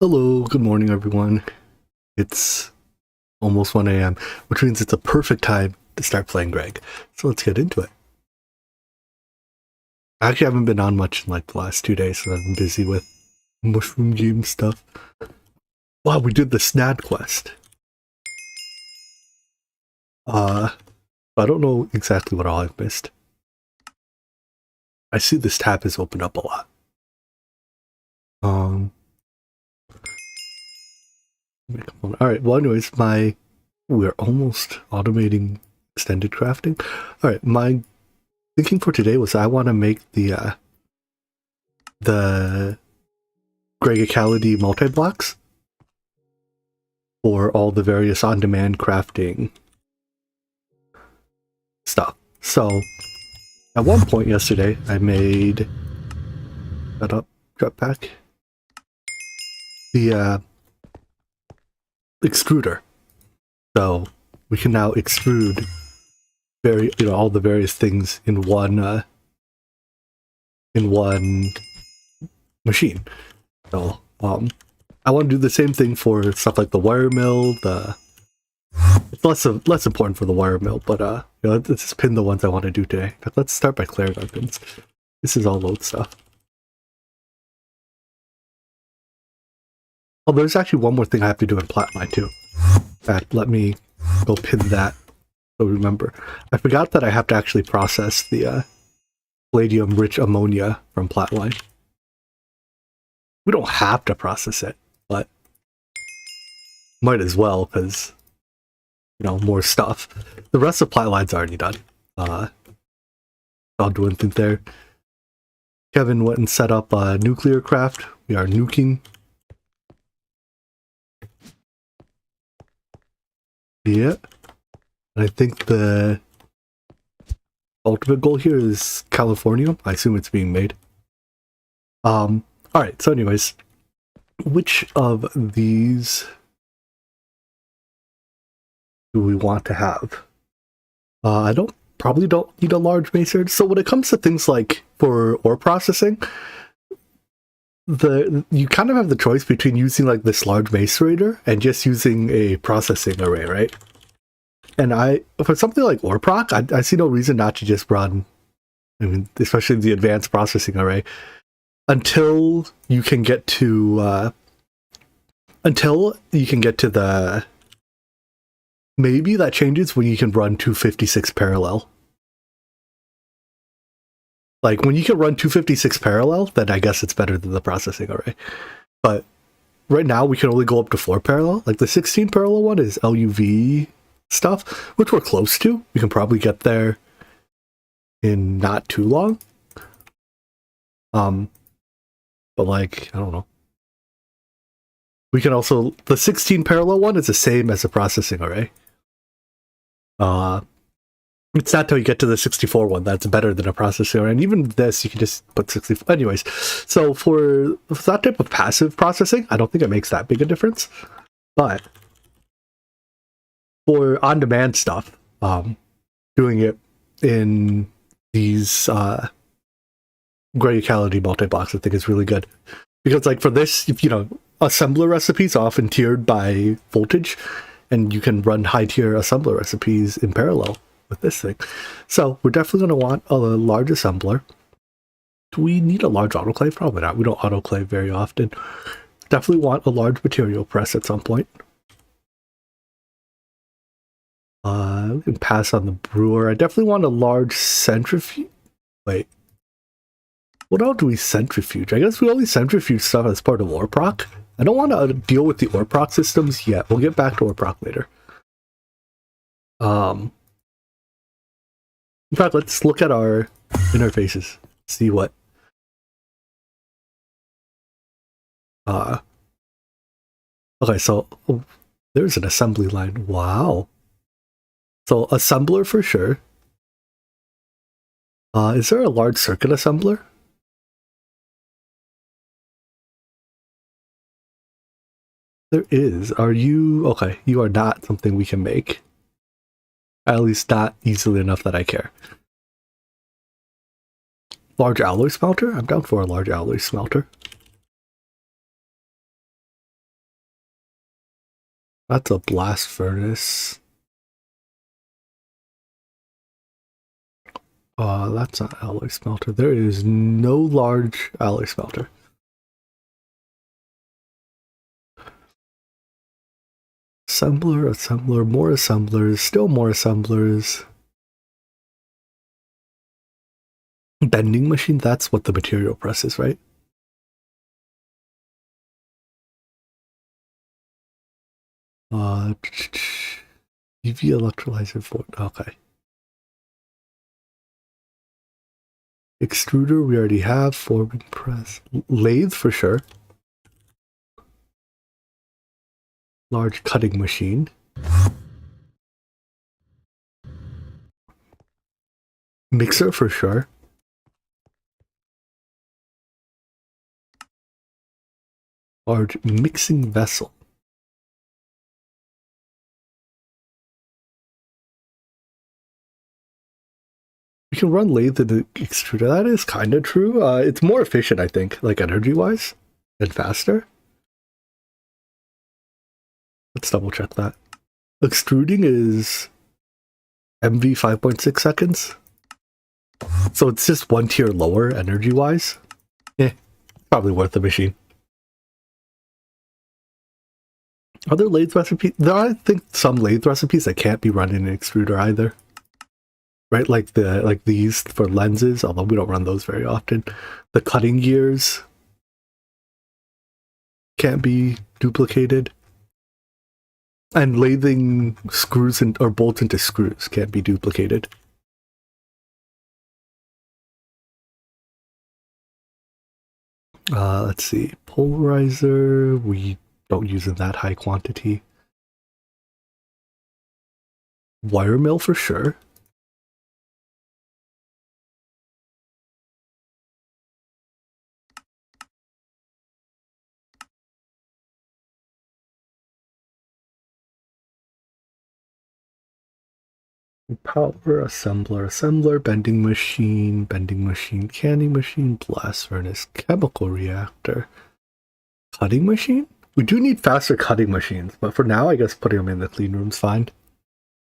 Hello, good morning everyone. It's almost 1 a.m., which means it's a perfect time to start playing Greg. So let's get into it. I actually haven't been on much in like the last 2 days, so I've been busy with mushroom game stuff. Wow, we did the Snad quest. I don't know exactly what all I've missed. I see this tab has opened up a lot. Alright, well anyways, we're almost automating extended crafting. Alright, my thinking for today was I want to make the Gregicality multi-blocks for all the various on-demand crafting stuff. So at one point yesterday, I made jetpack, the extruder. So we can now extrude all the various things in one machine. So I want to do the same thing for stuff like the wire mill. It's less important for the wire mill, but let's just pin the ones I want to do today. Let's start by clearing our pins. This is all load stuff. Oh, there's actually one more thing I have to do in Platmine too. In fact, let me go pin that. So remember, I forgot that I have to actually process the palladium-rich ammonia from Platline. We don't have to process it, but might as well, because more stuff. The rest of Platline's already done. I'll do anything there. Kevin went and set up a nuclear craft. We are nuking. Yeah. And I think the ultimate goal here is Californium. I assume it's being made. Alright, so anyways, which of these do we want to have? I probably don't need a large macer. So when it comes to things like for ore processing, you kind of have the choice between using like this large macerator and just using a processing array, right? And for something like Orproc, I see no reason not to just run, especially the advanced processing array, until you can get to the, maybe that changes when you can run 256 parallel. Like when you can run 256 parallel, then I guess it's better than the processing array. But right now we can only go up to 4 parallel. Like the 16 parallel one is LUV stuff, which we're close to. We can probably get there in not too long. But like, I don't know. We can also, the 16 parallel one is the same as the processing array. It's not till you get to the 64 one that's better than a processing array. And even this, you can just put 64. Anyways, so for that type of passive processing, I don't think it makes that big a difference. But for on-demand stuff, doing it in these Gregicality multi-blocks I think is really good. Because like for this, assembler recipes are often tiered by voltage, and you can run high-tier assembler recipes in parallel with this thing. So we're definitely going to want a large assembler. Do we need a large autoclave? Probably not. We don't autoclave very often. Definitely want a large material press at some point. We can pass on the brewer. I definitely want a large centrifuge. Wait. What else do we centrifuge? I guess we only centrifuge stuff as part of Orproc. I don't want to deal with the Orproc systems yet. We'll get back to Orproc later. In fact, let's look at our interfaces. See what. Okay, so there's an assembly line. Wow. So assembler for sure. Is there a large circuit assembler? There is. Are you... Okay, you are not something we can make. At least not easily enough that I care. Large alloy smelter? I'm down for a large alloy smelter. That's a blast furnace. That's not alloy smelter. There is no large alloy smelter. Assembler, assembler, more assemblers, still more assemblers. Bending machine, that's what the material press is, right? UV electrolyzer for, okay. Extruder, we already have. Forming press. Lathe for sure. Large cutting machine. Mixer for sure. Large mixing vessel. We can run lathe in the extruder. That is kind of true. It's more efficient, I think, like energy-wise, and faster. Let's double check that. Extruding is MV 5.6 seconds. So it's just one tier lower energy-wise. Probably worth the machine. Are there lathe recipes? There are, I think, some lathe recipes that can't be run in an extruder either. Right, like these for lenses, although we don't run those very often. The cutting gears can't be duplicated. And lathing screws or bolts into screws can't be duplicated. Let's see. Polarizer, we don't use in that high quantity. Wire mill for sure. Power assembler, bending machine, canning machine, blast furnace, chemical reactor, cutting machine? We do need faster cutting machines, but for now, I guess putting them in the clean room's fine.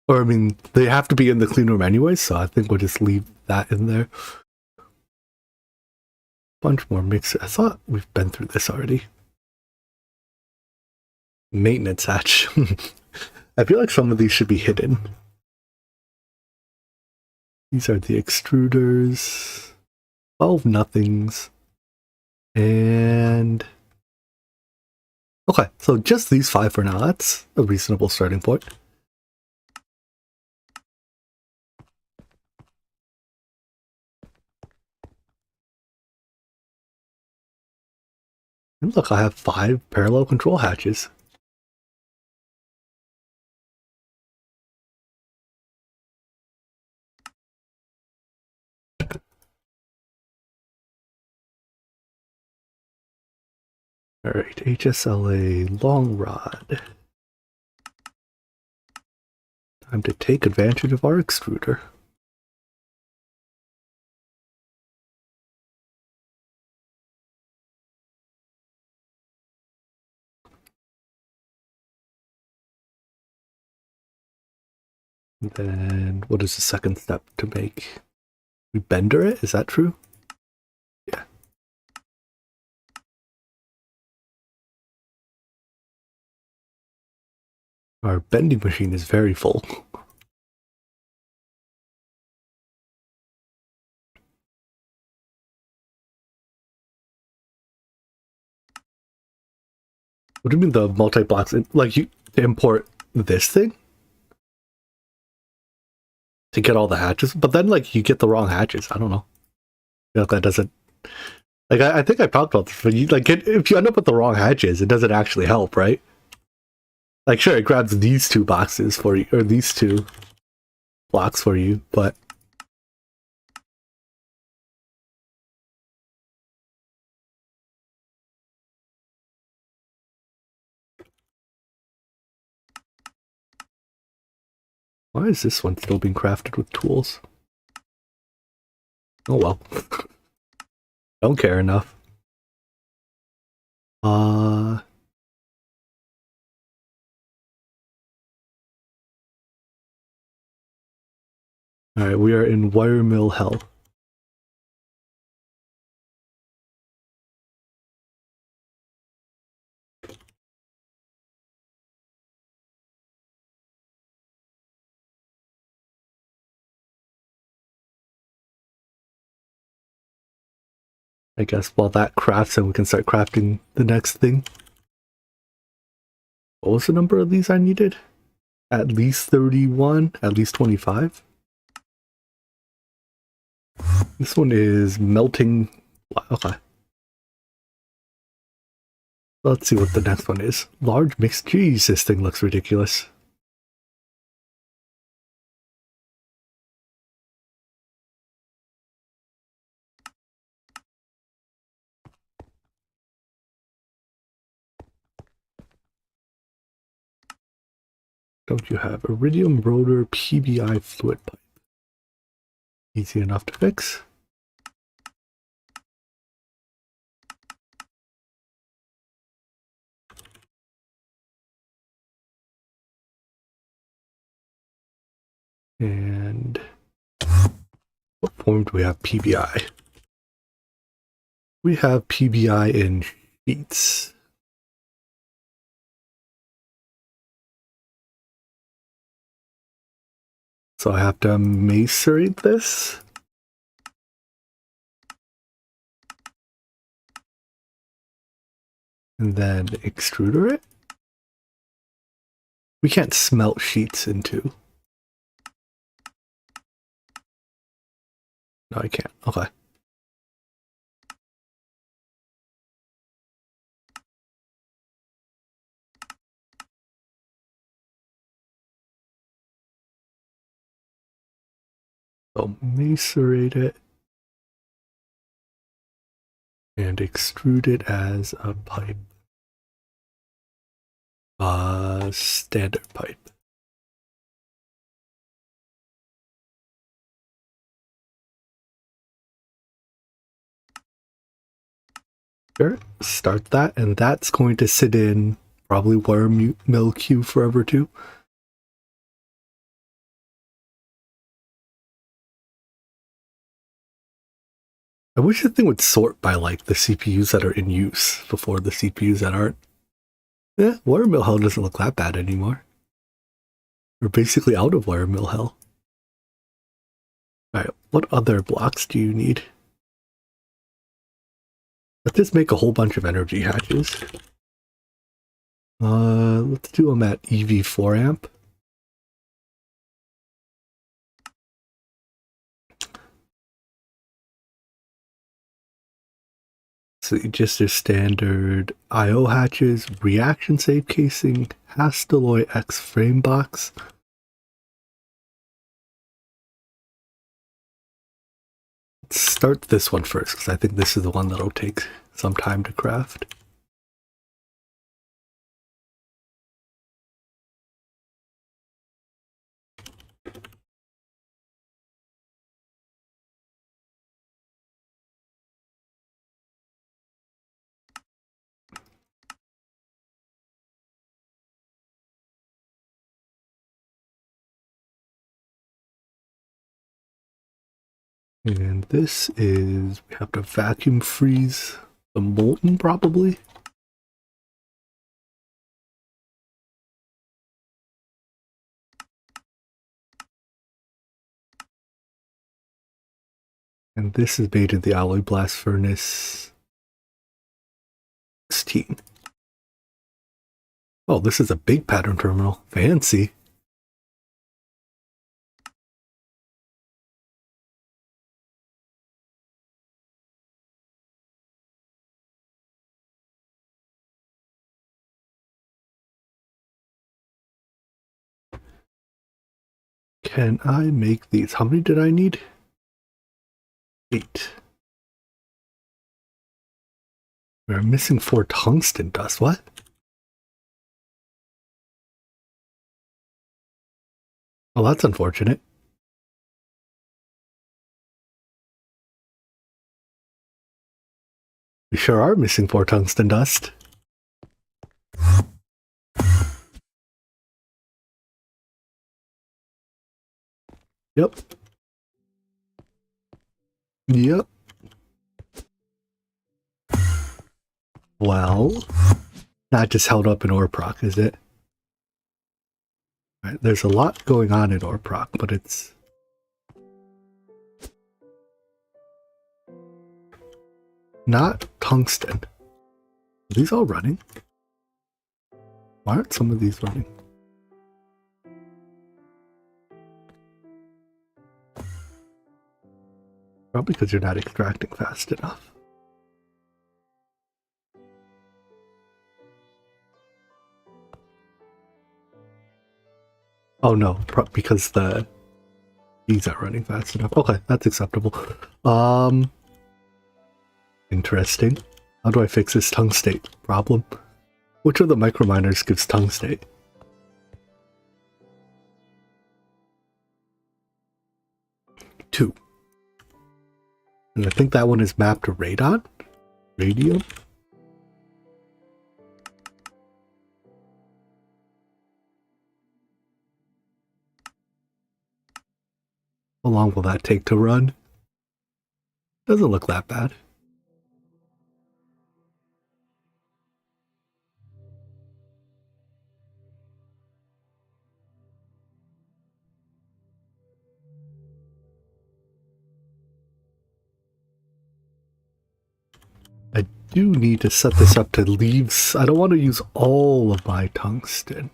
Or, I mean, they have to be in the clean room anyway, so I think we'll just leave that in there. Bunch more mixer. I thought we've been through this already. Maintenance hatch. I feel like some of these should be hidden. These are the extruders. 12 nothings. And... okay, so just these 5 for now. That's a reasonable starting point. And look, I have 5 parallel control hatches. Alright, HSLA long rod. Time to take advantage of our extruder. And then, what is the second step to make? We bender it? Is that true? Yeah. Our bending machine is very full. What do you mean the multi-blocks? Like, you import this thing? To get all the hatches? But then, like, you get the wrong hatches. I don't know. I feel like that doesn't... like, I think I talked about this, but you, like, if you end up with the wrong hatches, it doesn't actually help, right? Like, sure, it grabs these 2 boxes for you, or these 2 blocks for you, but... why is this one still being crafted with tools? Oh well. Don't care enough. Alright, we are in wire mill hell. I guess while that crafts and we can start crafting the next thing. What was the number of these I needed? At least 31, at least 25. This one is melting. Okay. Let's see what the next one is. Large mixed cheese. This thing looks ridiculous. Don't you have iridium rotor PBI fluid pipe? Easy enough to fix. And what form do we have PBI? We have PBI in sheets. So I have to macerate this. And then extruder it. We can't smelt sheets into. No, I can't. Okay. So macerate it and extrude it as a pipe. Standard pipe. Sure, start that, and that's going to sit in probably wire mill queue forever too. I wish the thing would sort by like the CPUs that are in use before the CPUs that aren't. Yeah, wire mill hell doesn't look that bad anymore. We're basically out of wire mill hell. Alright, what other blocks do you need? Let's just make a whole bunch of energy hatches. Let's do them at EV4 amp. So just your standard IO hatches, reaction safe casing, Hastelloy X frame box. Let's start this one first, because I think this is the one that'll take some time to craft. And this is, we have to vacuum freeze the molten probably. And this is made in the alloy blast furnace 16. Oh, this is a big pattern terminal. Fancy. Can I make these? How many did I need? 8. We're missing 4 tungsten dust. What? Well, that's unfortunate. We sure are missing 4 tungsten dust. Yep. Yep. Well, not just held up in Orproc, is it? Right, there's a lot going on in Orproc, but it's not tungsten. Are these all running? Why aren't some of these running? Probably because you're not extracting fast enough. Oh no, because these aren't running fast enough. Okay, that's acceptable. Interesting. How do I fix this tungstate problem? Which of the microminers gives tungstate? Two. And I think that one is mapped to radon? Radium? How long will that take to run? Doesn't look that bad. I do need to set this up to leave. I don't want to use all of my tungsten.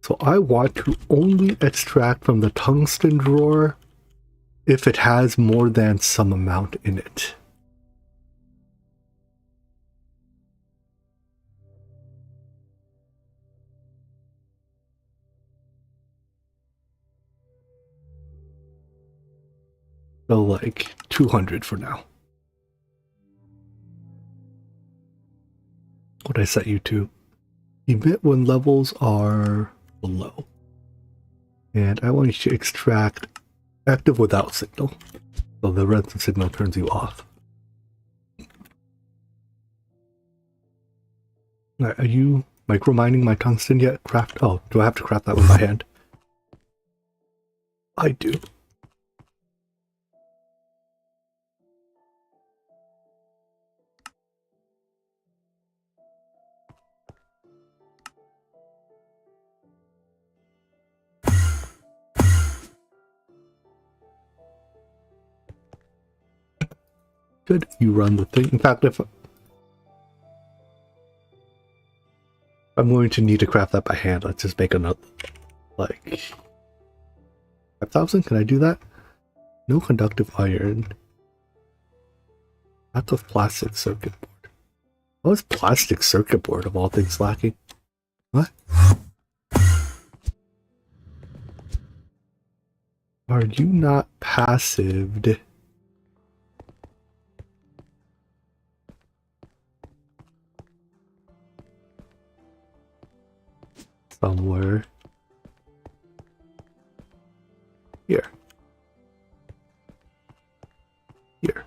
So I want to only extract from the tungsten drawer if it has more than some amount in it. So like 200 for now. What I set you to? Emit when levels are below. And I want you to extract active without signal. So the red signal turns you off. Right, are you micromining my tungsten yet? Craft? Oh, do I have to craft that one by hand? I do. Good, you run the thing. In fact, if I'm going to need to craft that by hand, let's just make another, like, 5,000? Can I do that? No conductive iron. Lack of plastic circuit board. How is plastic circuit board of all things lacking? What? Are you not passived? Somewhere. Here. Here.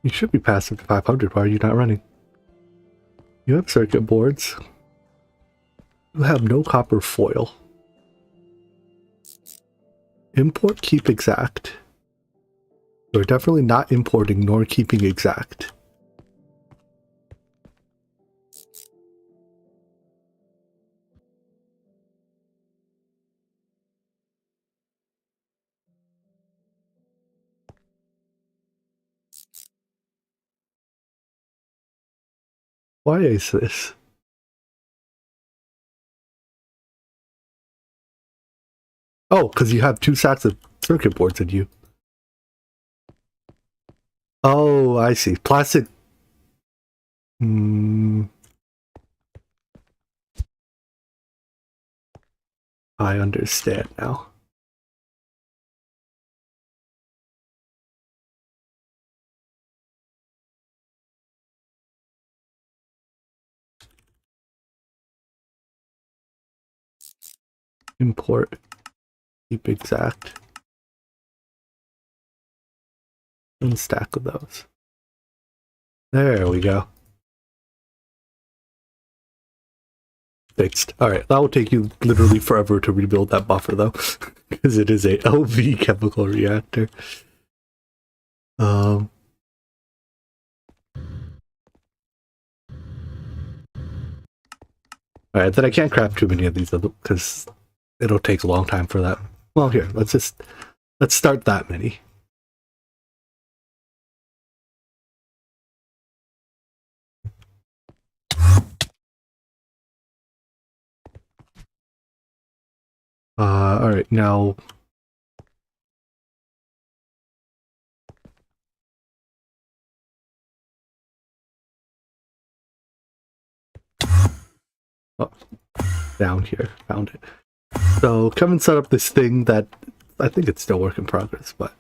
You should be passive to 500. Why are you not running? You have circuit boards. You have no copper foil. Import, keep exact. You're definitely not importing nor keeping exact. Why is this? Oh, because you have two sets of circuit boards in you. Oh, I see. Plastic. I understand now. Import, keep exact, and stack of those. There we go. Fixed. Alright, that will take you literally forever to rebuild that buffer though. Because it is a LV chemical reactor. Alright, then I can't craft too many of these because it'll take a long time for that. Well, here, let's start that many. Alright, now... Oh, down here, found it. So Kevin set up this thing that I think it's still work in progress, but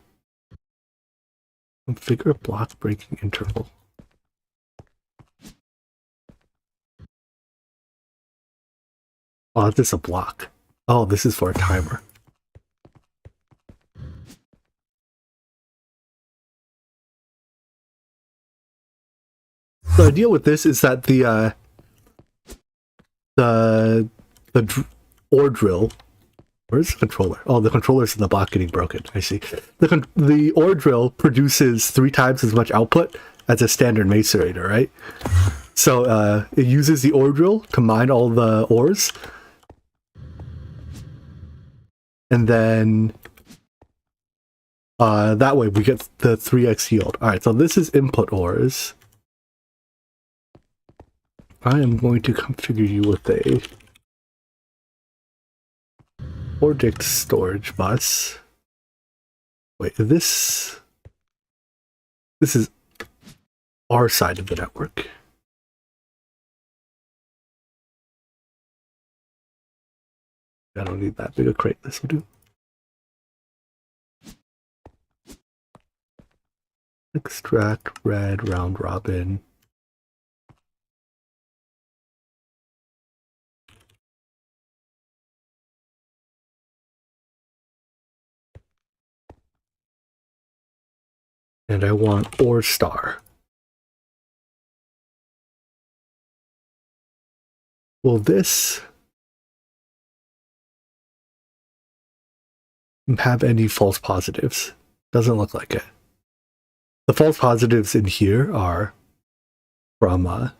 configure a block breaking interval. Oh, this is a block. Oh, this is for a timer. The idea with this is that the ore drill. Where's the controller? Oh, the controller's in the block getting broken. I see. The ore drill produces 3 times as much output as a standard macerator, right? So it uses the ore drill to mine all the ores. And then that way we get the 3x yield. Alright, so this is input ores. I am going to configure you with a Ordict storage bus. Wait, this is our side of the network. I don't need that big a crate, this will do. Extract, red, round robin. And I want ore star. Will this have any false positives? Doesn't look like it. The false positives in here are from the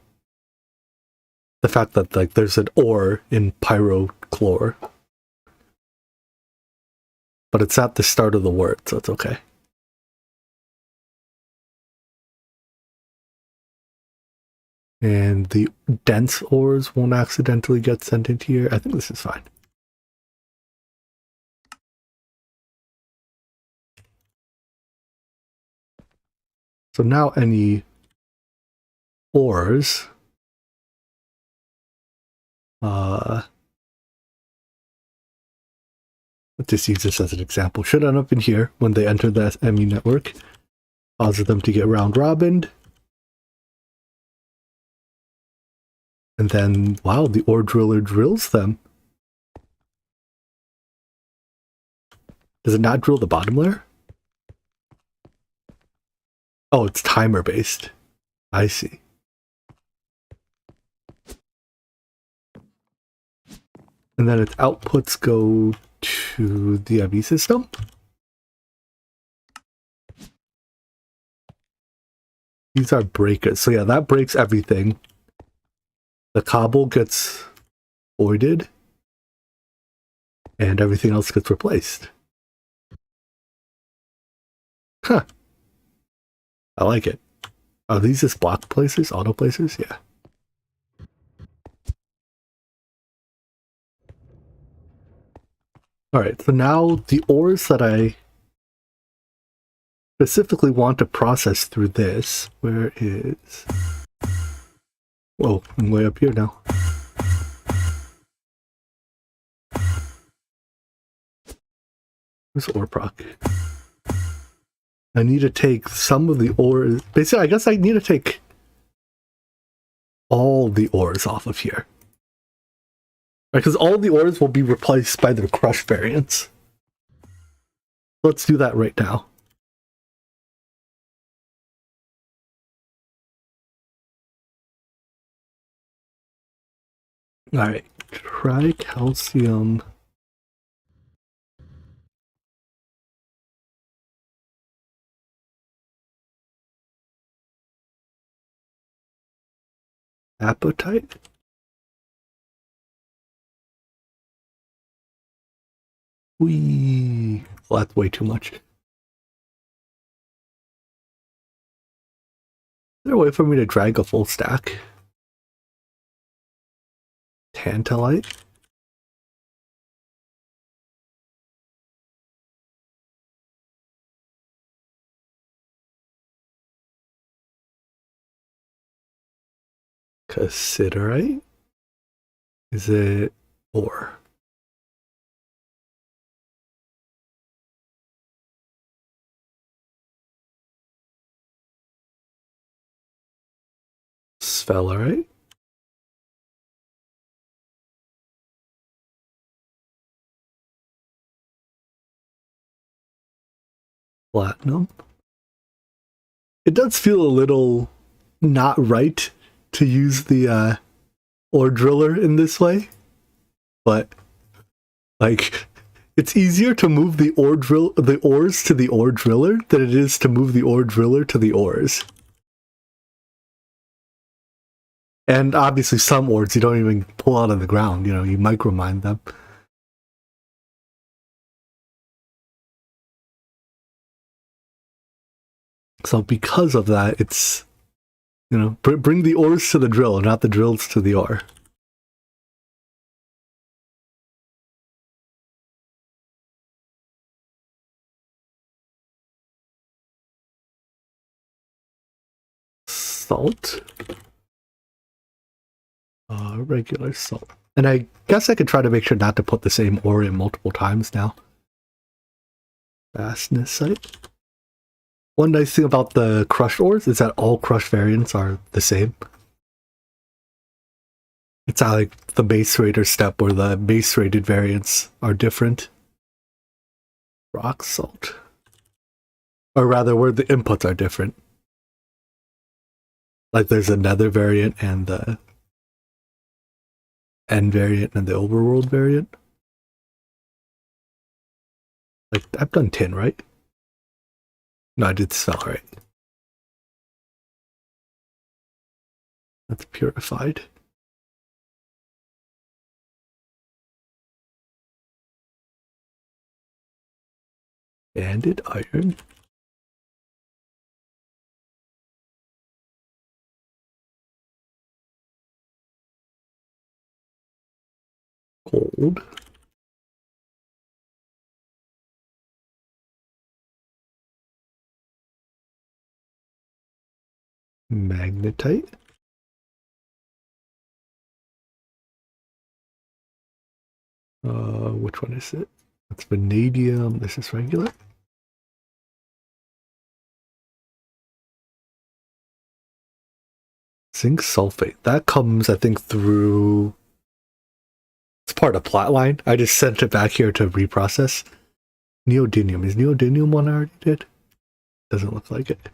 fact that like there's an ore in pyrochlore, but it's at the start of the word, so it's okay. And the dense ores won't accidentally get sent into here. I think this is fine. So now any ores, let's just use this as an example, should end up in here when they enter the ME network, causes them to get round robined. And then, wow, the ore driller drills them. Does it not drill the bottom layer? Oh, it's timer based. I see. And then its outputs go to the ME system. These are breakers. So yeah, that breaks everything. The cobble gets voided. And everything else gets replaced. Huh. I like it. Are these just block placers? Auto placers? Yeah. Alright, so now the ores that I specifically want to process through this, where is... Whoa, I'm way up here now. Where's Orproc? I need to take some of the ores. Basically, I guess I need to take all the ores off of here. Because all the ores will be replaced by the crush variants. Let's do that right now. Alright, tricalcium apatite? Whee! Well, that's way too much. Is there a way for me to drag a full stack? Tantalite? Cassiterite? Is it ore? Sphelerite? Platinum? It does feel a little not right to use the ore driller in this way, but like it's easier to move the ores to the ore driller than it is to move the ore driller to the ores. And obviously some ores you don't even pull out of the ground, you know, you micromine them. So because of that, it's, you know, bring the ores to the drill, not the drills to the ore. Salt. Regular salt. And I guess I could try to make sure not to put the same ore in multiple times now. Fastness site. One nice thing about the crushed ores is that all crushed variants are the same. It's not like the base rater step where the base rated variants are different. Rock salt. Or rather, where the inputs are different. Like there's a nether variant and the end variant and the overworld variant. Like, I've done tin, right? No, I did spell right. That's purified. Banded iron. Gold. Magnetite. Which one is it? That's vanadium. This is regular. Zinc sulfate. That comes, I think, through... It's part of Plotline. I just sent it back here to reprocess. Neodymium. Is Neodymium one I already did? Doesn't look like it.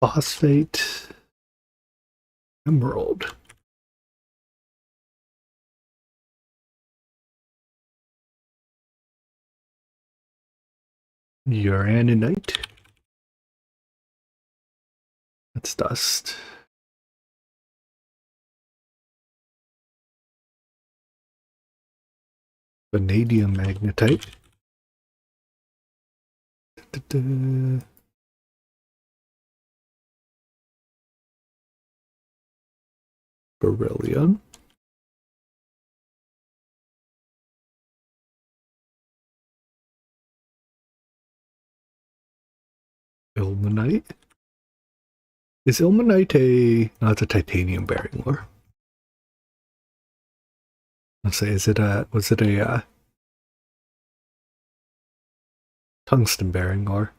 Phosphate. Emerald. Uraninite. That's dust. Vanadium magnetite. Beryllium. Ilmenite. Is ilmenite a... No, it's a titanium bearing ore. Let's say, is it a... Was it a tungsten bearing ore?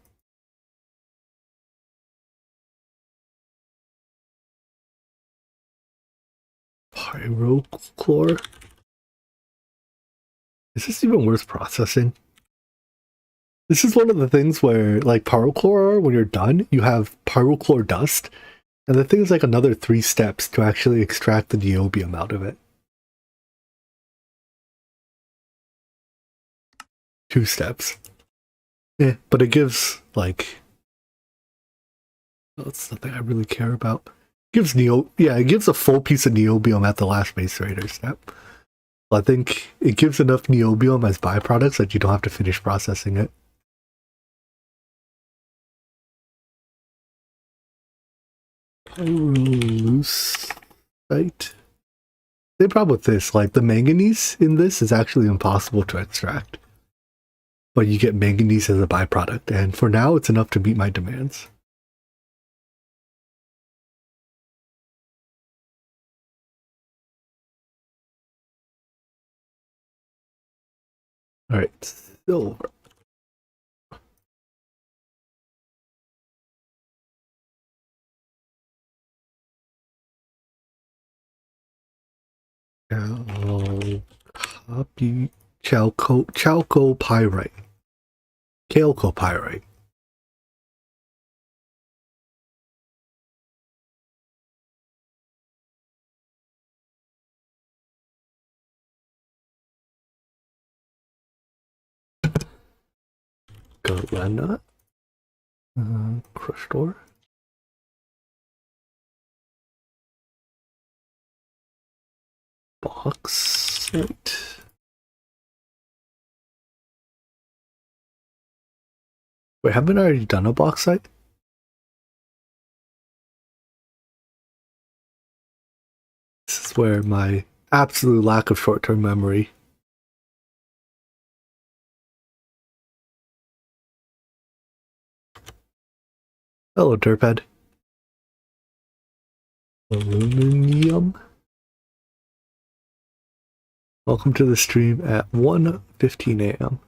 Pyrochlor. Is this even worth processing? This is one of the things where, like pyrochlor, when you're done, you have pyrochlor dust, and the thing is like another 3 steps to actually extract the niobium out of it. 2 steps. Yeah, but it gives, like... That's nothing I really care about. It gives it gives a full piece of niobium at the last macerator step. I think it gives enough niobium as byproducts that you don't have to finish processing it. Pyrolucite. The problem with this, like the manganese in this is actually impossible to extract. But you get manganese as a byproduct, and for now it's enough to meet my demands. Alright, silver. Chalcopyrite. Chalcopyrite. Galena. Crushed ore. Bauxite. Wait, haven't I already done a bauxite? This is where my absolute lack of short-term memory. Hello, Derphead. Aluminium. Welcome to the stream at 1:15 a.m.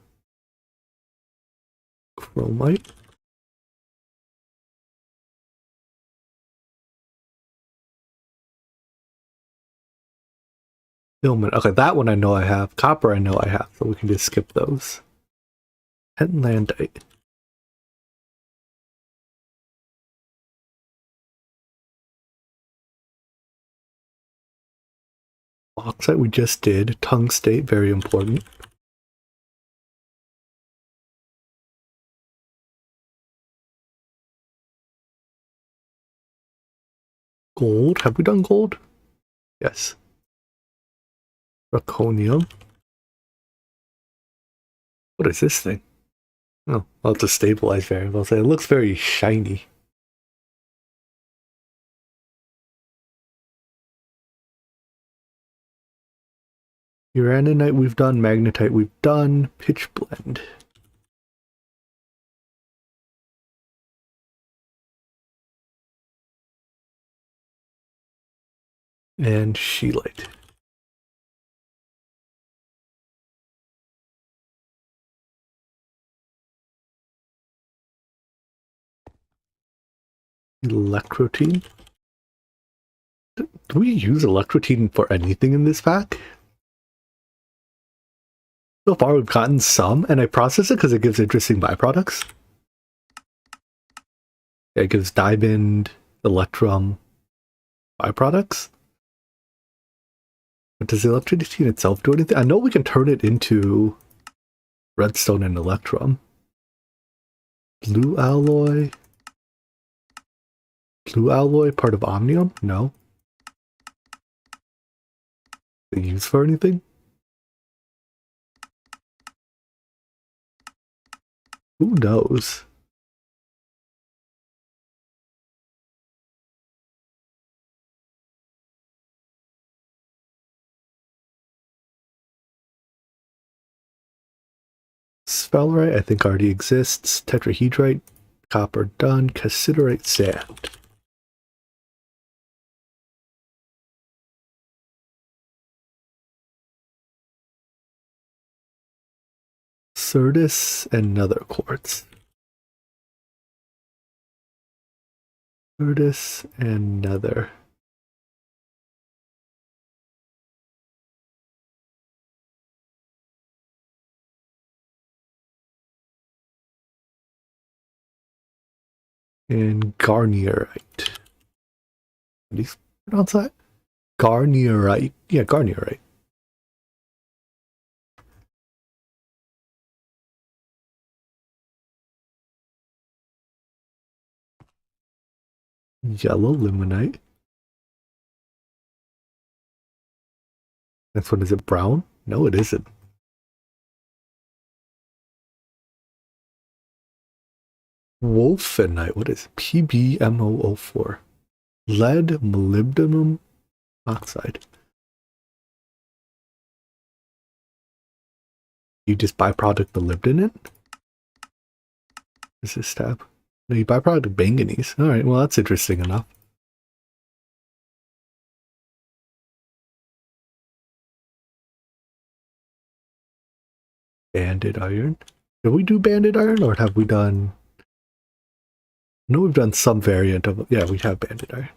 Chromite. Filament. Okay, that one I know I have. Copper I know I have, so we can just skip those. Pentlandite. Bauxite we just did. Tungstate, very important. Gold. Have we done gold? Yes. Zirconium. What is this thing? Oh, well, it's a stabilized variable. So it looks very shiny. Uraninite we've done. Magnetite we've done. Pitch blende. And scheelite. Electrotin. Do we use Electrotin for anything in this pack? So far we've gotten some, and I process it because it gives interesting byproducts. Yeah, it gives diamond, electrum byproducts. But does the Electrotin itself do anything? I know we can turn it into redstone and electrum. Blue alloy. Blue alloy, part of omnium? No. They use for anything? Who knows? Sphalerite, I think already exists. Tetrahedrite, copper done. Cassiterite sand. Certus and nether quartz. Certus and nether. And garnierite. How do you pronounce that? Garnierite. Yeah, garnierite. Yellow limonite. Next one, is it brown? No, it isn't. Wolfenite. What is it? PbMO04? Lead molybdenum oxide. You just byproduct the molybdenum? Is this tab? No, you byproduct manganese. Alright, well that's interesting enough. Banded iron. Did we do banded iron or have we done... No, we've done some variant of... Yeah, we have banded iron.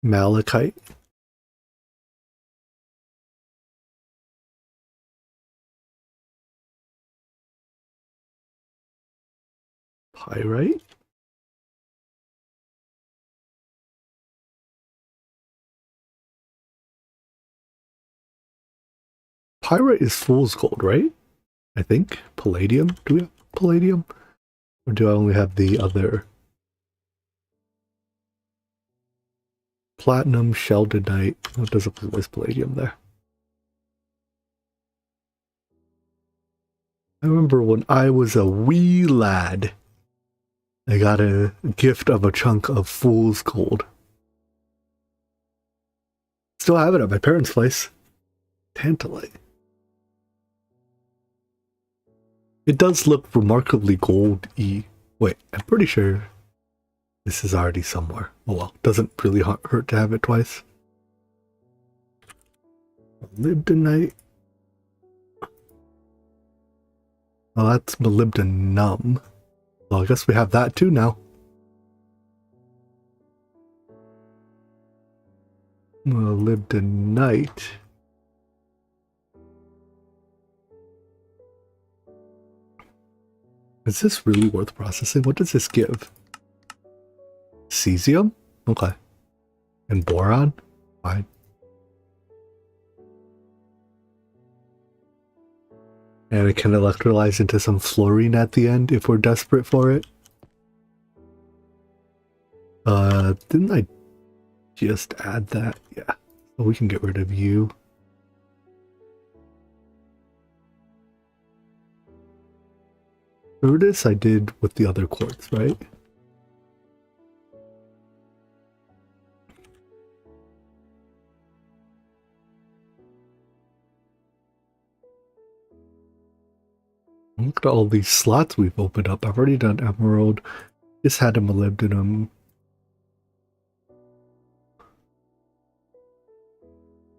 Malachite. Pyrite. Pyrite is fool's gold, right? I think. Palladium. Do we have palladium? Or do I only have the other? Platinum, sheldonite. Oh, it doesn't look like palladium there. I remember when I was a wee lad, I got a gift of a chunk of fool's gold. Still have it at my parents' place. Tantalite. It does look remarkably gold-y. Wait, I'm pretty sure this is already somewhere. Oh well, doesn't really hurt to have it twice. Molybdenite. Oh, that's molybdenum. Well, I guess we have that too now. Molybdenite. Is this really worth processing? What does this give? Cesium? Okay. And boron? Fine. And it can electrolyze into some fluorine at the end if we're desperate for it. Didn't I just add that? Yeah. So we can get rid of you. Remember this I did with the other quartz, right? Look at all these slots we've opened up. I've already done emerald. Just had a molybdenum.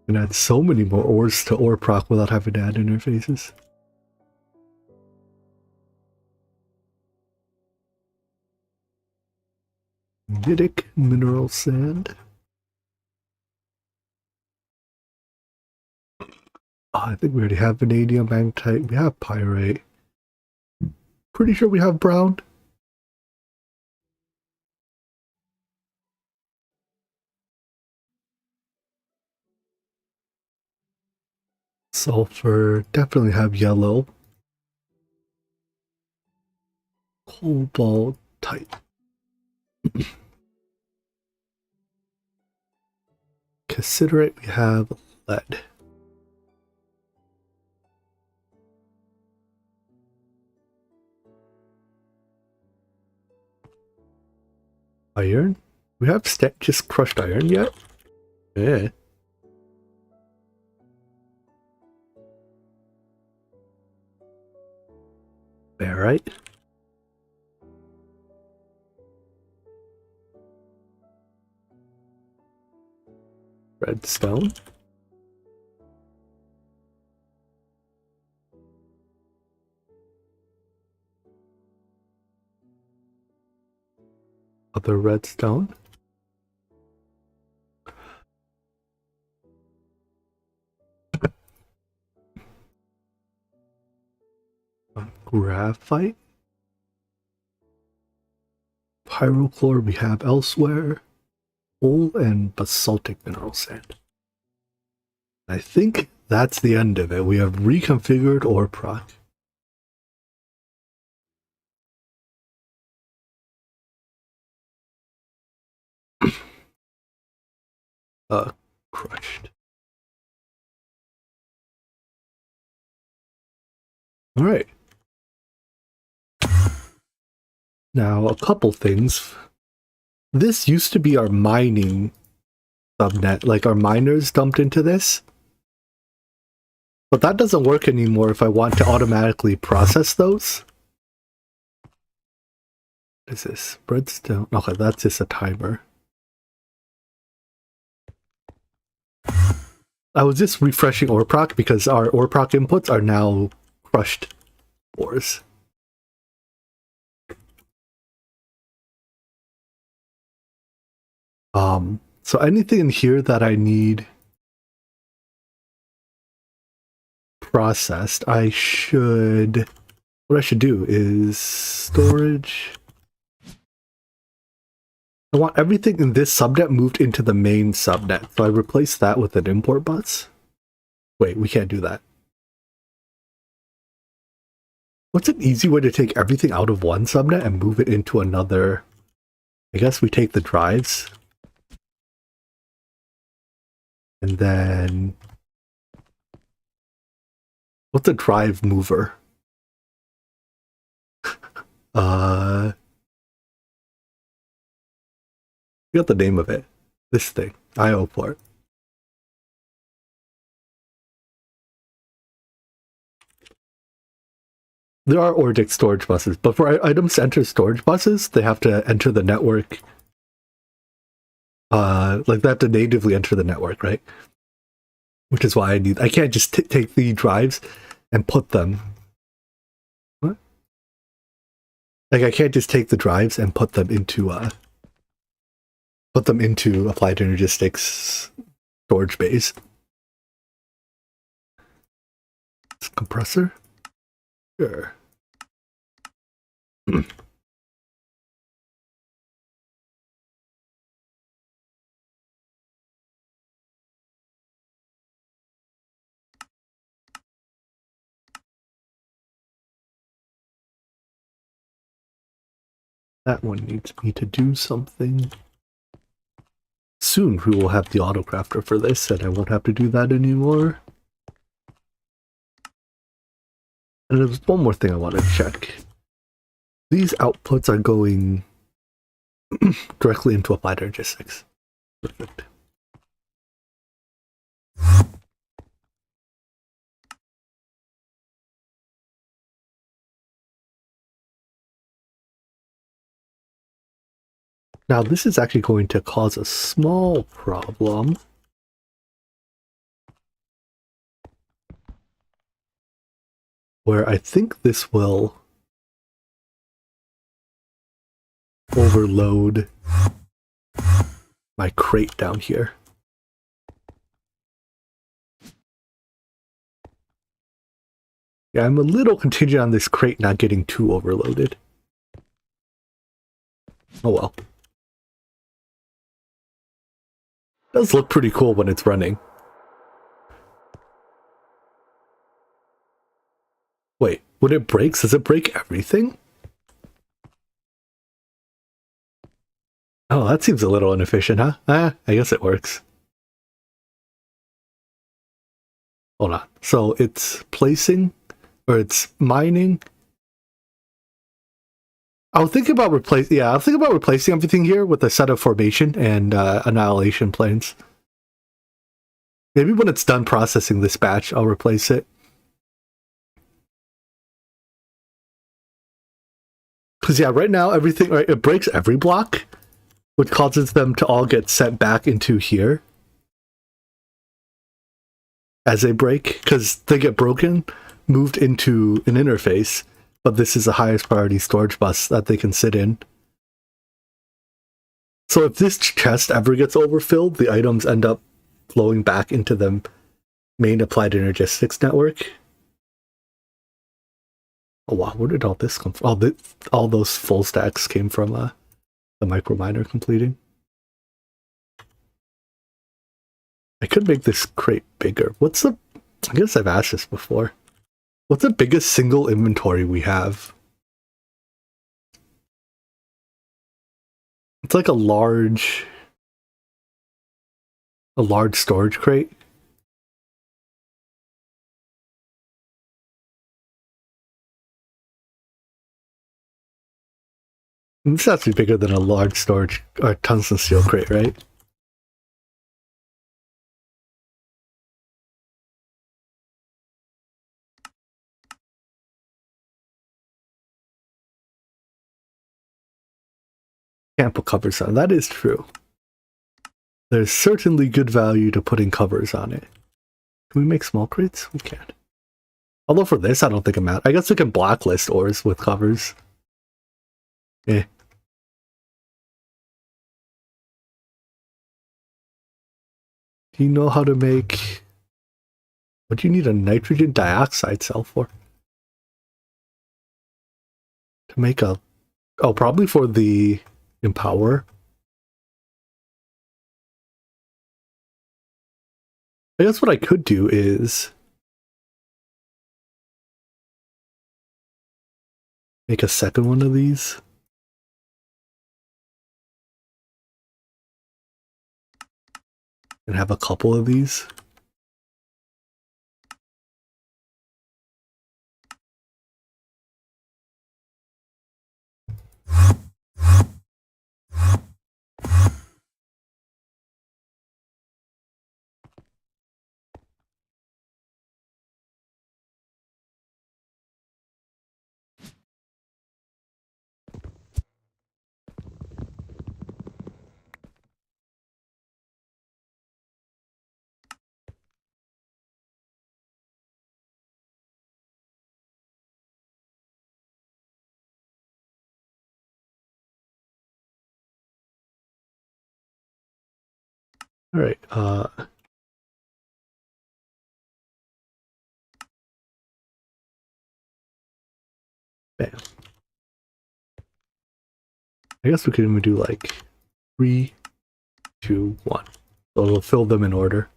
And add so many more ores to Orproc without having to add interfaces. Nidic mineral sand. Oh, I think we already have vanadium, magnetite. We have pyrite. Pretty sure we have brown. Sulfur. Definitely have yellow. Cobaltite. Cassiterite. We have lead. Iron? We have just crushed iron yet? Yeah. Barite? Redstone? Other redstone? Graphite? pyrochlore we have elsewhere. Coal and basaltic mineral sand. I think that's the end of it. We have reconfigured Orproc. Crushed. All right. Now, a couple things. This used to be our mining subnet, like our miners dumped into this. But that doesn't work anymore if I want to automatically process those. What is this? Breadstone? Okay, that's just a timer. I was just refreshing Orproc because our Orproc inputs are now crushed ores. So anything in here that I need processed, what I should do is storage. I want everything in this subnet moved into the main subnet, so I replace that with an import bus. Wait, we can't do that. What's an easy way to take everything out of one subnet and move it into another? I guess we take the drives. And then... what's a drive mover? I got the name of it. This thing. IO port. There are Ordic storage buses, but for items to enter storage buses, they have to enter the network. Like they have to natively enter the network, right? Which is why I can't just take the drives and put them. What? Like I can't just take the drives and put them into Applied Energistics storage bays. Compressor? Sure. That one needs me to do something. Soon we will have the autocrafter for this, and I won't have to do that anymore. And there's one more thing I want to check. These outputs are going directly into Applied Energistics. Perfect. Now this is actually going to cause a small problem. Where I think this will overload my crate down here. Yeah, I'm a little contingent on this crate not getting too overloaded. Oh well. Does look pretty cool when it's running. Wait, when it breaks, does it break everything? Oh, that seems a little inefficient, huh? I guess it works. Hold on. So it's placing, or it's mining. I was thinking about replacing everything here with a set of formation and annihilation planes. Maybe when it's done processing this batch, I'll replace it. Because yeah, right now everything, right, it breaks every block, which causes them to all get sent back into here as they break, because they get broken, moved into an interface, but this is the highest priority storage bus that they can sit in. So if this chest ever gets overfilled, the items end up flowing back into the main Applied Energistics network. Oh wow, where did all this come from? All those full stacks came from the micro miner completing. I could make this crate bigger. What's the... I guess I've asked this before. What's the biggest single inventory we have? It's like a large storage crate. This has to be bigger than a large storage or tungsten steel crate, right? Can't put covers on. That is true. There's certainly good value to putting covers on it. Can we make small crates? We can. Although for this, I don't think it matters. I guess we can blacklist ores with covers. Eh. Do you know how to make... What do you need a nitrogen dioxide cell for? To make a... Oh, probably for the Empower. I guess what I could do is make a second one of these. And have a couple of these. All right, bam. I guess we could even do like 3, 2, 1. So it'll fill them in order.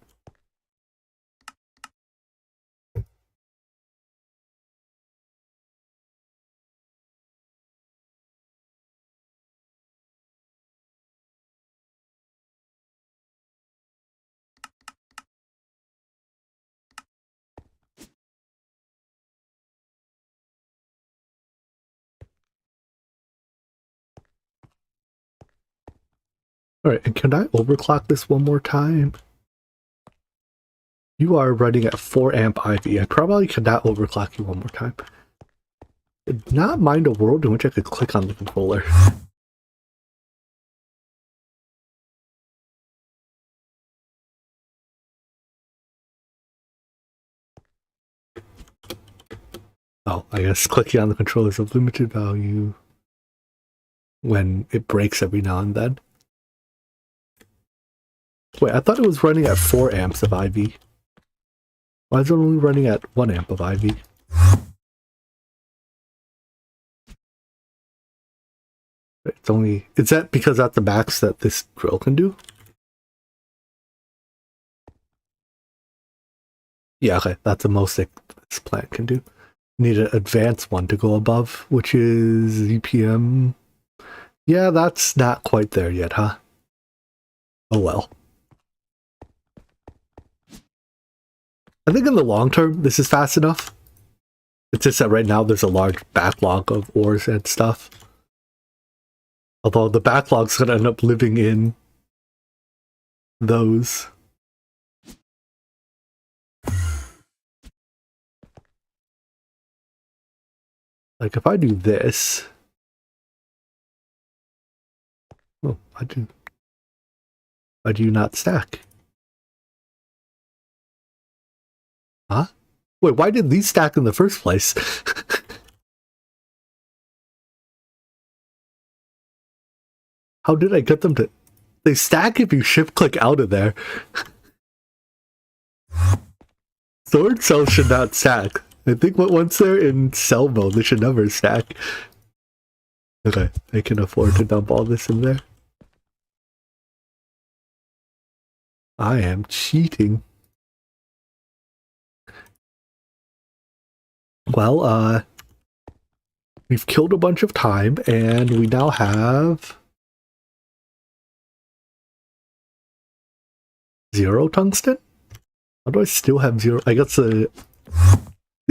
Alright, and can I overclock this one more time? You are running at 4 amp IV. I probably cannot overclock you one more time. Did not mind a world in which I could click on the controller. Oh, I guess clicking on the controller is of limited value when it breaks every now and then. Wait, I thought it was running at 4 amps of IV. Why is it only running at 1 amp of IV? It's only... Is that because that's the max that this drill can do? Yeah, okay, that's the most that this plant can do. Need an advanced one to go above, which is EPM. Yeah, that's not quite there yet, huh? Oh well. I think in the long term, this is fast enough. It's just that right now there's a large backlog of ores and stuff. Although the backlog's gonna end up living in those. Like if I do this... Oh, why do you not stack? Huh? Wait, why did these stack in the first place? How did I get them to... They stack if you shift click out of there. Sword cells should not stack. I think once they're in cell mode, they should never stack. Okay, I can afford to dump all this in there. I am cheating. Well, we've killed a bunch of time, and we now have 0 tungsten? How do I still have 0? I guess the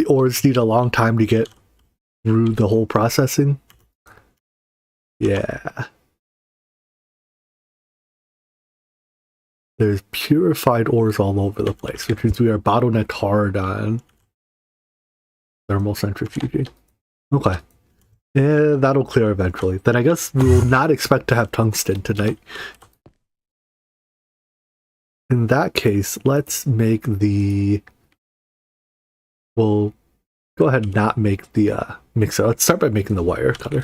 ores need a long time to get through the whole processing. Yeah. There's purified ores all over the place, which means we are bottlenecked hard on thermal centrifuging. Okay. Yeah, that'll clear eventually. Then I guess we will not expect to have tungsten tonight. In that case, let's make the... We'll go ahead and not make the mixer. Let's start by making the wire cutter.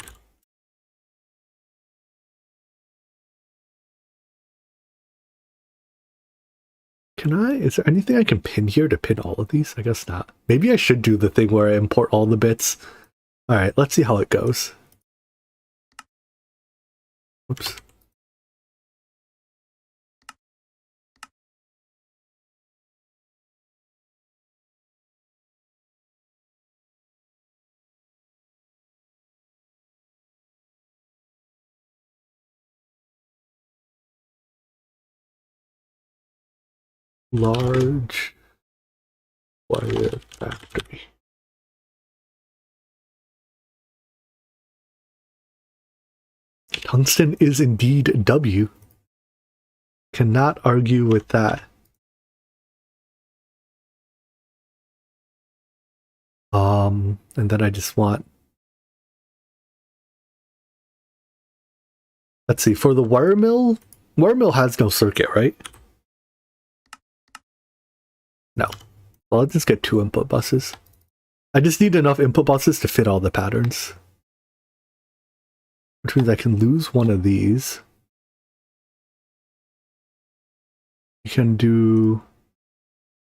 Is there anything I can pin here to pin all of these? I guess not. Maybe I should do the thing where I import all the bits. Alright, let's see how it goes. Whoops. Large wire factory. Tungsten is indeed W. Cannot argue with that. And then I just want... Let's see, for the wire mill has no circuit, right? No. Well, I'll just get 2 input buses. I just need enough input buses to fit all the patterns. Which means I can lose one of these. You can do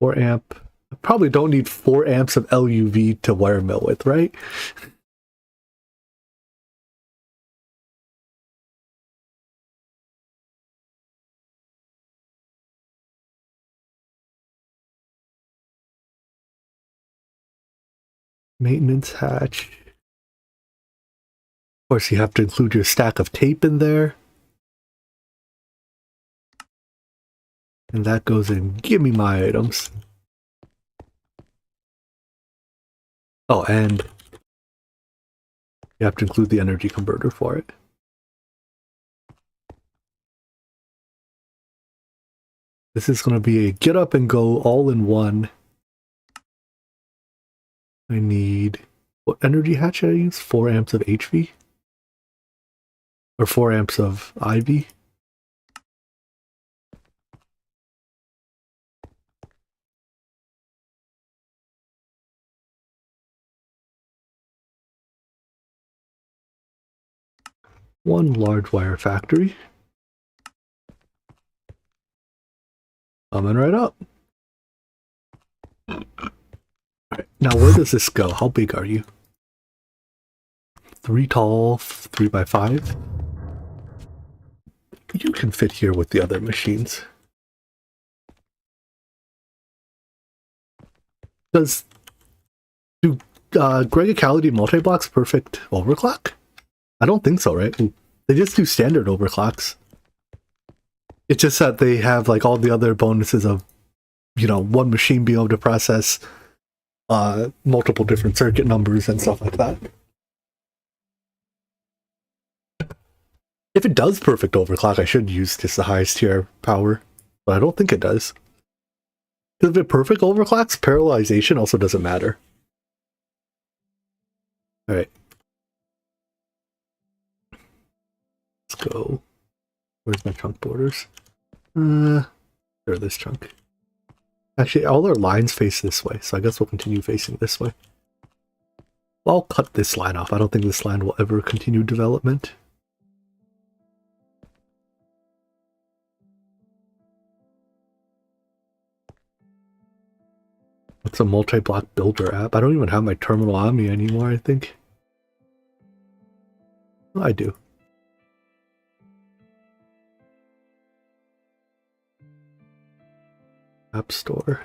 4 amp. I probably don't need 4 amps of LUV to wire mill with, right? Maintenance hatch. Of course, you have to include your stack of tape in there. And that goes in. Give me my items. Oh, and you have to include the energy converter for it. This is going to be a get up and go all in one. I need... What energy hatch should I use? 4 amps of HV? Or 4 amps of IV? One large wire factory. Coming right up. Alright, now where does this go? How big are you? 3 tall, 3 by 5. You can fit here with the other machines. Do Gregicality multi-blocks perfect overclock? I don't think so, right? They just do standard overclocks. It's just that they have like all the other bonuses of, you know, one machine being able to process multiple different circuit numbers and stuff like that. If it does perfect overclock, I should use just the highest tier power, but I don't think it does. Because if it perfect overclocks, parallelization also doesn't matter. Alright. Let's go. Where's my chunk borders? There, this chunk. Actually, all our lines face this way, so I guess we'll continue facing this way. Well, I'll cut this line off. I don't think this line will ever continue development. What's a multi-block builder app? I don't even have my terminal on me anymore, I think. I do. App Store.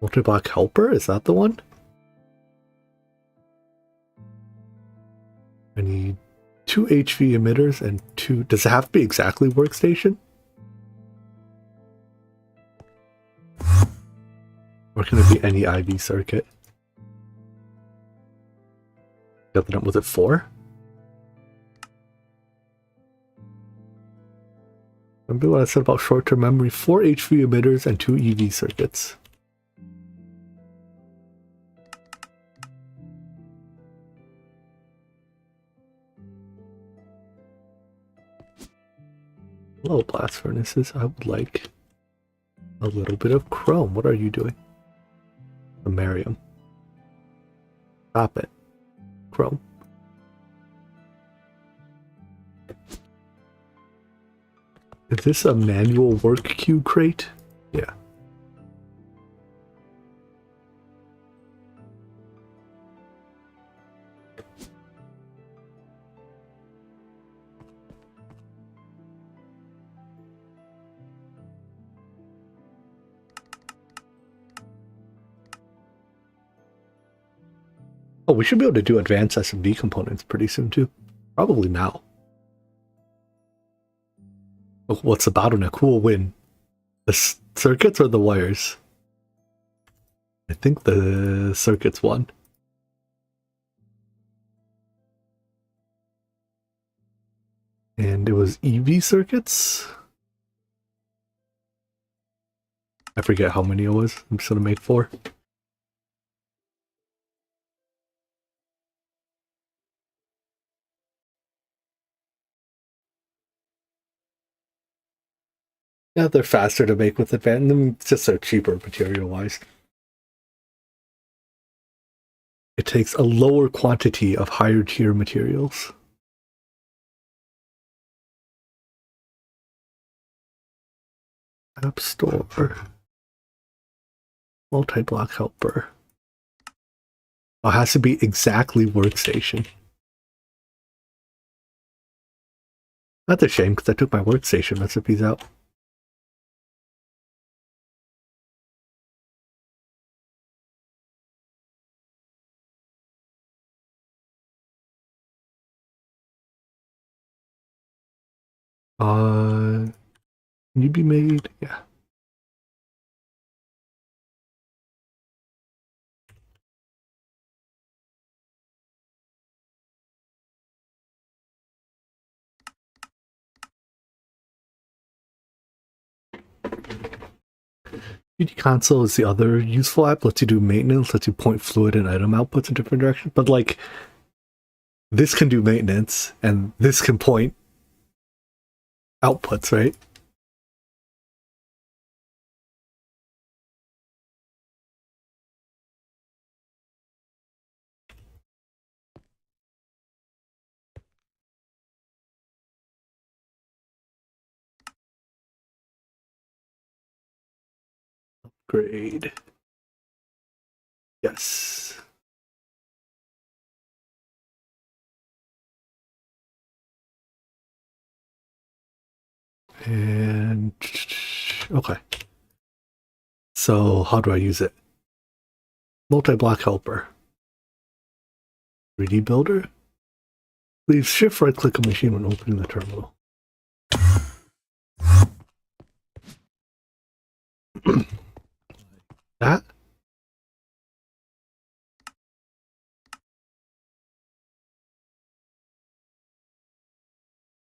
Multi-block helper, is that the one? I need 2 HV emitters and 2... Does it have to be exactly workstation? Or can it be any IV circuit? Got the number, was it 4? Remember what I said about short-term memory? 4 HV emitters and 2 EV circuits. Hello, blast furnaces. I would like a little bit of chrome. What are you doing? Samarium. Stop it. Chrome. Is this a manual work queue crate? Yeah. Oh, we should be able to do advanced SMD components pretty soon too. Probably now. Oh, what's the bottleneck? Who will win? The circuits or the wires? I think the circuits won. And it was EV circuits? I forget how many it was. I'm just gonna make 4. Yeah, they're faster to make with advanced. I mean, it's just so cheaper material-wise. It takes a lower quantity of higher tier materials. App Store. Multi-block helper. Oh, it has to be exactly workstation. That's a shame because I took my workstation recipes out. Can you be made? Yeah. UD console is the other useful app. Lets you do maintenance, lets you point fluid and item outputs in different directions. But like, this can do maintenance, and this can point outputs, right? Upgrade. Yes. And okay. So how do I use it? Multi-block helper. 3D builder. Please shift right click a machine when opening the terminal. That.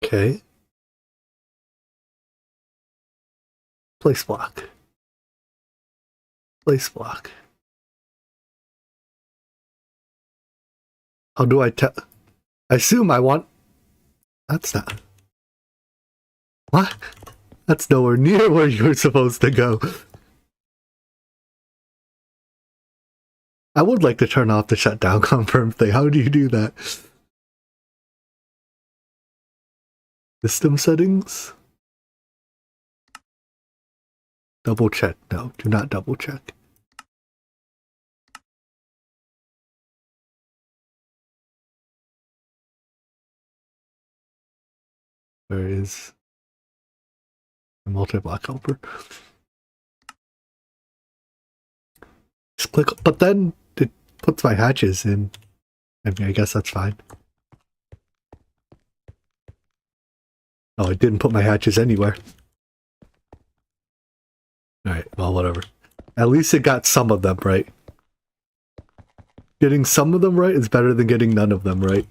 Okay. Place block. Place block. How do I tell? I assume I want... That's not... What? That's nowhere near where you're supposed to go. I would like to turn off the shutdown confirm thing. How do you do that? System settings? Double check. No, do not double check. Where is a multi-block helper? Just click, but then it puts my hatches in. I mean, I guess that's fine. Oh, it didn't put my hatches anywhere. Alright, well, whatever. At least it got some of them right. Getting some of them right is better than getting none of them right.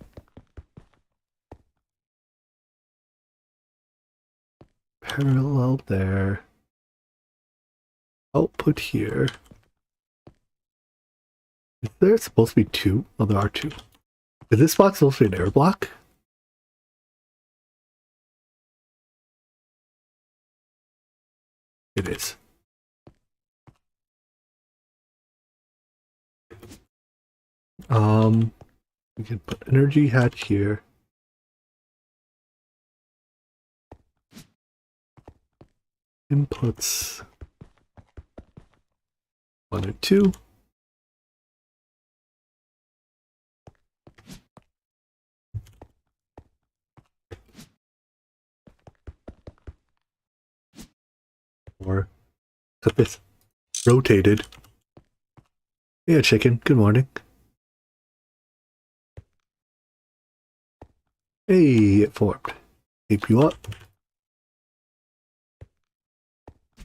Parallel there. Output here. Is there supposed to be two? Oh, there are two. Is this box supposed to be an air block? It is. We can put energy hatch here. Inputs 1 and 2. Or put this rotated. Yeah, chicken. Good morning. Hey, it formed. Tape you up.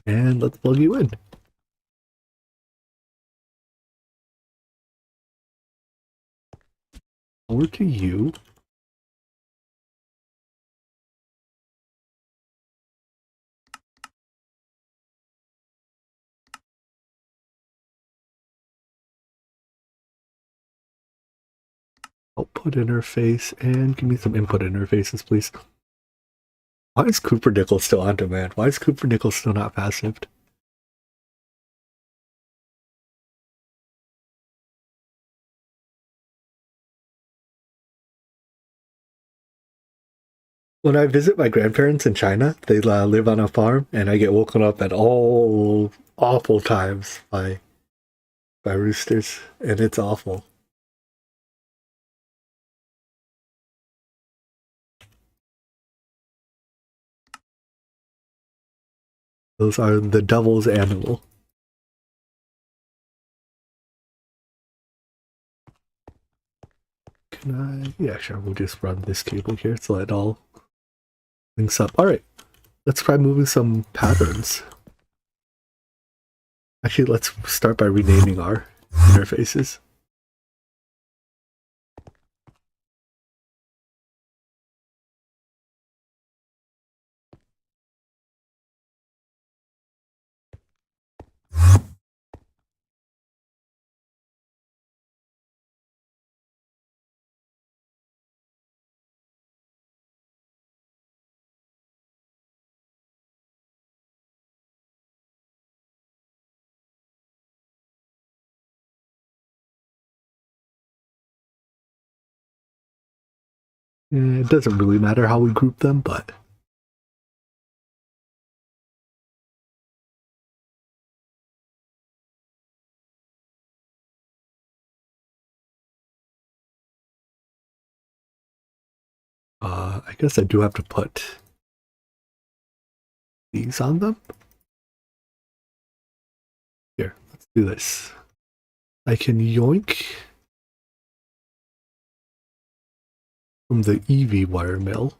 And let's plug you in. Over to you. Output interface, and give me some input interfaces, please. Why is Cooper Nickel still on demand? Why is Cooper Nickel still not passive? When I visit my grandparents in China, they live on a farm, and I get woken up at all awful times by roosters, and it's awful. Those are the devil's animal. Can I? Yeah, sure. We'll just run this cable here so it all links up. All right, let's try moving some patterns. Actually, let's start by renaming our interfaces. It doesn't really matter how we group them, but I guess I do have to put these on them. Here, let's do this. I can yoink from the EV wire mill.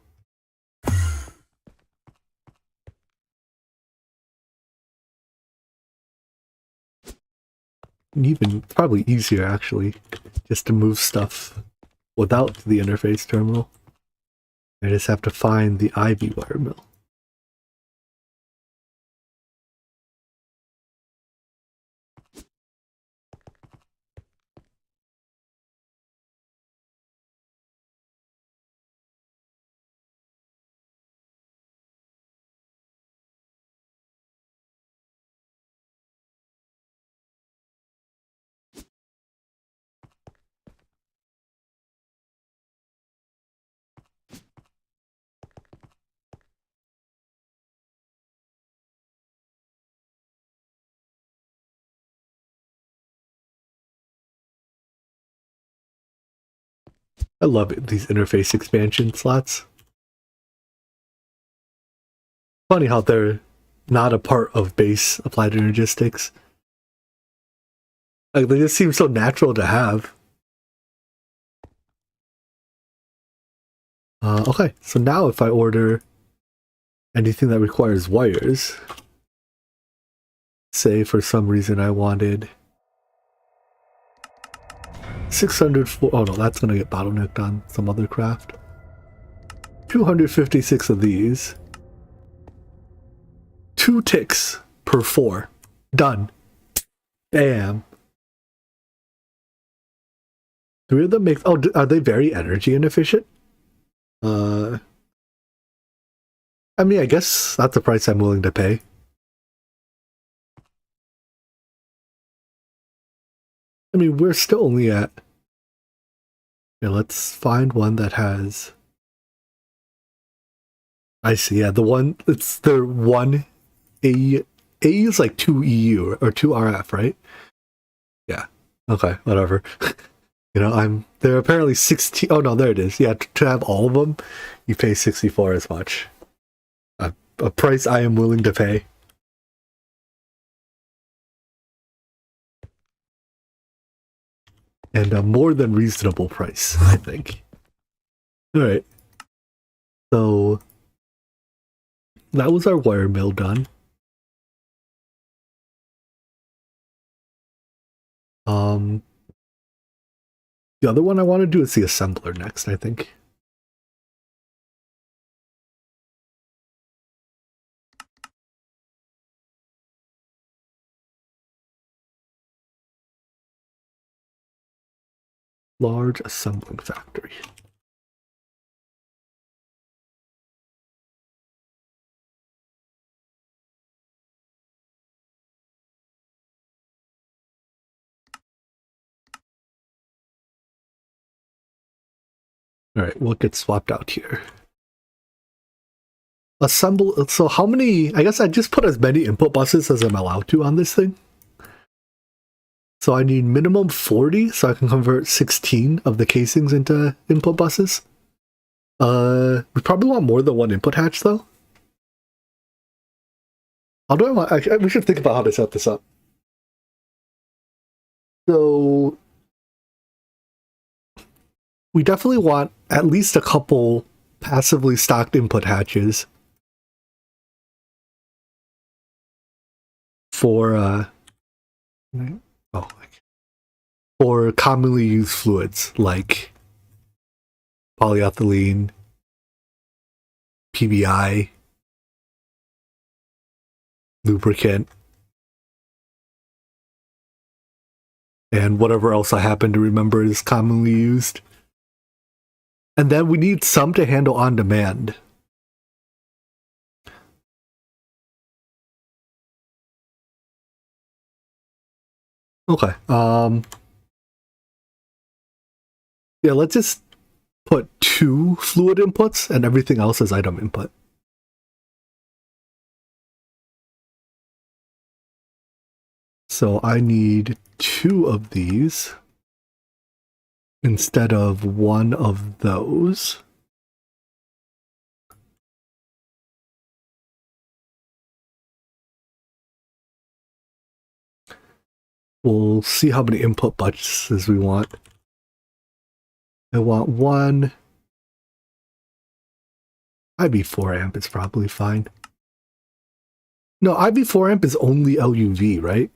And even probably easier actually, just to move stuff without the interface terminal. I just have to find the IV wire mill. I love it, these interface expansion slots. Funny how they're not a part of base applied energistics. Like, they just seem so natural to have. Okay, so now if I order anything that requires wires, say for some reason I wanted 604, oh no, that's gonna get bottlenecked on some other craft. 256 of these. 2 ticks per 4. Done. Bam. 3 of them make, oh, are they very energy inefficient? I mean, I guess that's the price I'm willing to pay. I mean, we're still only at... Yeah, let's find one that has... I see, yeah, the one... It's the one AE... AE is like 2 EU, or 2 RF, right? Yeah. Okay, whatever. You know, they're apparently 16... Oh, no, there it is. Yeah, to have all of them, you pay 64 as much. A price I am willing to pay. And a more than reasonable price, I think. Alright. So, that was our wire mill done. The other one I want to do is the assembler next, I think. Large assembling factory. Alright, what gets swapped out here? Assemble, so how many, I guess I just put as many input buses as I'm allowed to on this thing. So I need minimum 40 so I can convert 16 of the casings into input buses. We probably want more than one input hatch though. How do I want, we should think about how to set this up. So we definitely want at least a couple passively stocked input hatches for for commonly used fluids like polyethylene, PBI, lubricant, and whatever else I happen to remember is commonly used. And then we need some to handle on demand. Okay. Yeah, let's just put 2 fluid inputs and everything else as item input. So I need 2 of these instead of 1 of those. We'll see how many input buses we want. I want 1. IB4 amp is probably fine. No, IB4 amp is only LUV, right?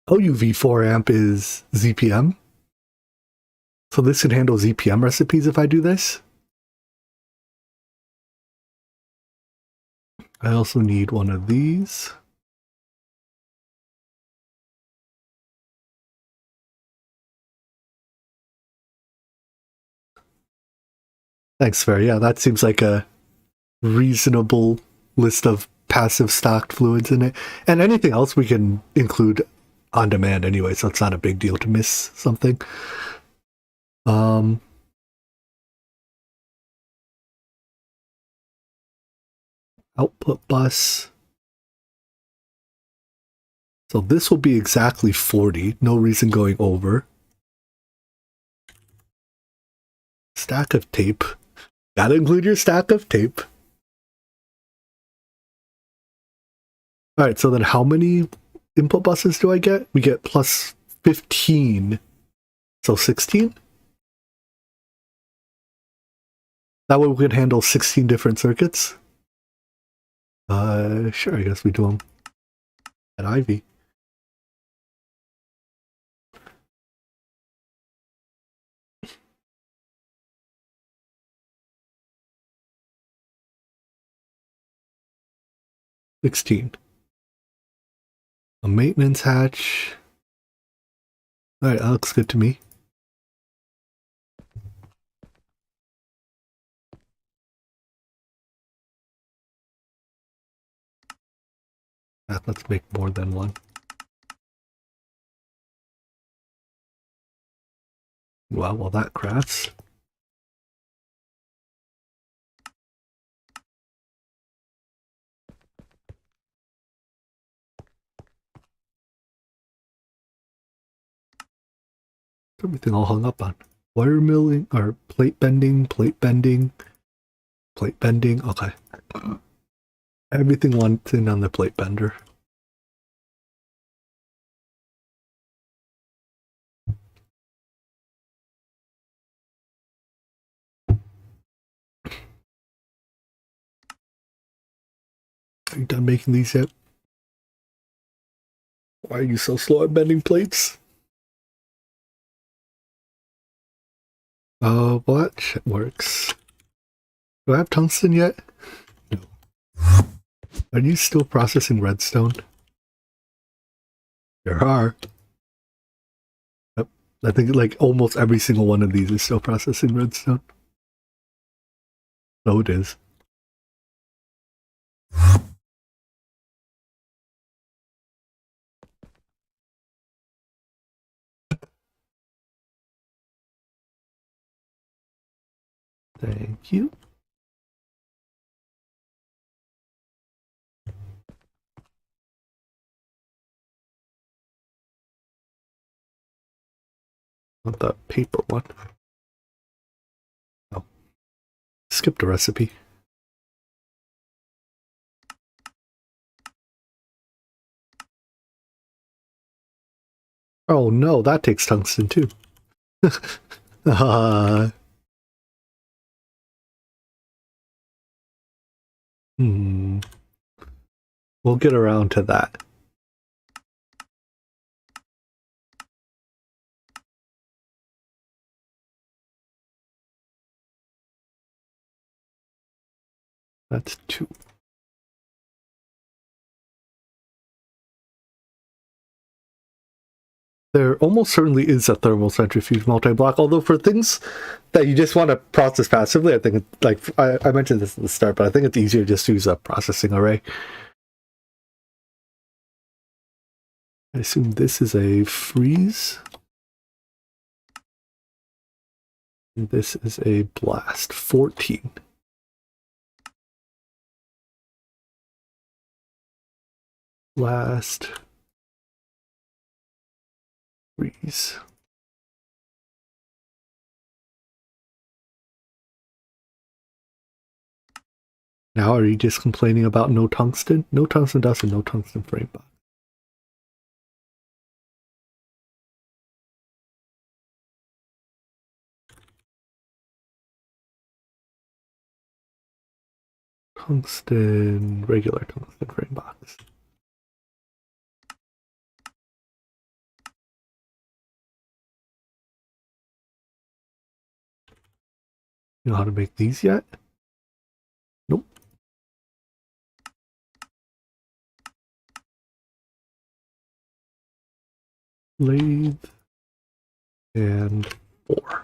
LUV 4 amp is ZPM. So this can handle ZPM recipes if I do this. I also need 1 of these. Thanks, Fair. Yeah, that seems like a reasonable list of passive stocked fluids in it. And anything else we can include on demand anyway, so it's not a big deal to miss something. Output bus. So this will be exactly 40. No reason going over. Stack of tape. Gotta include your stack of tape. Alright, so then how many input buses do I get? We get plus 15. So 16? That way we can handle 16 different circuits? Sure, I guess we do them at Ivy. $16. A maintenance hatch. Alright, that looks good to me. Let's make more than one. Wow, well that crafts. Everything all hung up on. Wire milling, or plate bending, plate bending, plate bending, okay. Everything went in on the plate bender. Are you done making these yet? Why are you so slow at bending plates? Oh, well that shit works. Do I have tungsten yet? No. Are you still processing redstone? There are. Yep. I think like almost every single one of these is still processing redstone. So it is. Thank you. Want the paper one. Oh. Skipped a recipe. Oh no, that takes tungsten too. We'll get around to that. That's 2. There almost certainly is a thermal centrifuge multi-block, although for things that you just want to process passively, I think, like I mentioned this at the start, but I think it's easier just to use a processing array. I assume this is a freeze. And this is a blast. 14. Blast. Freeze. Now are you just complaining about no tungsten? No tungsten dust and no tungsten frame box. Tungsten, regular tungsten frame box. You know how to make these yet? Nope. Lathe and 4.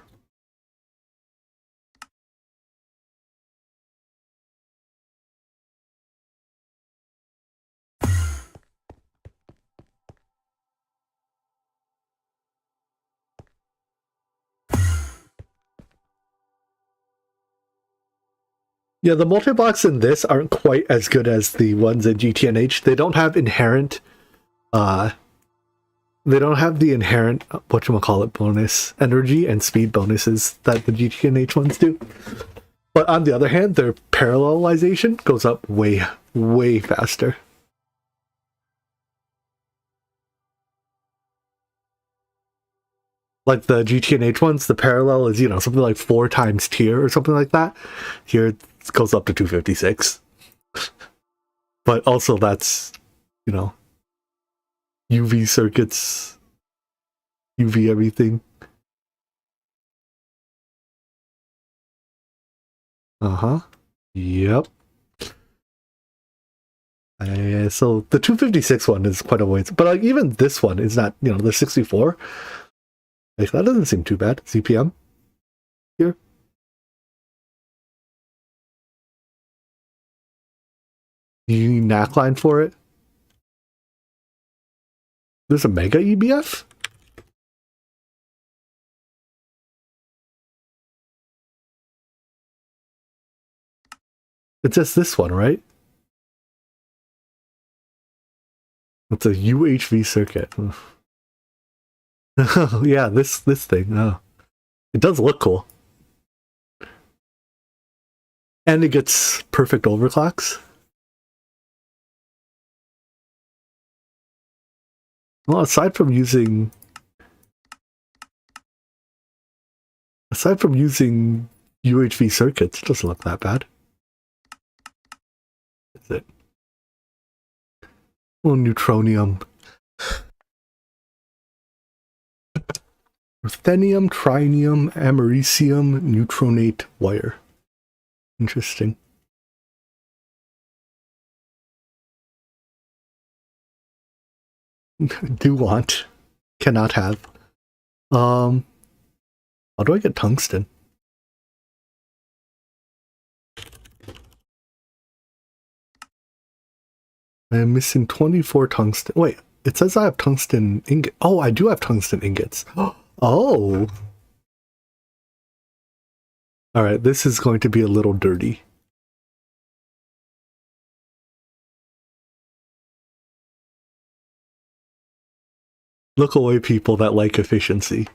Yeah, the multi-blocks in this aren't quite as good as the ones in GTNH. They don't have inherent, they don't have the inherent, whatchamacallit, bonus energy and speed bonuses that the GTNH ones do. But on the other hand, their parallelization goes up way, way faster. Like the GTNH ones, the parallel is, something like 4 times tier or something like that. Here it goes up to 256. But also that's, UV circuits, UV everything. Uh-huh. Yep. So the 256 one is quite a ways, but like even this one is not, the 64. Like that doesn't seem too bad. CPM here. You need NAC line for it. There's a mega EBF. It's just this one, right? It's a UHV circuit. Yeah, this thing. Oh. It does look cool. And it gets perfect overclocks. Well, aside from using UHV circuits, it doesn't look that bad. Is it? Well, neutronium. Ruthenium, trinium, americium, neutronate wire. Interesting. Do want. Cannot have. How do I get tungsten? I'm missing 24 tungsten. Wait, it says I have tungsten ingot. Oh, I do have tungsten ingots. Oh. Alright, this is going to be a little dirty. Look away, people that like efficiency.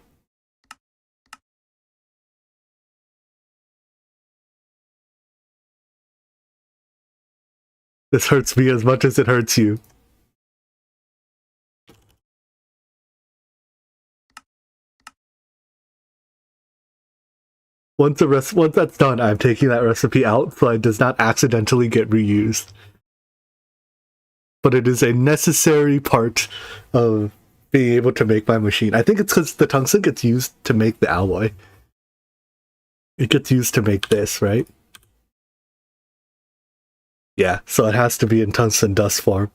This hurts me as much as it hurts you. Once that's done, I'm taking that recipe out so it does not accidentally get reused. But it is a necessary part of being able to make my machine. I think it's because the tungsten gets used to make the alloy. It gets used to make this, right? Yeah, so it has to be in tungsten dust form.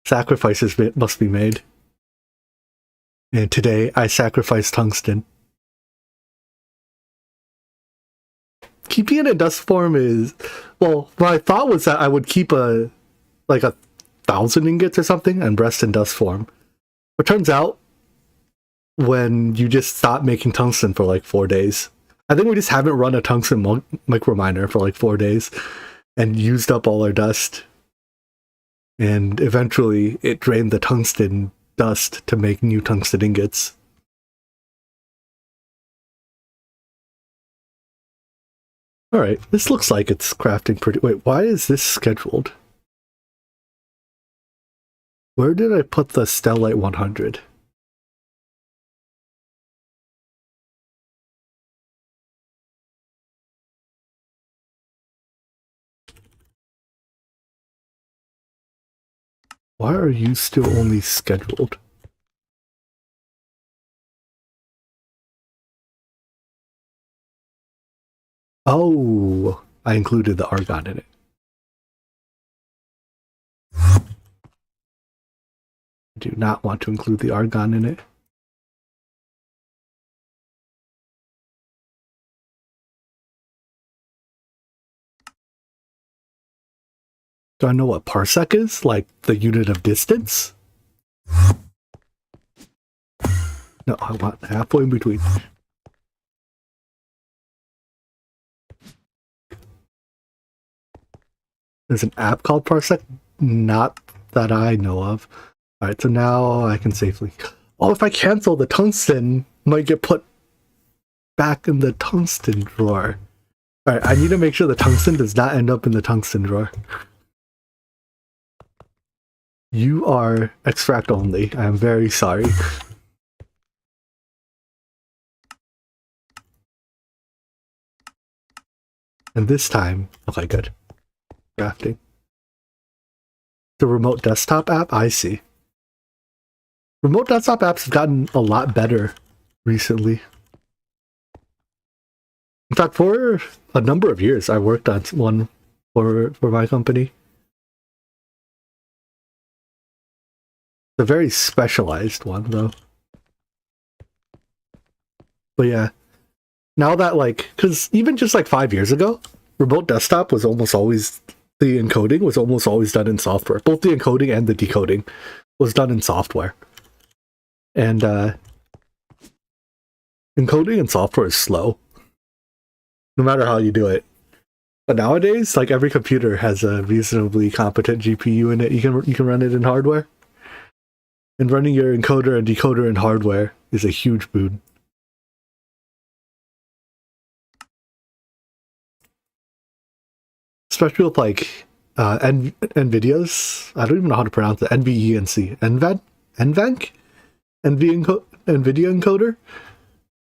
Sacrifices must be made. And today, I sacrifice tungsten. Keeping it in dust form is... Well, my thought was that I would keep like 1,000 ingots or something and rest in dust form. But turns out, when you just stop making tungsten for like 4 days. I think we just haven't run a tungsten micro miner for like 4 days and used up all our dust. And eventually it drained the tungsten dust to make new tungsten ingots. Alright, this looks like it's crafting pretty... Wait, why is this scheduled? Where did I put the Stellite 100? Why are you still only scheduled? Oh, I included the argon in it. I do not want to include the argon in it. Do I know what parsec is? Like the unit of distance? No, I want halfway in between. There's an app called Parsec? Not that I know of. Alright, so now I can safely... Oh, if I cancel, the tungsten might get put back in the tungsten drawer. Alright, I need to make sure the tungsten does not end up in the tungsten drawer. You are extract only. I am very sorry. And this time, okay, good. Crafting. The remote desktop app? I see. Remote desktop apps have gotten a lot better recently. In fact, for a number of years, I worked on one for my company. It's a very specialized one, though. But yeah, now that because even just 5 years ago, remote desktop was almost always, the encoding was almost always done in software. Both the encoding and the decoding was done in software. And encoding in software is slow, no matter how you do it. But nowadays, every computer has a reasonably competent GPU in it. You can run it in hardware. And running your encoder and decoder in hardware is a huge boon. Especially with NVIDIA's, I don't even know how to pronounce it, NVENC, NVENC? NVIDIA encoder?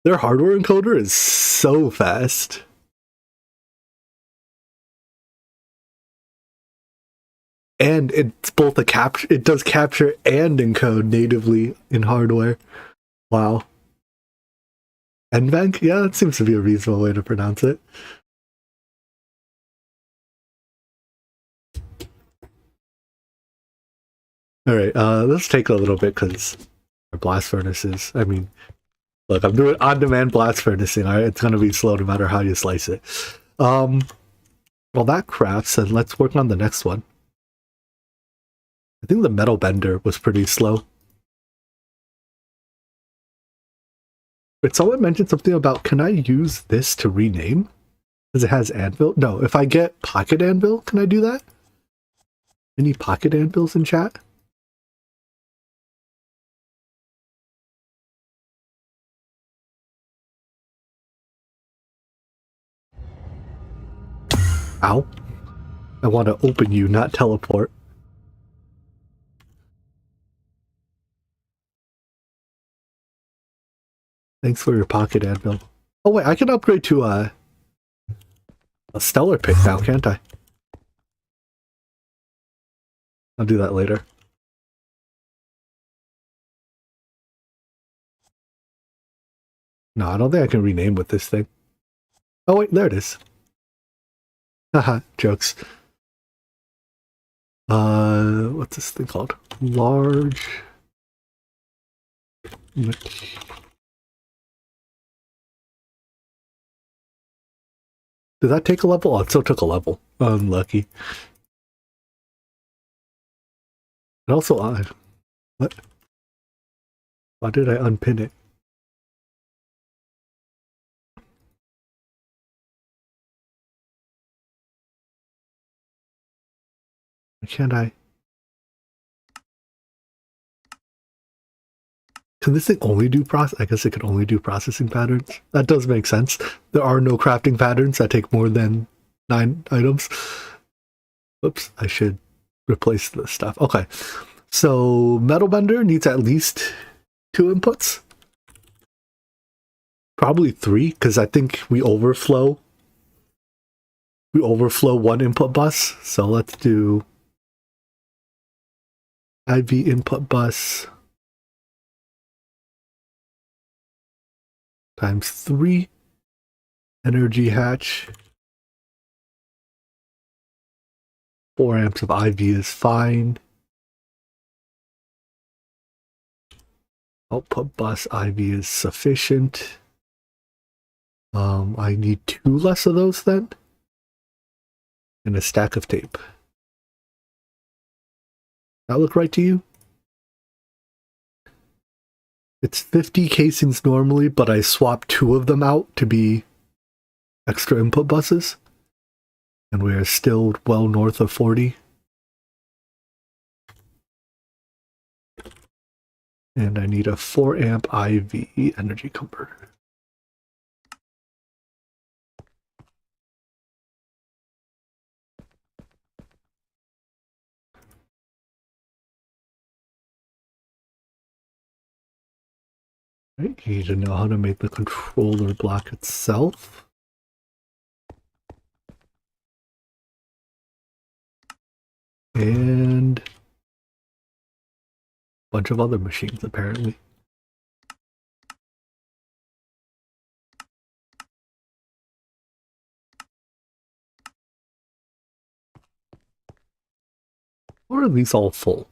Their hardware encoder is so fast. And it's both it does capture and encode natively in hardware. Wow. NVENC? Yeah, that seems to be a reasonable way to pronounce it. Alright, let's take a little bit because our blast furnaces, I mean, look, I'm doing on-demand blast furnacing, alright? It's going to be slow no matter how you slice it. Well, that crafts, and let's work on the next one. I think the metal bender was pretty slow. But someone mentioned something about, can I use this to rename? Because it has anvil? No, if I get pocket anvil, can I do that? Any pocket anvils in chat? Ow. I want to open you, not teleport. Thanks for your pocket anvil. Oh wait, I can upgrade to a stellar pick now, can't I? I'll do that later. No, I don't think I can rename with this thing. Oh wait, there it is. Haha, jokes. What's this thing called? Large... Did that take a level? Oh, it still took a level. Unlucky. And also, what? Why did I unpin it? Why can't I? Can this thing only do I guess it could only do processing patterns. That does make sense. There are no crafting patterns that take more than 9 items. Oops, I should replace this stuff. Okay, so metal bender needs at least 2 inputs. Probably 3, because I think we overflow. We overflow 1 input bus. So let's do IV input bus times 3 energy hatch. 4 amps of IV is fine. Output bus IV is sufficient. I need 2 less of those then. And a stack of tape. That look right to you? It's 50 casings normally, but I swapped 2 of them out to be extra input buses. And we are still well north of 40. And I need a 4 amp IV energy converter. Right, you need to know how to make the controller block itself. And a bunch of other machines, apparently. Or are these all full?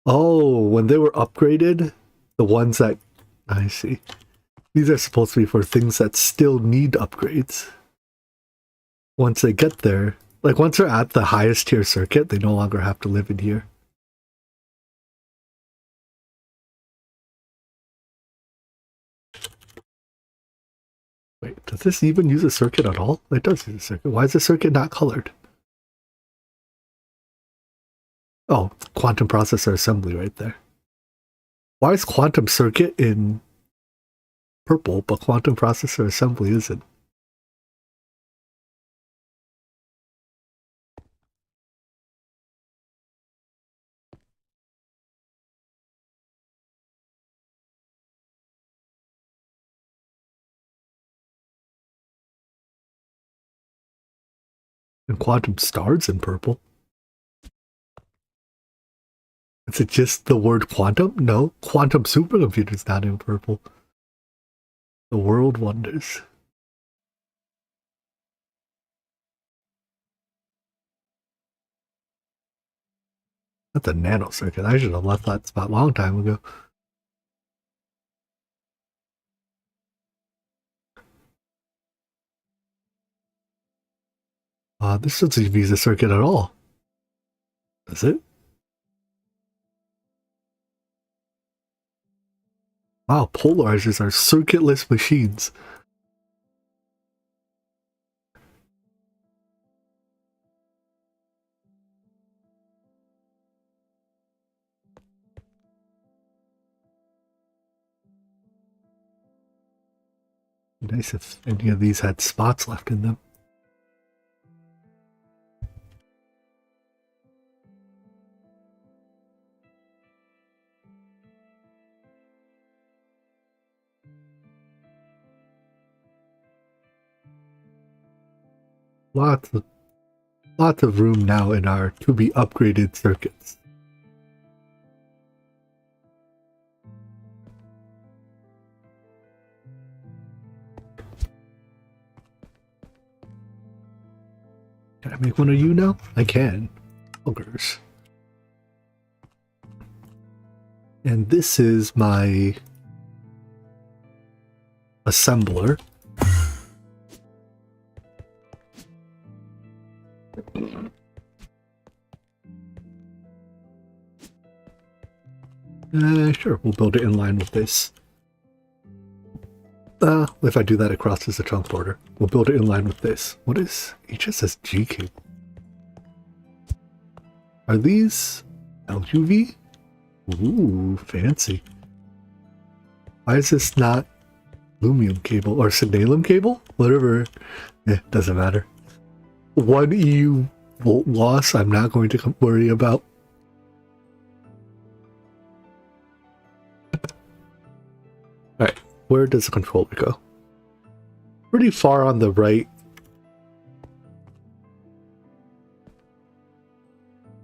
Oh, when they were upgraded, the ones that... I see. These are supposed to be for things that still need upgrades. Once they get there, like once they're at the highest tier circuit, they no longer have to live in here. Wait, does this even use a circuit at all? It does use a circuit. Why is the circuit not colored? Oh, quantum processor assembly right there. Why is quantum circuit in purple, but quantum processor assembly isn't? And quantum stars in purple. Is it just the word quantum? No, quantum supercomputer's not in purple. The world wonders. That's a nanocircuit. I should have left that spot a long time ago. This doesn't use a circuit at all. Does it? Wow, polarizers are circuitless machines. Nice if any of these had spots left in them. Lots of room now in our to be upgraded circuits. Can I make one of you now? I can. Ogres. And this is my assembler. Sure, we'll build it in line with this. If I do that, it crosses the trunk border. We'll build it in line with this. What is HSSG cable? Are these LUV? Ooh, fancy. Why is this not Lumium cable or Signalum cable? Whatever. Doesn't matter. 1 EU volt loss I'm not going to worry about. Alright, where does the controller go? Pretty far on the right.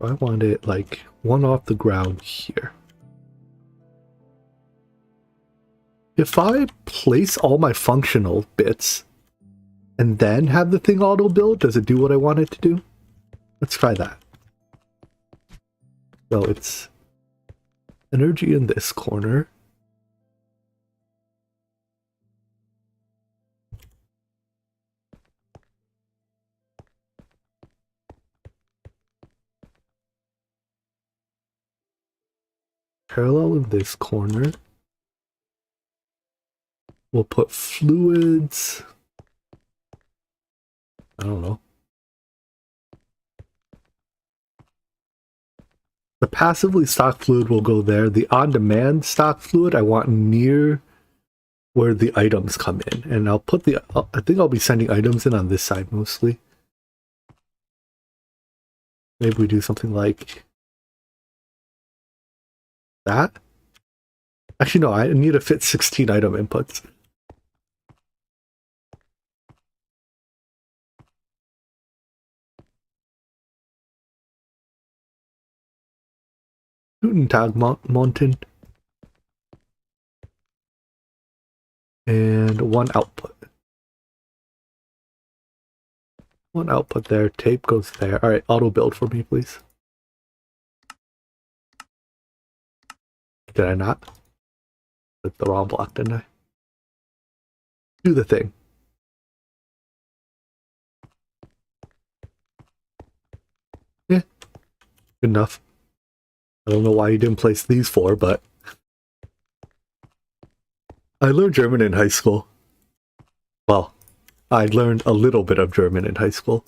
I want it like one off the ground here. If I place all my functional bits and then have the thing auto build, does it do what I want it to do? Let's try that. So it's energy in this corner. Parallel in this corner. We'll put fluids. I don't know. The passively stock fluid will go there. The on-demand stock fluid I want near where the items come in. And I'll put the... I think I'll be sending items in on this side mostly. Maybe we do something like that. Actually, no, I need to fit 16 item inputs. Guten Tag, Mountain. And one output. One output there. Tape goes there. Alright, auto build for me, please. Did I not? Click the wrong block, didn't I? Do the thing. Yeah. Good enough. I don't know why you didn't place these four, but I learned German in high school. Well, I learned a little bit of German in high school.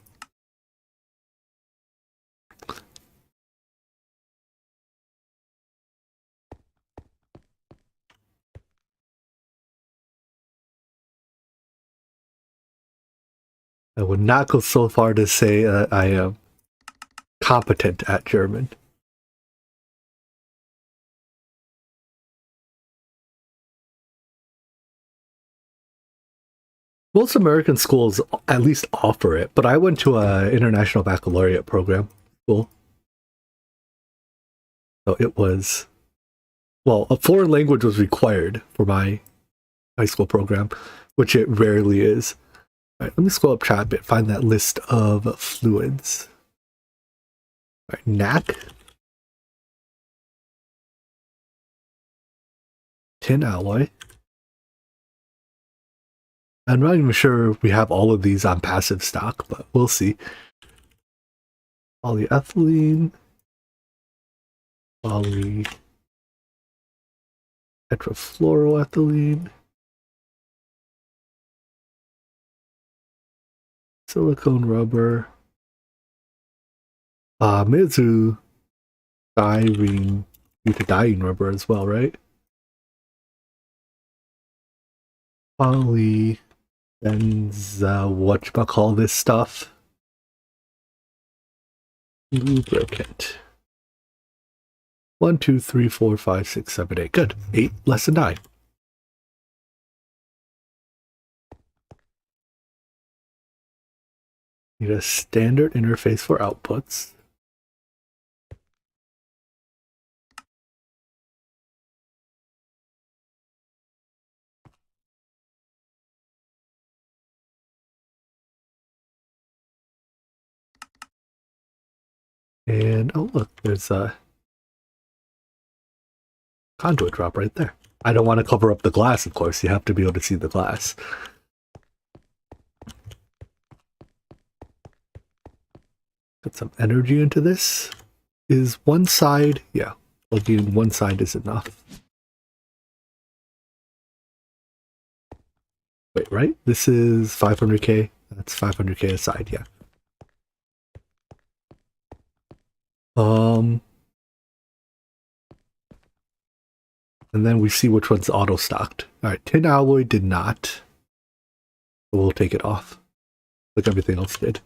I would not go so far to say that I am competent at German. Most American schools at least offer it, but I went to an international baccalaureate program school. So it was, well, a foreign language was required for my high school program, which it rarely is. All right, let me scroll up chat a bit, find that list of fluids. All right, NAC. Tin alloy. I'm not even sure we have all of these on passive stock, but we'll see. Polyethylene. Tetrafluoroethylene. Silicone rubber. Mizu styrene butadiene rubber as well, right? Polybenza, whatchamacall this stuff? Lubricant. 1, 2, 3, 4, 5, 6, 7, 8. Good. 8 less than 9. Need a standard interface for outputs. And oh look, there's a conduit drop right there. I don't want to cover up the glass, of course. You have to be able to see the glass. Put some energy into this. Is one side, yeah, plugging one side is enough. Wait, right? This is 500k. That's 500k aside, yeah. And then we see which one's auto-stocked. Alright, tin alloy did not. So we'll take it off. Like everything else did.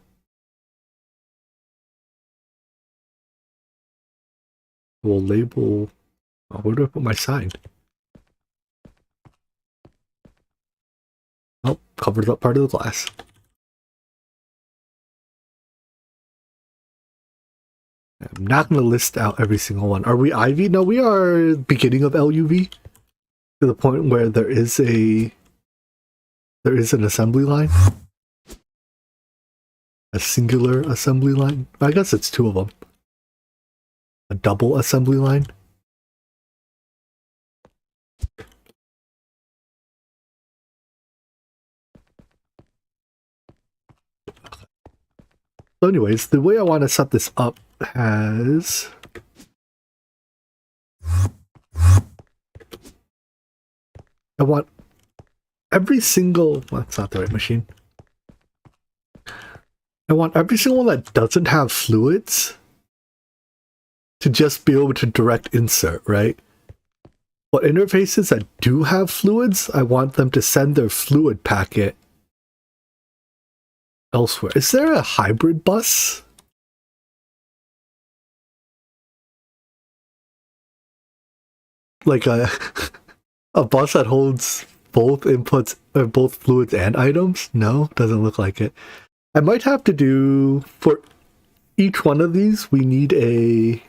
We'll label... Oh, where do I put my sign? Oh, covers up part of the glass. I'm not going to list out every single one. Are we IV? No, we are beginning of LUV. To the point where there is an assembly line. A singular assembly line. I guess it's two of them. A double assembly line. So anyways, the way I want to set this up has... I want every single... Well, that's not the right machine. I want every single one that doesn't have fluids to just be able to direct insert, right? But interfaces that do have fluids, I want them to send their fluid packet elsewhere. Is there a hybrid bus? Like a A bus that holds both inputs, both fluids and items? No, doesn't look like it. I might have to do, for each one of these, we need a,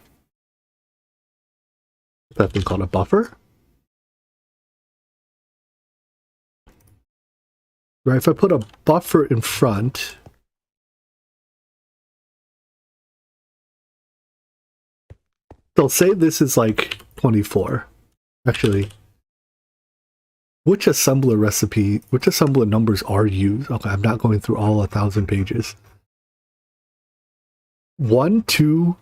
what's that thing called, a buffer? Right, if I put a buffer in front, they'll say this is like 24. Actually, which assembler numbers are used? Okay, I'm not going through all 1,000 pages. 1, 2,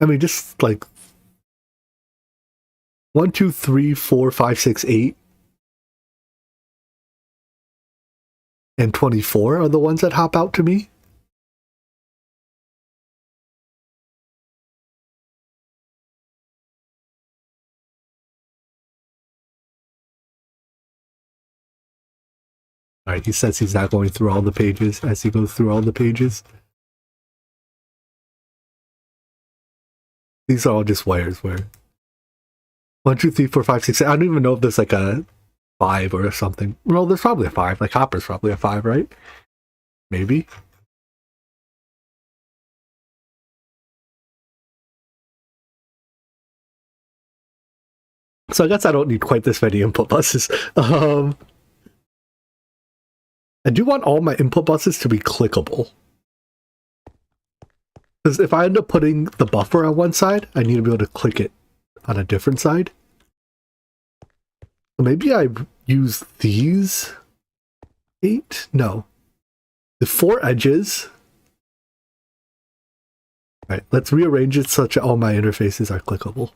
I mean, just like 1, 2, 3, 4, 5, 6, 8, and 24 are the ones that hop out to me. Alright, he says he's not going through all the pages as he goes through all the pages. These are all just wires where 1, 2, 3, 4, 5, 6, 7. I don't even know if there's like a 5 or something. Well, there's probably a 5. Like copper's probably a 5, right? Maybe. So I guess I don't need quite this many input buses. I do want all my input buses to be clickable. Because if I end up putting the buffer on one side, I need to be able to click it on a different side. So maybe I use these 8? No. The 4 edges. Alright, let's rearrange it such that all my interfaces are clickable.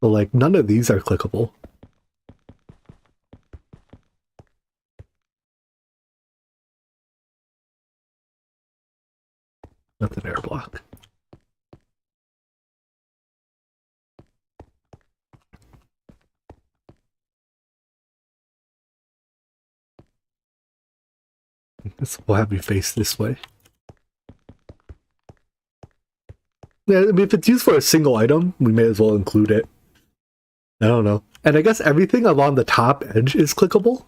So like none of these are clickable. That's an air block. This will have me face this way. Yeah, I mean, if it's used for a single item, we may as well include it. I don't know. And I guess everything along the top edge is clickable.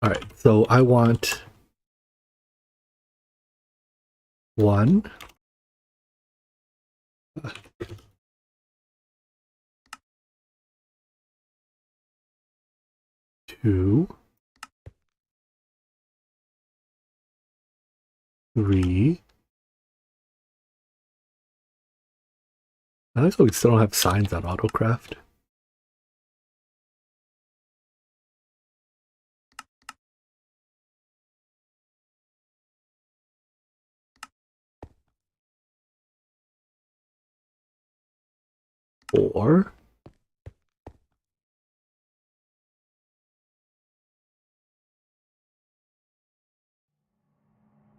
All right, so I want 1, 2, 3. I like how we still don't have signs on Autocraft. 4.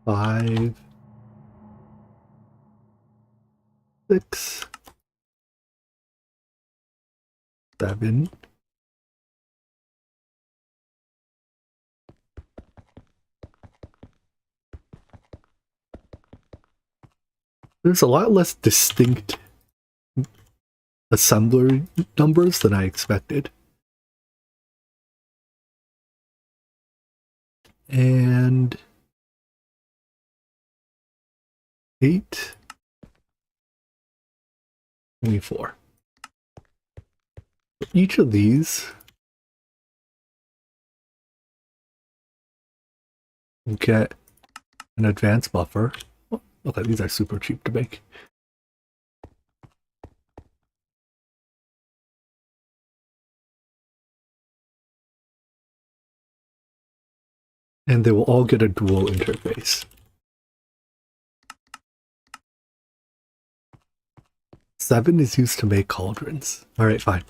5, 6, 7. There's a lot less distinct assembler numbers than I expected. And 8, 24. Each of these will get an advanced buffer. Oh, okay, these are super cheap to make. And they will all get a dual interface. 7 is used to make cauldrons. Alright, fine.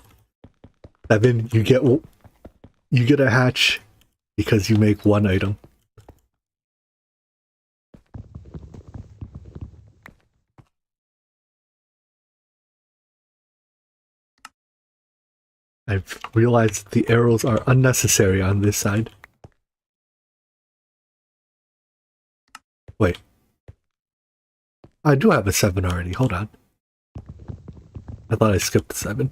7, you get a hatch because you make 1 item. I've realized the arrows are unnecessary on this side. Wait. I do have a 7 already. Hold on. I thought I skipped 7.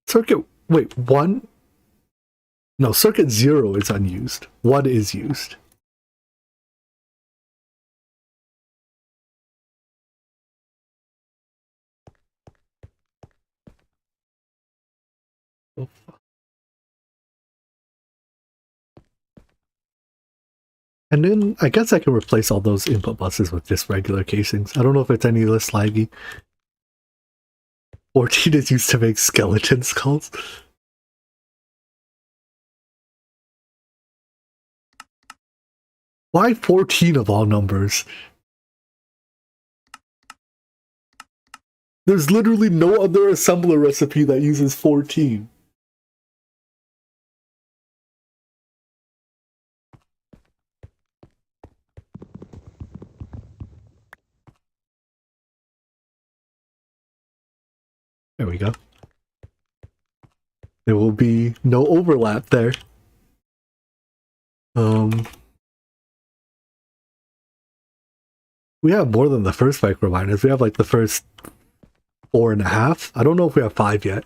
Circuit... Wait, 1? No, circuit 0 is unused. 1 is used. Oh, fuck. And then I guess I can replace all those input buses with just regular casings. I don't know if it's any less laggy. 14 is used to make skeleton skulls. Why 14 of all numbers? There's literally no other assembler recipe that uses 14. There we go. There will be no overlap there. We have more than the first micro miners. We have like the first 4.5. I don't know if we have 5 yet.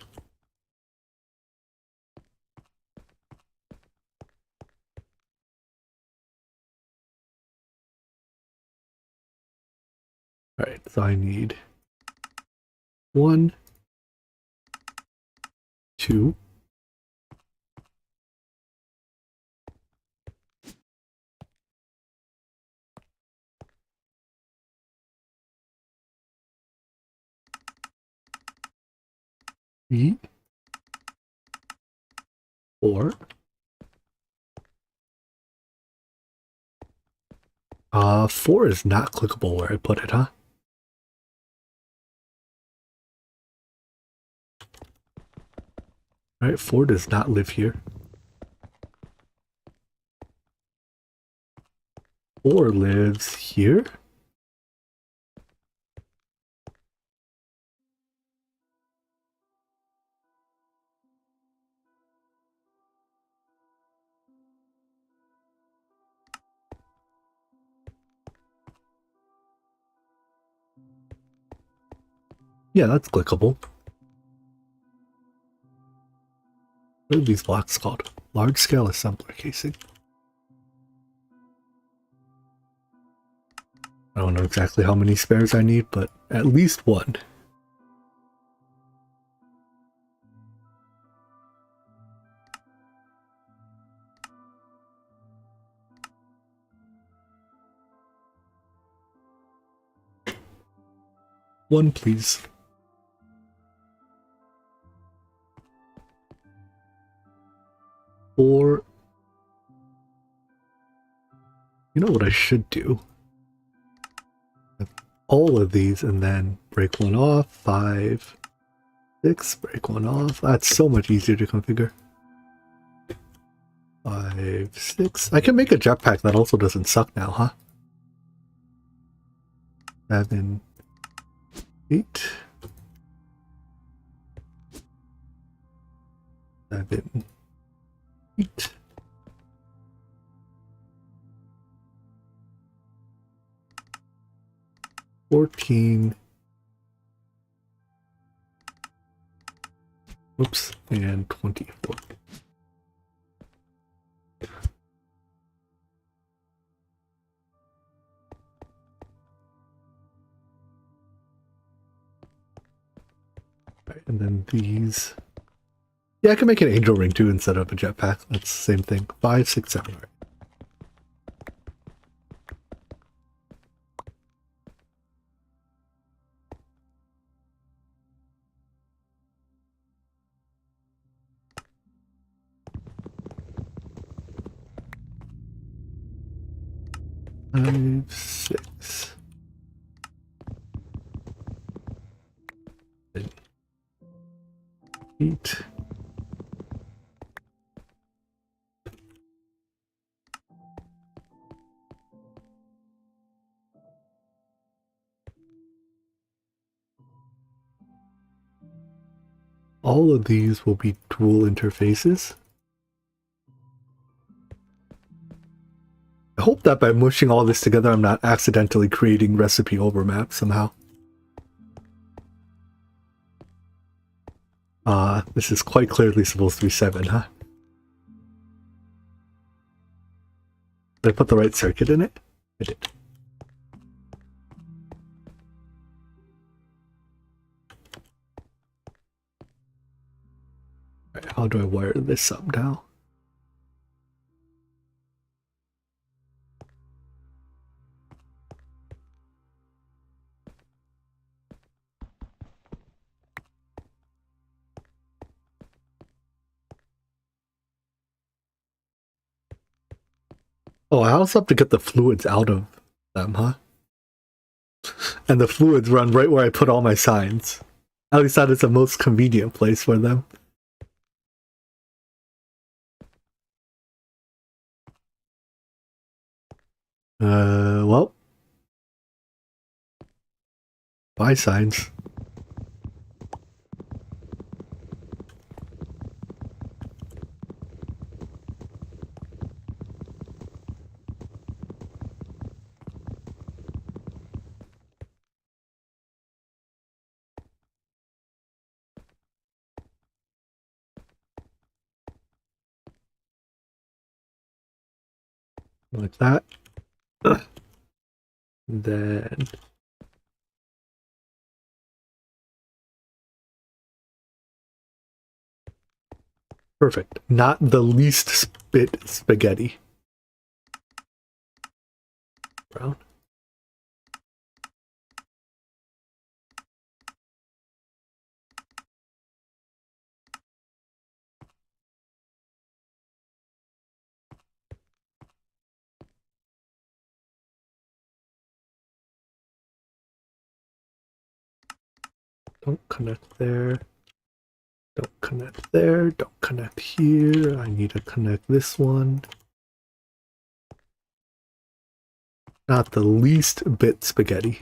Alright, so I need 1, 2, three, 4. 4 is not clickable where I put it, huh? Alright, 4 does not live here. 4 lives here? Yeah, that's clickable. What are these blocks called? Large scale assembler casing. I don't know exactly how many spares I need, but at least 1. One, please. Or, you know what I should do? All of these and then break one off. 5, 6, break one off. That's so much easier to configure. 5, 6. I can make a jetpack that also doesn't suck now, huh? 7, 8. 7, 8. 14. Oops, and 24. Right, and then these. Yeah, I can make an angel ring too instead of a jetpack. That's the same thing. 5, 6, 7. Right. 5, 6. 8. All of these will be dual interfaces. I hope that by mushing all this together, I'm not accidentally creating recipe overmaps somehow. This is quite clearly supposed to be 7, huh? Did I put the right circuit in it? I did. Alright, how do I wire this up now? Oh, I also have to get the fluids out of them, huh? And the fluids run right where I put all my signs. At least that is the most convenient place for them. Well. Buy signs. Like that. And then perfect. Not the least bit spaghetti. Brown. Don't connect there. Don't connect there. Don't connect here. I need to connect this one. Not the least bit spaghetti.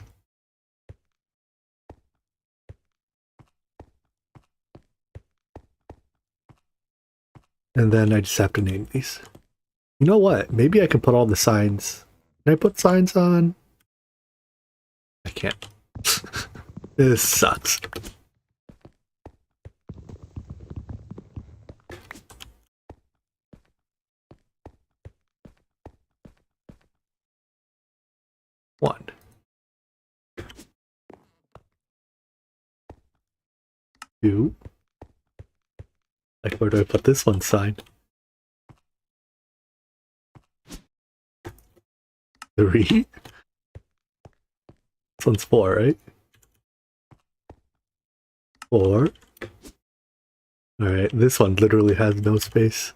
And then I just have to name these. You know what? Maybe I can put all the signs. Can I put signs on? I can't. This sucks. One. Two. Like, where do I put this one sign? 3. This one's 4, right? 4. Alright, this one literally has no space.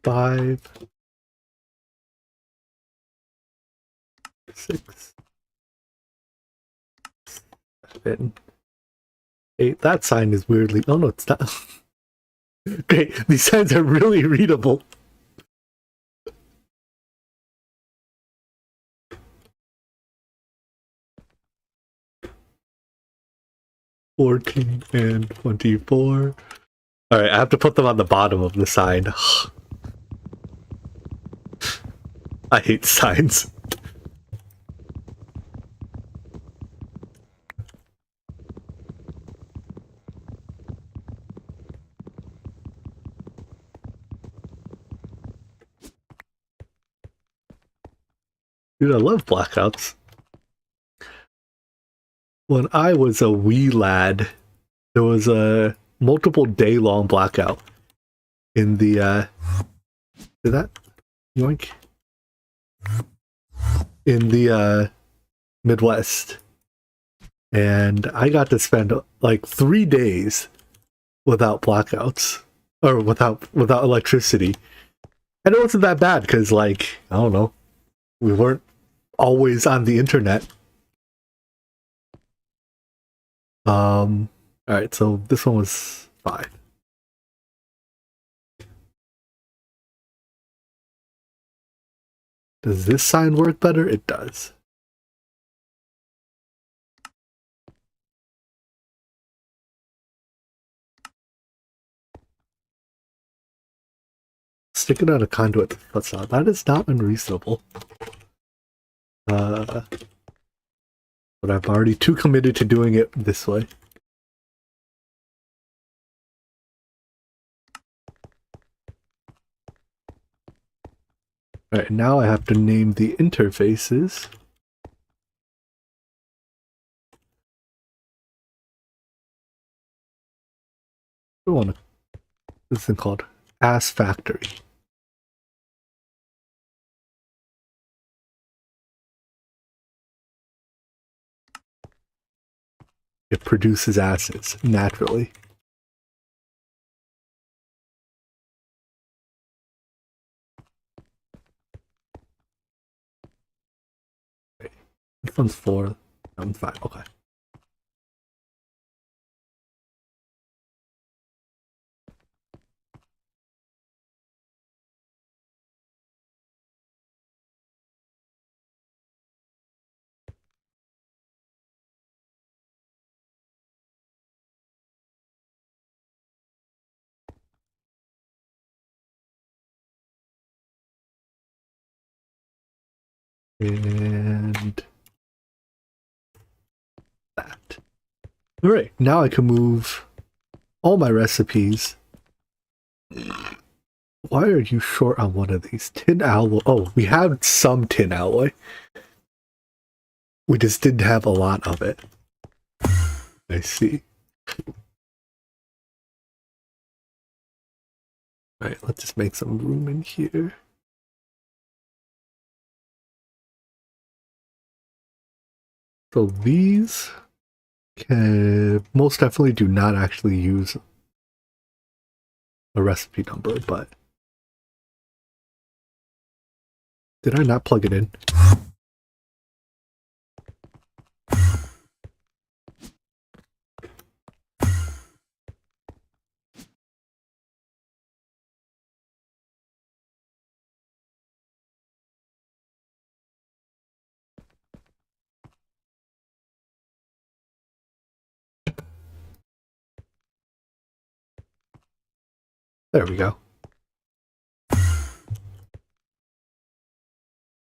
Five. 6. 7. 8. That sign is weirdly... Oh no, it's not. Okay, these signs are really readable. $14 and $24. Alright, I have to put them on the bottom of the sign. I hate signs. Dude, I love blackouts. When I was a wee lad, there was a multiple day-long blackout in the, did that? Yoink. In the, Midwest. And I got to spend, like, 3 days without blackouts. Or without electricity. And it wasn't that bad, because, like, I don't know. We weren't always on the internet. Alright, so this one was 5. Does this sign work better? It does. Stick it on a conduit facade. That is not unreasonable. But I'm already too committed to doing it this way. Alright, now I have to name the interfaces. I want this thing called Ass Factory. It produces acids naturally. Okay. This one's 4. I'm 5. Okay. And that. Alright, now I can move all my recipes. Why are you short on one of these? Tin alloy. Oh, we have some tin alloy. We just didn't have a lot of it. I see. Alright, let's just make some room in here. So these can most definitely do not actually use a recipe number, but did I not plug it in? There we go.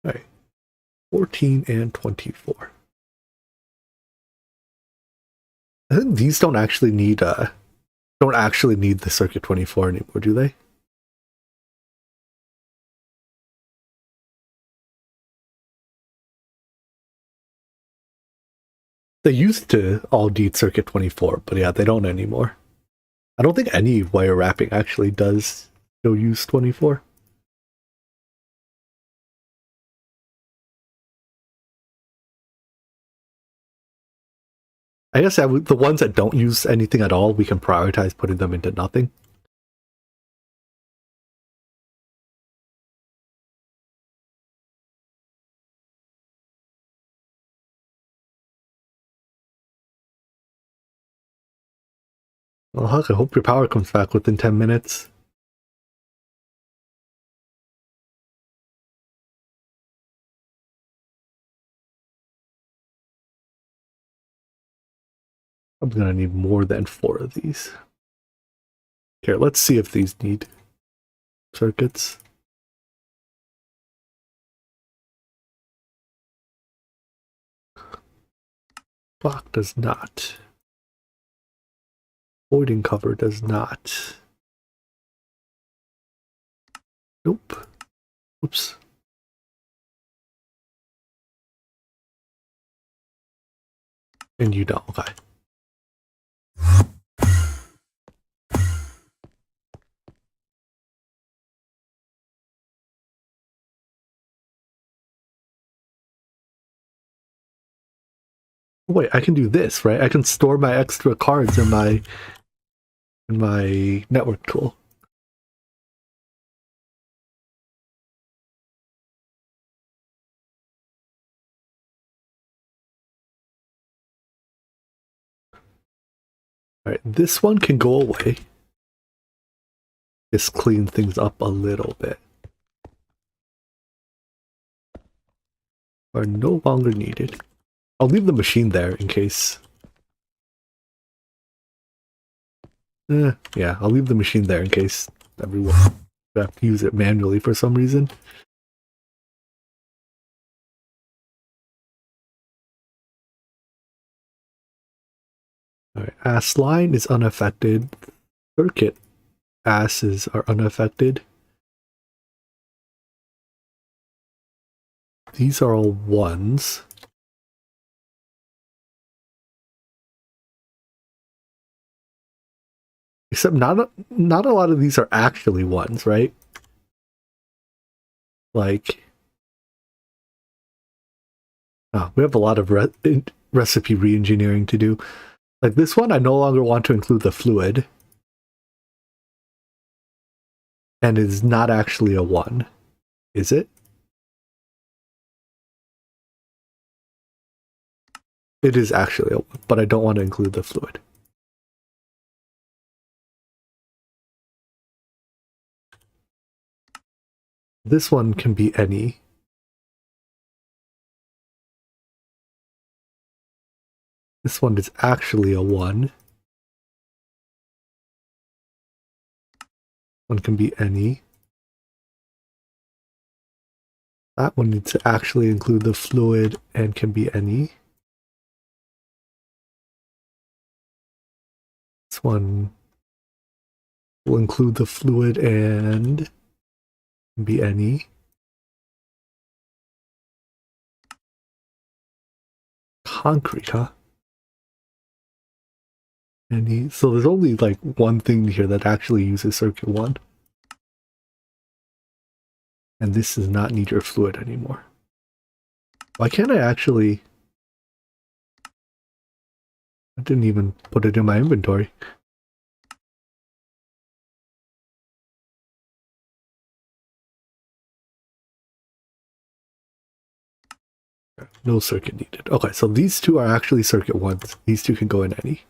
Alright. 14 and 24. I think these don't actually need the circuit 24 anymore, do they? They used to all need circuit 24, but yeah, they don't anymore. I don't think any wire wrapping actually does still use 24. I guess the ones that don't use anything at all, we can prioritize putting them into nothing. Well, Huck, I hope your power comes back within 10 minutes. I'm gonna need more than 4 of these. Here, let's see if these need circuits. Block does not. Voiding cover does not. Nope. Oops. And you don't. Okay. Wait, I can do this, right? I can store my extra cards in my network tool. Alright, this one can go away. Just clean things up a little bit. are no longer needed. I'll leave the machine there in case. Yeah, I'll leave the machine there in case everyone have to use it manually for some reason. Alright, ass line is unaffected. Circuit asses are unaffected. These are all ones. Except not a lot of these are actually ones, right? Like, oh, we have a lot of recipe re-engineering to do. Like this one, I no longer want to include the fluid. And it's not actually a 1. Is it? It is actually a 1, but I don't want to include the fluid. This one can be any. This one is actually a 1. One can be any. That one needs to actually include the fluid and can be any. This one will include the fluid and can be any. Concrete, huh? Any. So there's only like one thing here that actually uses circuit 1. And this does not need your fluid anymore. Why can't I actually... I didn't even put it in my inventory. No circuit needed. Okay, so these two are actually circuit 1s. These two can go in any.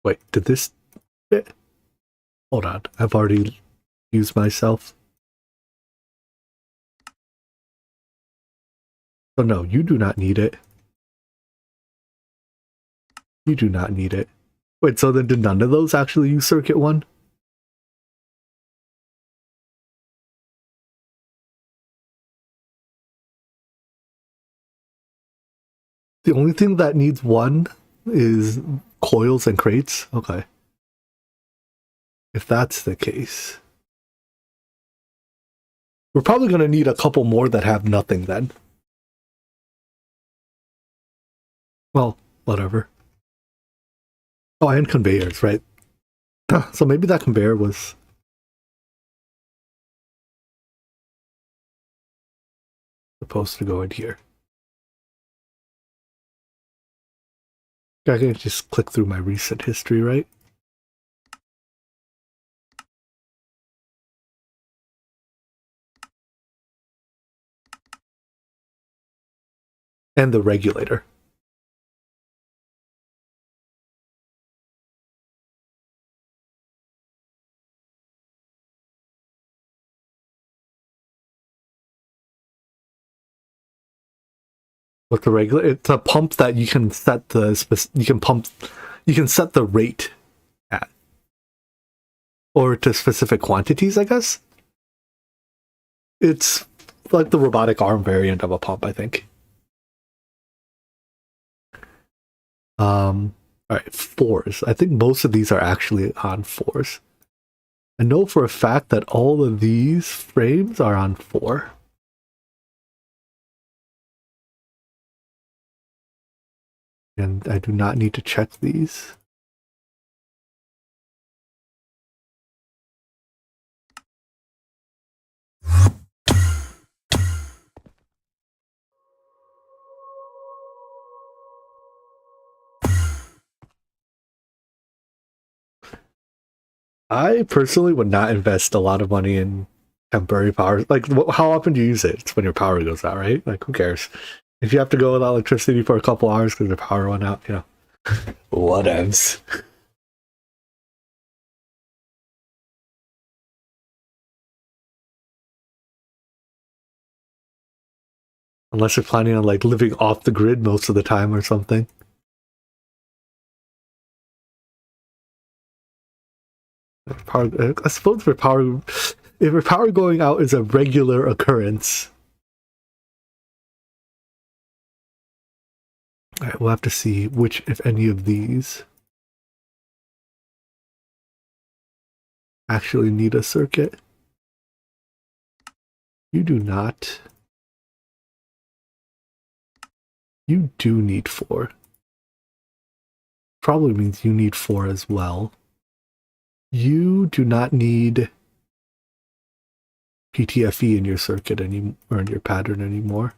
Wait, did this... Hold on, I've already used myself. So no, you do not need it. You do not need it. Wait, so then did none of those actually use circuit 1? The only thing that needs 1 is coils and crates? Okay. If that's the case. We're probably going to need a couple more that have nothing then. Well, whatever. Oh, and conveyors, right? So maybe that conveyor was... supposed to go in here. I can just click through my recent history, right? And the regulator. With the regulator, it's a pump that you can set the you can set the rate at, or to specific quantities, I guess. It's like the robotic arm variant of a pump, I think. All right, 4s. I think most of these are actually on 4s. I know for a fact that all of these frames are on 4. And I do not need to check these. I personally would not invest a lot of money in temporary power. Like, how often do you use it? It's when your power goes out, right? Like, who cares? If you have to go without electricity for a couple hours because your power went out, you know, whatevs. Unless you're planning on like living off the grid most of the time or something. I suppose if your power going out is a regular occurrence, all right, we'll have to see which, if any of these, actually need a circuit. You do not. You do need 4. Probably means you need 4 as well. You do not need PTFE in your circuit or in your pattern anymore.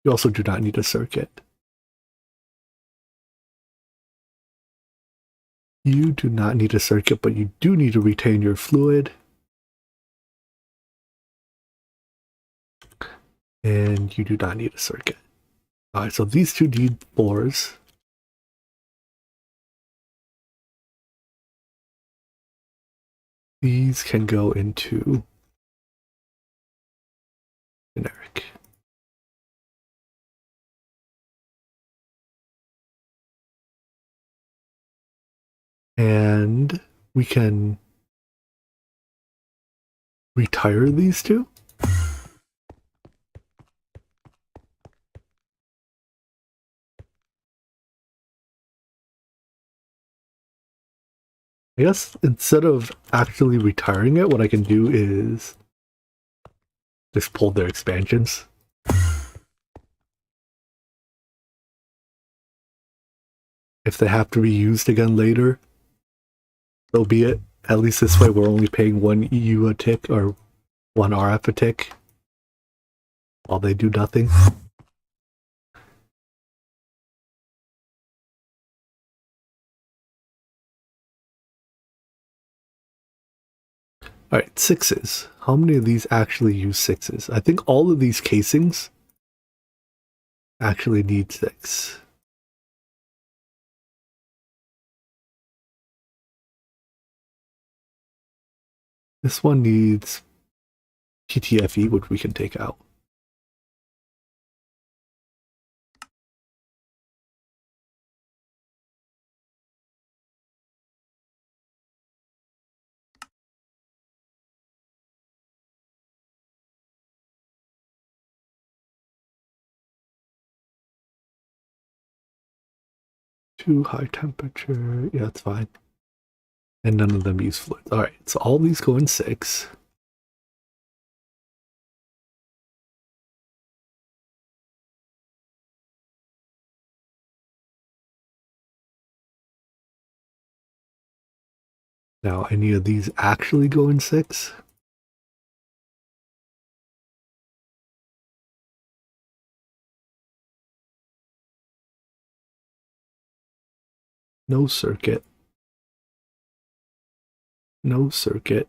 You also do not need a circuit. You do not need a circuit, but you do need to retain your fluid. And you do not need a circuit. Alright, so these two need 4s. These can go into generic. And we can retire these two. I guess instead of actually retiring it, what I can do is just pull their expansions. If they have to be used again later, so be it. At least this way we're only paying 1 EU a tick, or 1 RF a tick, while they do nothing. Alright, 6s. How many of these actually use 6s? I think all of these casings actually need 6. This one needs PTFE, which we can take out. Too high temperature. Yeah, it's fine. And none of them use fluids. Alright, so all these go in 6. Now, any of these actually go in 6? No circuit. No circuit.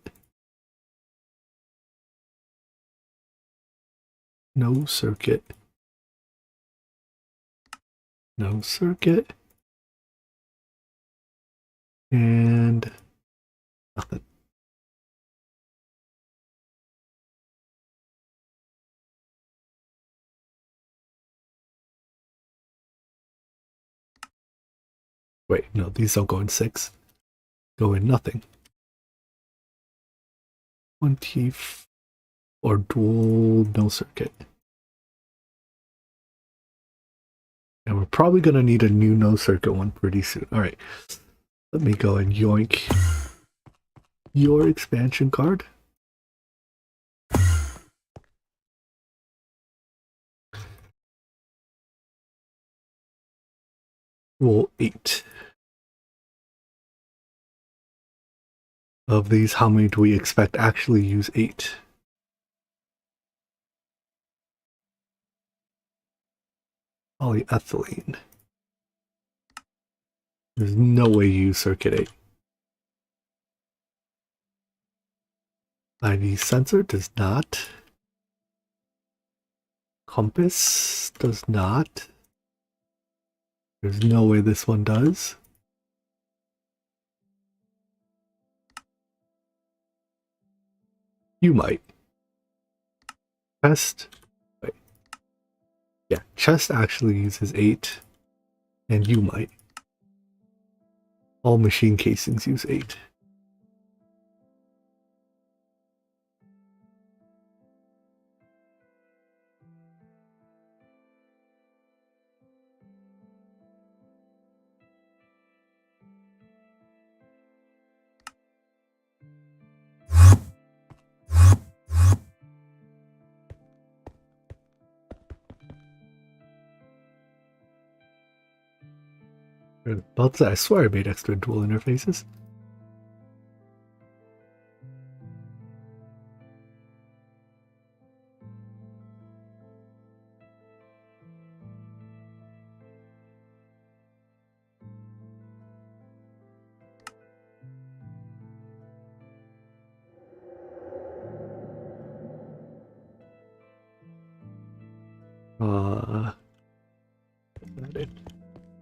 No circuit. No circuit. And nothing. Wait, no, these don't go in 6. Go in nothing. 20 or dual no circuit. And we're probably going to need a new no circuit one pretty soon. All right, let me go and yoink your expansion card. Roll 8. Of these, how many do we expect actually use 8? Polyethylene. There's no way you use circuit 8. ID sensor does not. Compass does not. There's no way this one does. You might. Chest. Wait. Yeah, chest actually uses 8. And you might. All machine casings use 8. About that, I swear I made extra dual interfaces.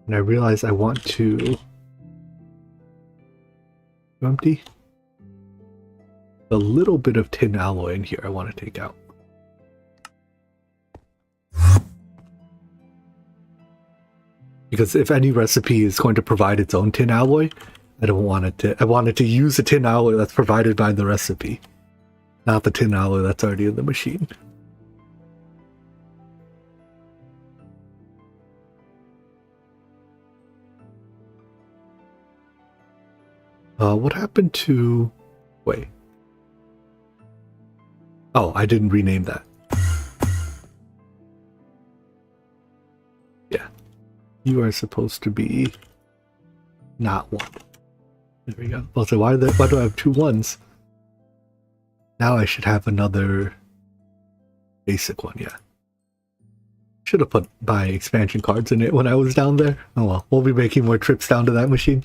And I realize I want to empty a little bit of tin alloy in here I want to take out. Because if any recipe is going to provide its own tin alloy, I don't want it to. I want it to use a tin alloy that's provided by the recipe, not the tin alloy that's already in the machine. What happened to... Wait. Oh, I didn't rename that. Yeah. You are supposed to be not 1. There we go. Well, so why do I have 2 1s? Now I should have another basic one, yeah. Should have put my expansion cards in it when I was down there. Oh well, we'll be making more trips down to that machine.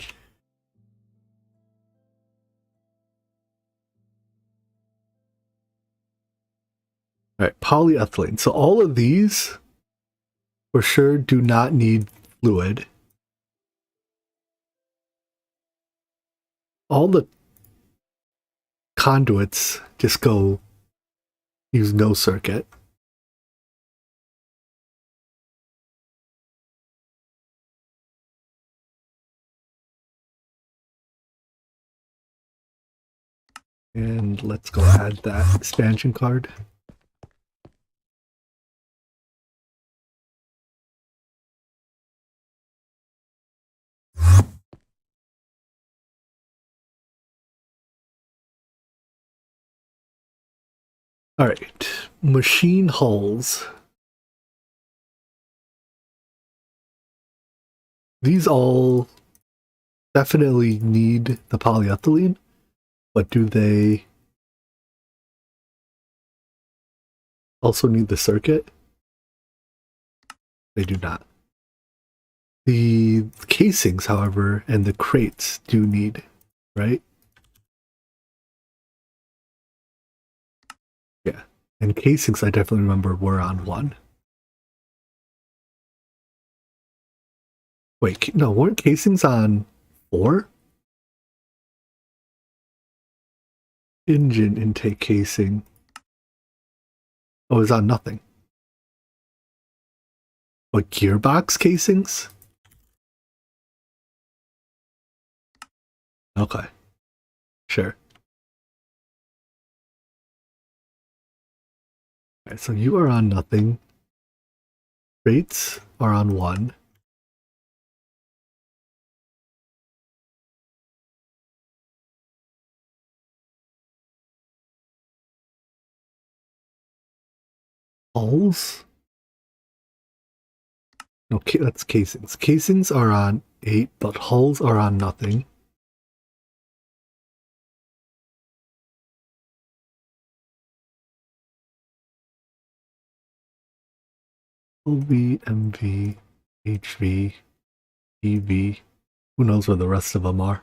Alright, polyethylene. So all of these, for sure, do not need fluid. All the conduits just go use no circuit. And let's go add that expansion card. Alright, machine hulls. These all definitely need the polyethylene, but do they also need the circuit? They do not. The casings, however, and the crates do need, right? Yeah. And casings, I definitely remember, were on 1. Wait, no, weren't casings on 4? Engine intake casing. Oh, it's on nothing. What, gearbox casings? Okay. Sure. Okay, so you are on nothing. Rates are on 1. Hulls? Okay, that's casings. Casings are on 8, but hulls are on nothing. LV, MV, HV, EV. Who knows where the rest of them are?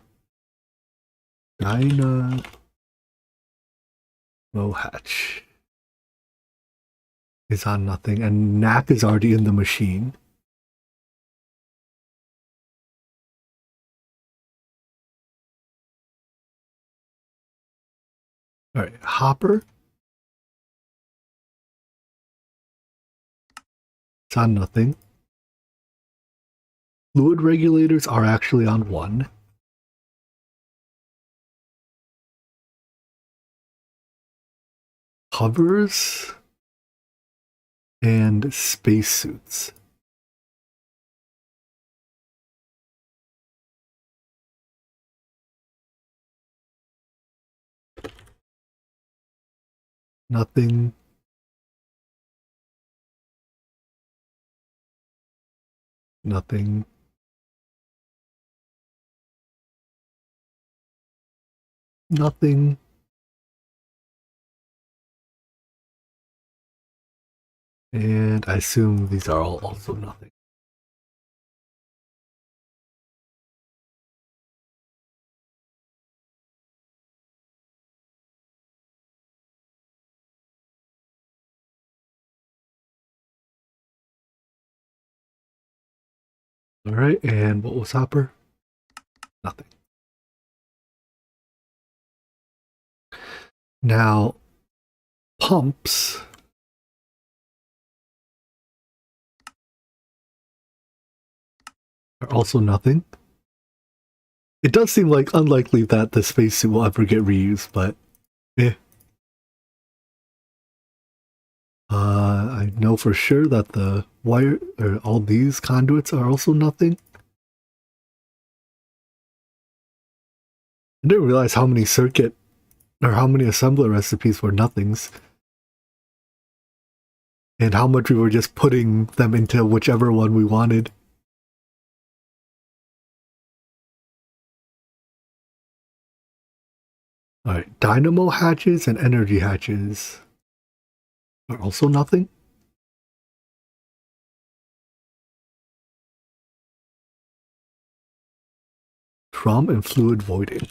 Dyna. Low hatch is on nothing, and Knack is already in the machine. All right, Hopper. It's on nothing. Fluid regulators are actually on 1. Hovers and spacesuits. Nothing. Nothing. Nothing. And I assume these are all also nothing. All right, and what was Hopper? Nothing. Now, pumps are also nothing. It does seem like unlikely that the spacesuit will ever get reused, but eh. I know for sure that the wire or all these conduits are also nothing. I didn't realize how many circuit or how many assembler recipes were nothings. And how much we were just putting them into whichever one we wanted. Alright, dynamo hatches and energy hatches are also nothing. Drum and fluid voiding.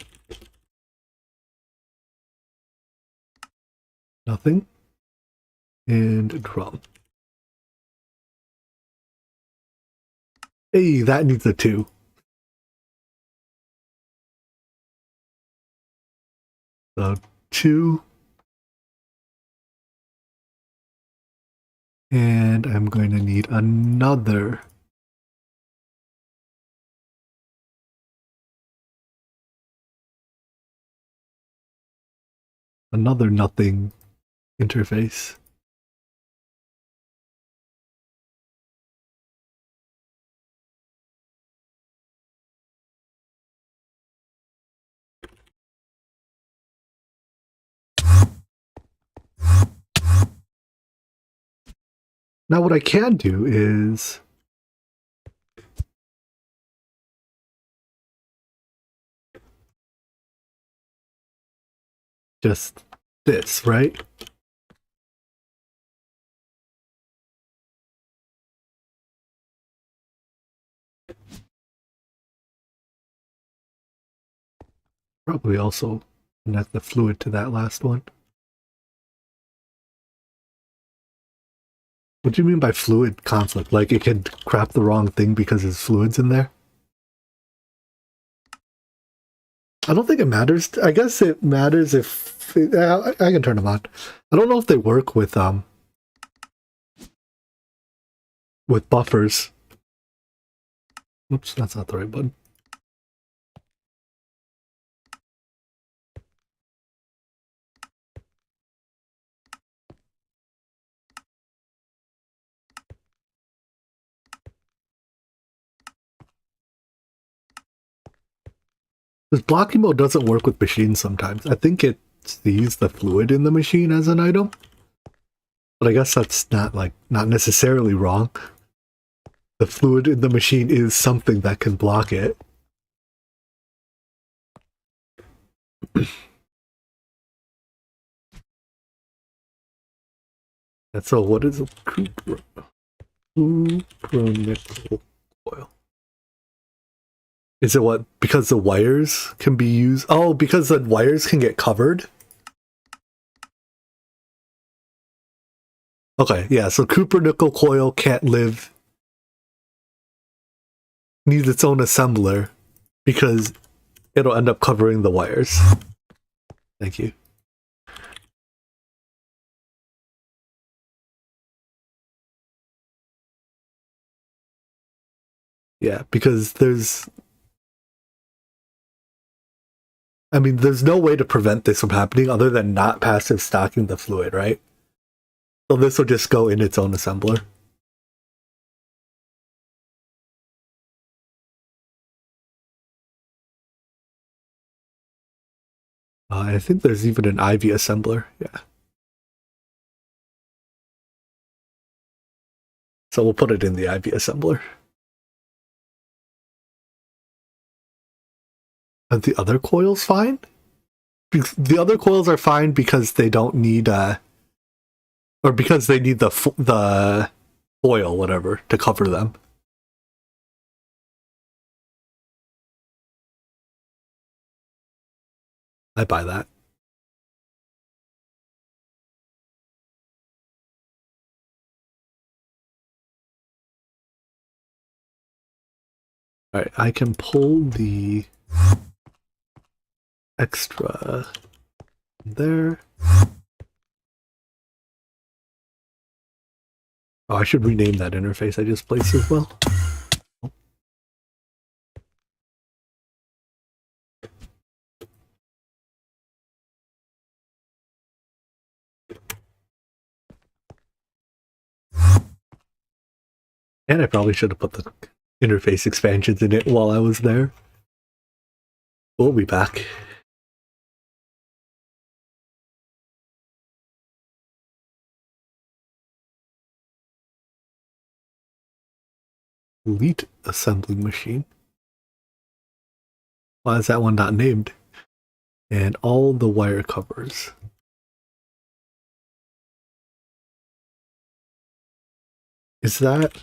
Nothing. And drum. Hey, that needs a 2. So 2. And I'm going to need another. Another nothing interface. Now what I can do is just this, right? Probably also connect the fluid to that last one. What do you mean by fluid conflict? Like it could crap the wrong thing because there's fluids in there? I don't think it matters. I guess it matters if I can turn them on. I don't know if they work with buffers. Oops, that's not the right button. This blocking mode doesn't work with machines sometimes. I think it sees the fluid in the machine as an item. But I guess that's not necessarily wrong. The fluid in the machine is something that can block it. And so what is a cupronickel coil? Is it what? Because the wires can be used? Oh, because the wires can get covered? Okay, yeah, so Cooper nickel coil can't live, needs its own assembler because it'll end up covering the wires. Thank you. Yeah, because there's no way to prevent this from happening other than not passive stocking the fluid, right? So this will just go in its own assembler. I think there's even an IV assembler, yeah. So we'll put it in the IV assembler. Are the other coils fine? The other coils are fine because they don't need, or because they need the foil, whatever, to cover them. I buy that. Alright, I can pull the extra there. Oh, I should rename that interface I just placed as well. And I probably should have put the interface expansions in it while I was there. We'll be back. Elite assembling machine. Why is that one not named? And all the wire covers. Is that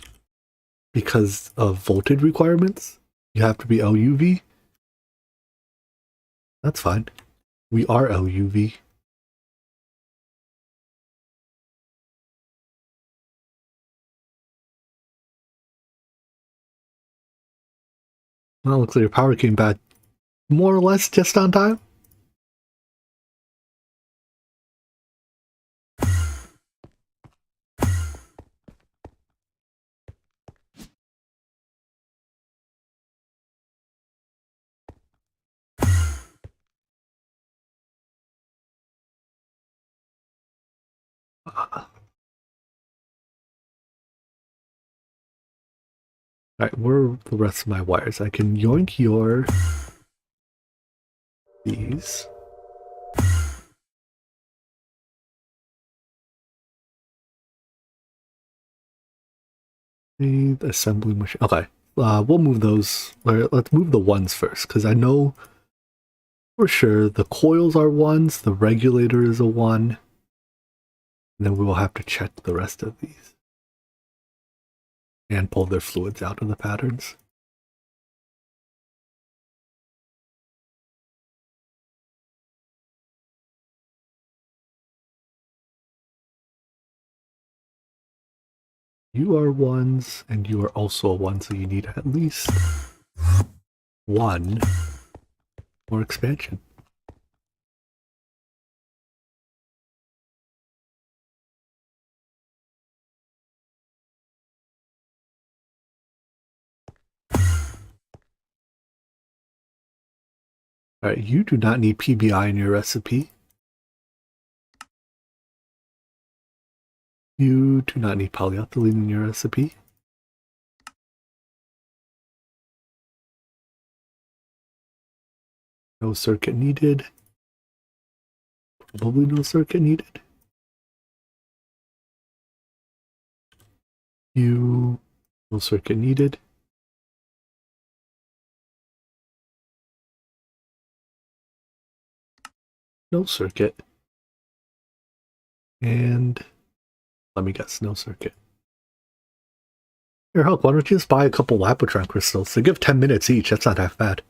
because of voltage requirements? You have to be LUV? That's fine. We are LUV. Well, looks like your power came back more or less just on time. Alright, where are the rest of my wires? I can yoink your... these. The assembly machine. Okay, we'll move those. Let's move the ones first, because I know for sure the coils are ones, the regulator is a one, and then we will have to check the rest of these. And pull their fluids out of the patterns. You are ones, and you are also a one, so you need at least one more expansion. Alright, you do not need PBI in your recipe. You do not need polyethylene in your recipe. No circuit needed. Probably no circuit needed. You, no circuit needed. No circuit. And let me guess, no circuit. Here, Hulk, why don't you just buy a couple Lapotron crystals? They give 10 minutes each, that's not half bad.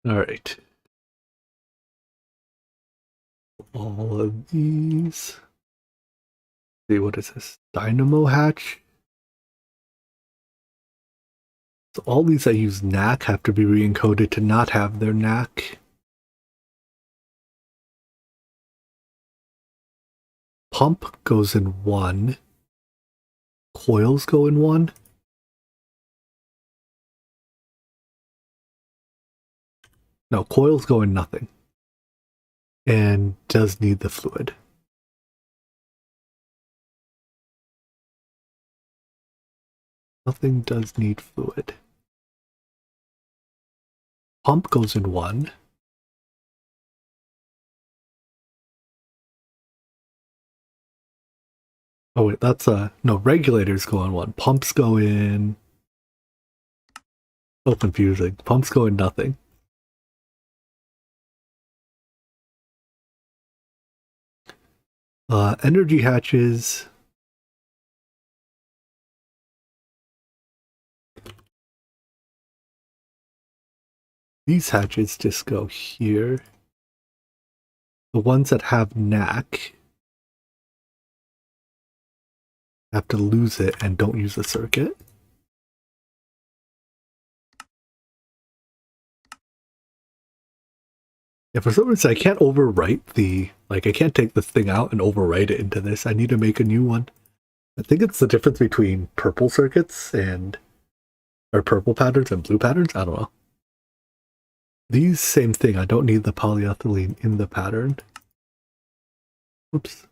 All right. All of these. See, what is this? Dynamo hatch. So all these that use NAC have to be re-encoded to not have their NAC. Pump goes in 1. Coils go in 1. No, coils go in nothing. And does need the fluid. Nothing does need fluid. Pump goes in 1. Oh wait, that's no, regulators go in 1. Pumps go in... So confusing. Pumps go in nothing. Energy hatches... These hatches just go here. The ones that have NAC have to lose it and don't use the circuit. Yeah, for some reason I can't overwrite the... Like, I can't take this thing out and overwrite it into this. I need to make a new one. I think it's the difference between purple circuits and... Or purple patterns and blue patterns? I don't know. These, same thing. I don't need the polyethylene in the pattern. Oops.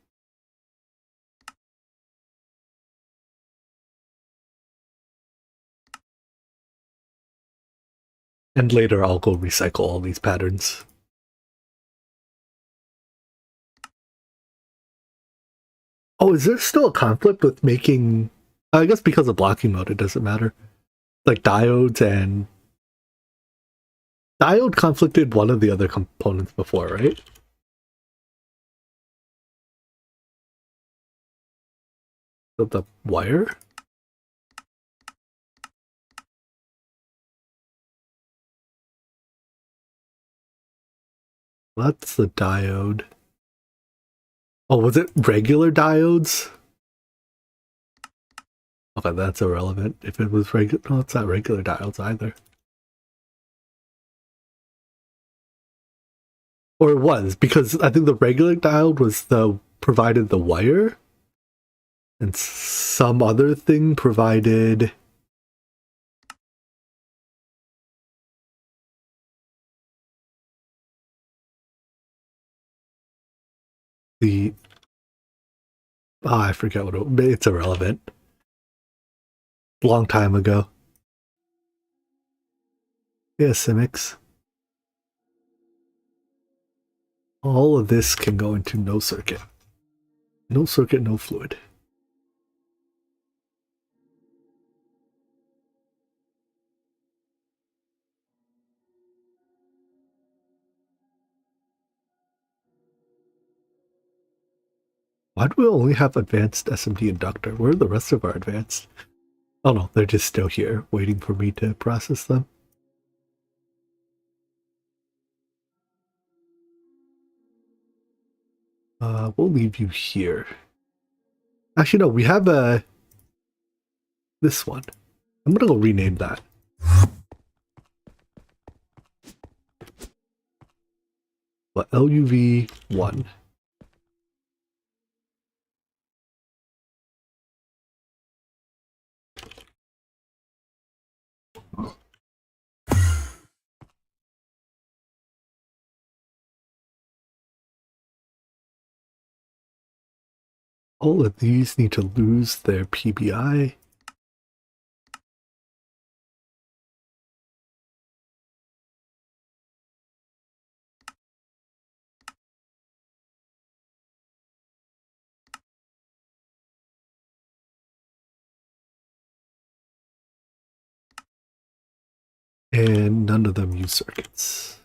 And later I'll go recycle all these patterns. Oh, is there still a conflict with making... I guess because of blocking mode, it doesn't matter. Like diodes and... Diode conflicted one of the other components before, right? The wire? That's the diode. Oh, was it regular diodes? Okay, that's irrelevant. If it was regular... No, it's not regular diodes either. Or it was, because I think the regular diode was the... provided the wire. And some other thing provided... the... I forget what it's irrelevant. Long time ago. Yeah, Simics. All of this can go into no circuit. No circuit, no fluid. Why do we only have advanced SMD inductor? Where are the rest of our advanced? Oh no, they're just still here, waiting for me to process them. We'll leave you here. Actually, no, we have this one. I'm gonna go rename that. But LUV1. All of these need to lose their PBI. And none of them use circuits.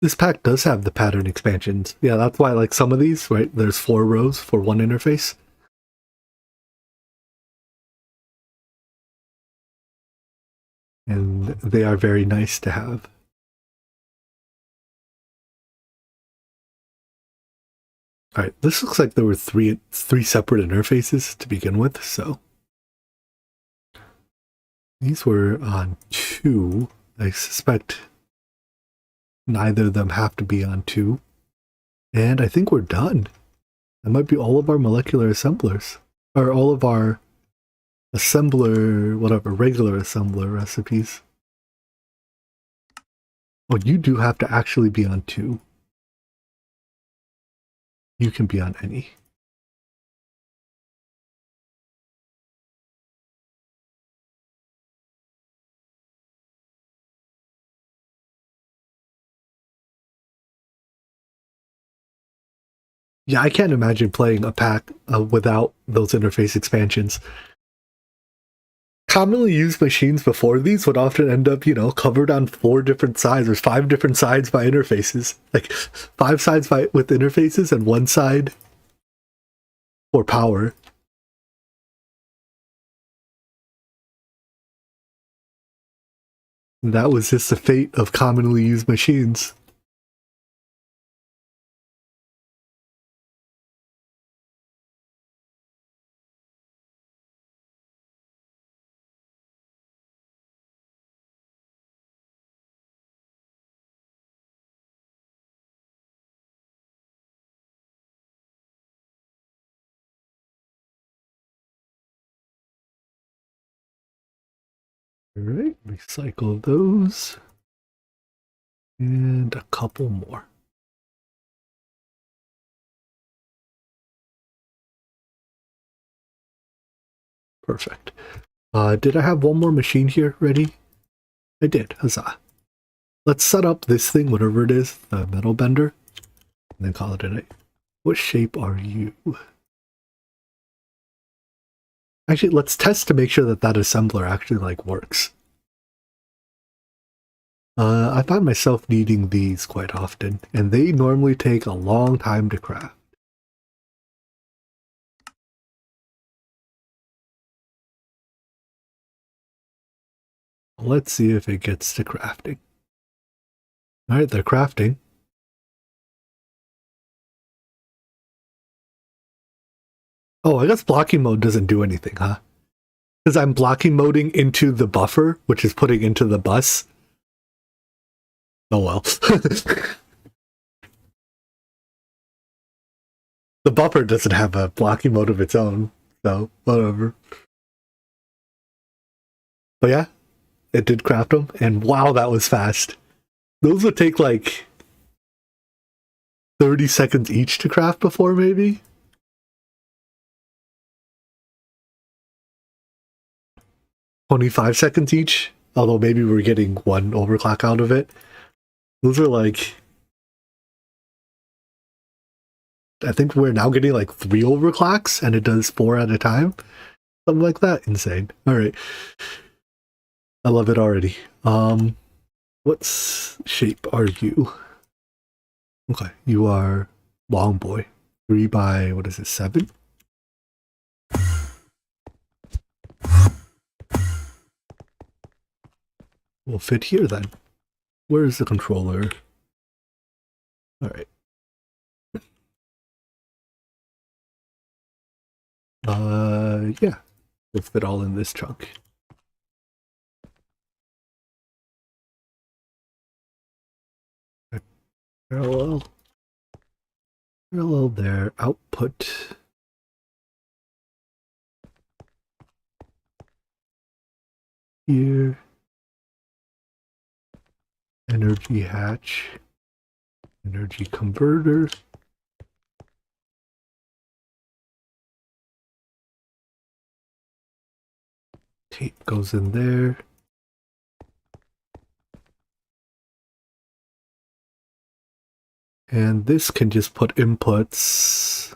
This pack does have the pattern expansions. Yeah, that's why like some of these, right, there's 4 rows for one interface. And they are very nice to have. Alright, this looks like there were three separate interfaces to begin with, so these were on 2. I suspect neither of them have to be on 2. And I think we're done. That might be all of our molecular assemblers. Or all of our assembler, whatever, regular assembler recipes. Oh, you do have to actually be on 2. You can be on any. Yeah, I can't imagine playing a pack without those interface expansions. Commonly used machines before these would often end up, you know, covered on 4 different sides. There's 5 different sides by interfaces. Like 5 sides with interfaces and 1 side for power. And that was just the fate of commonly used machines. Alright, recycle those. And a couple more. Perfect. Did I have one more machine here ready? I did, huzzah. Let's set up this thing, whatever it is, the metal bender, and then call it a night. What shape are you? Actually, let's test to make sure that that assembler actually like works. I find myself needing these quite often, and they normally take a long time to craft. Let's see if it gets to crafting. Alright, they're crafting. Oh, I guess blocking mode doesn't do anything, huh? Because I'm blocking moding into the buffer, which is putting into the bus. Oh well. The buffer doesn't have a blocking mode of its own, so whatever. But yeah, it did craft them, and wow, that was fast. Those would take like 30 seconds each to craft before, maybe? 25 seconds each, although maybe we're getting 1 overclock out of it. Those are like... I think we're now getting like 3 overclocks, and it does 4 at a time. Something like that. Insane. Alright. I love it already. What shape are you? Okay, you are long boy. 3 by, what is it, 7? Will fit here then. Where is the controller? Alright. Yeah. We'll fit all in this chunk. Parallel there. Output. Here. Energy hatch. Energy converter. Tape goes in there. And this can just put inputs.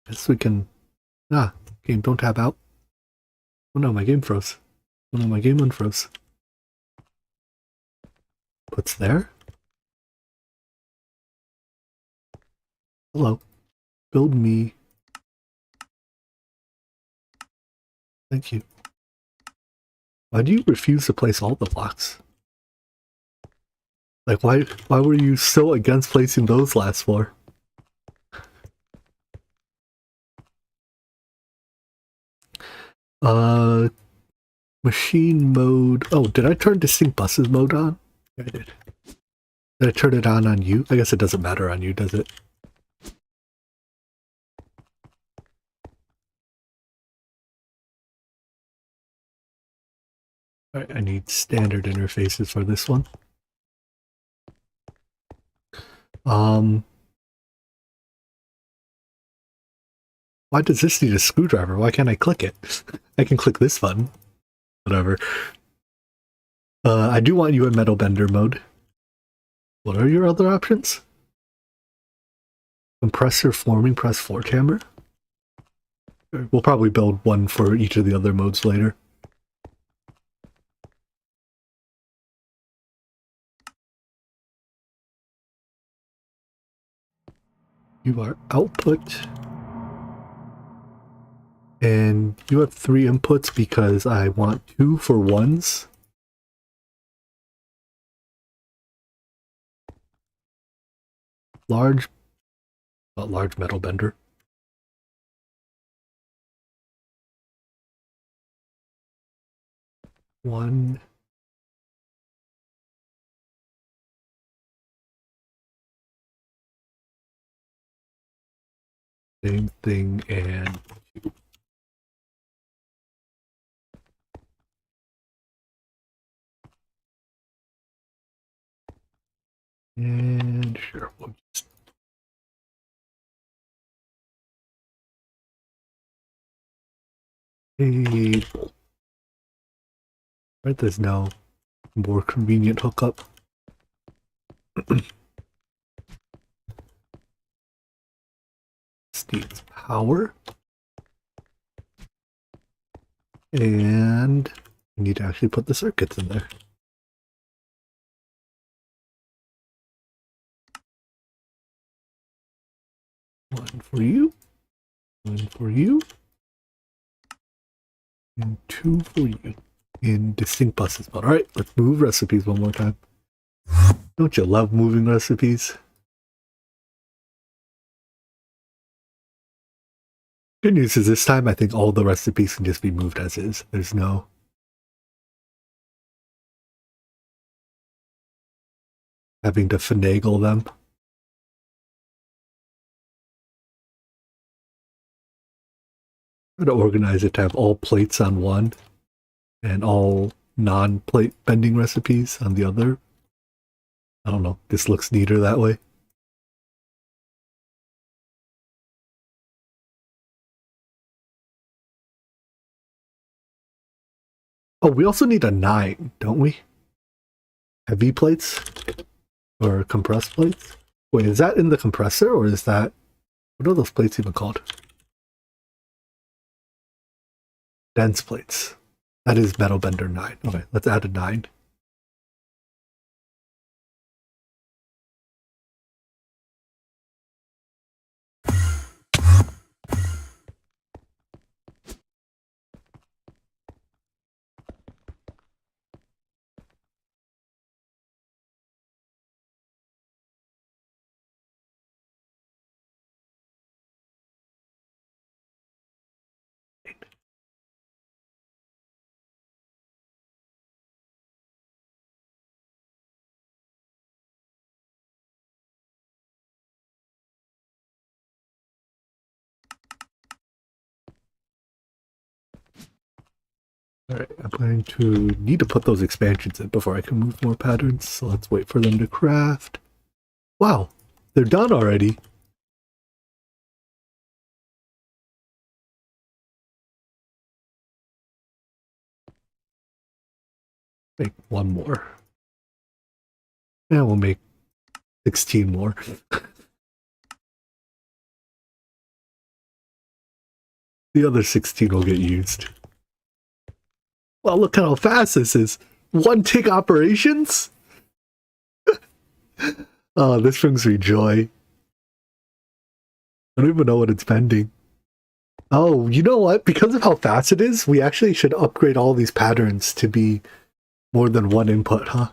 Guess we can... game don't tab out. Oh no, my game froze. Oh no, my game unfroze. inputs there. Hello. Build me. Thank you. Why do you refuse to place all the blocks? Like, why were you so against placing those last four? Machine mode. Oh, did I turn distinct buses mode on? Yeah, I did. Did I turn it on you? I guess it doesn't matter on you, does it? Alright, I need standard interfaces for this one. Why does this need a screwdriver? Why can't I click it? I can click this button. Whatever. I do want you in metal bender mode. What are your other options? Compressor forming press forge hammer? We'll probably build one for each of the other modes later. You are output. And you have 3 inputs because I want 2 for 1s. Large metal bender. One. Same thing and 2. And sure, we'll just table. Right, there's no more convenient hookup. This needs power. And I need to actually put the circuits in there. One for you. One for you. And 2 for you. In distinct buses. All right, let's move recipes one more time. Don't you love moving recipes? Good news is this time I think all the recipes can just be moved as is. There's no having to finagle them. I'm going to organize it to have all plates on one and all non-plate bending recipes on the other. I don't know, this looks neater that way. Oh, we also need a 9, don't we? Heavy plates? Or compressed plates? Wait, is that in the compressor or is that... What are those plates even called? Dense plates. That is metal bender 9. Okay, let's add a 9. Alright, I'm going to need to put those expansions in before I can move more patterns, so let's wait for them to craft. Wow, they're done already. Make 1 more. And we'll make 16 more. The other 16 will get used. Well, look at how fast this is. 1 tick operations? Oh, this brings me joy. I don't even know what it's pending. Oh, you know what? Because of how fast it is, we actually should upgrade all these patterns to be more than one input, huh?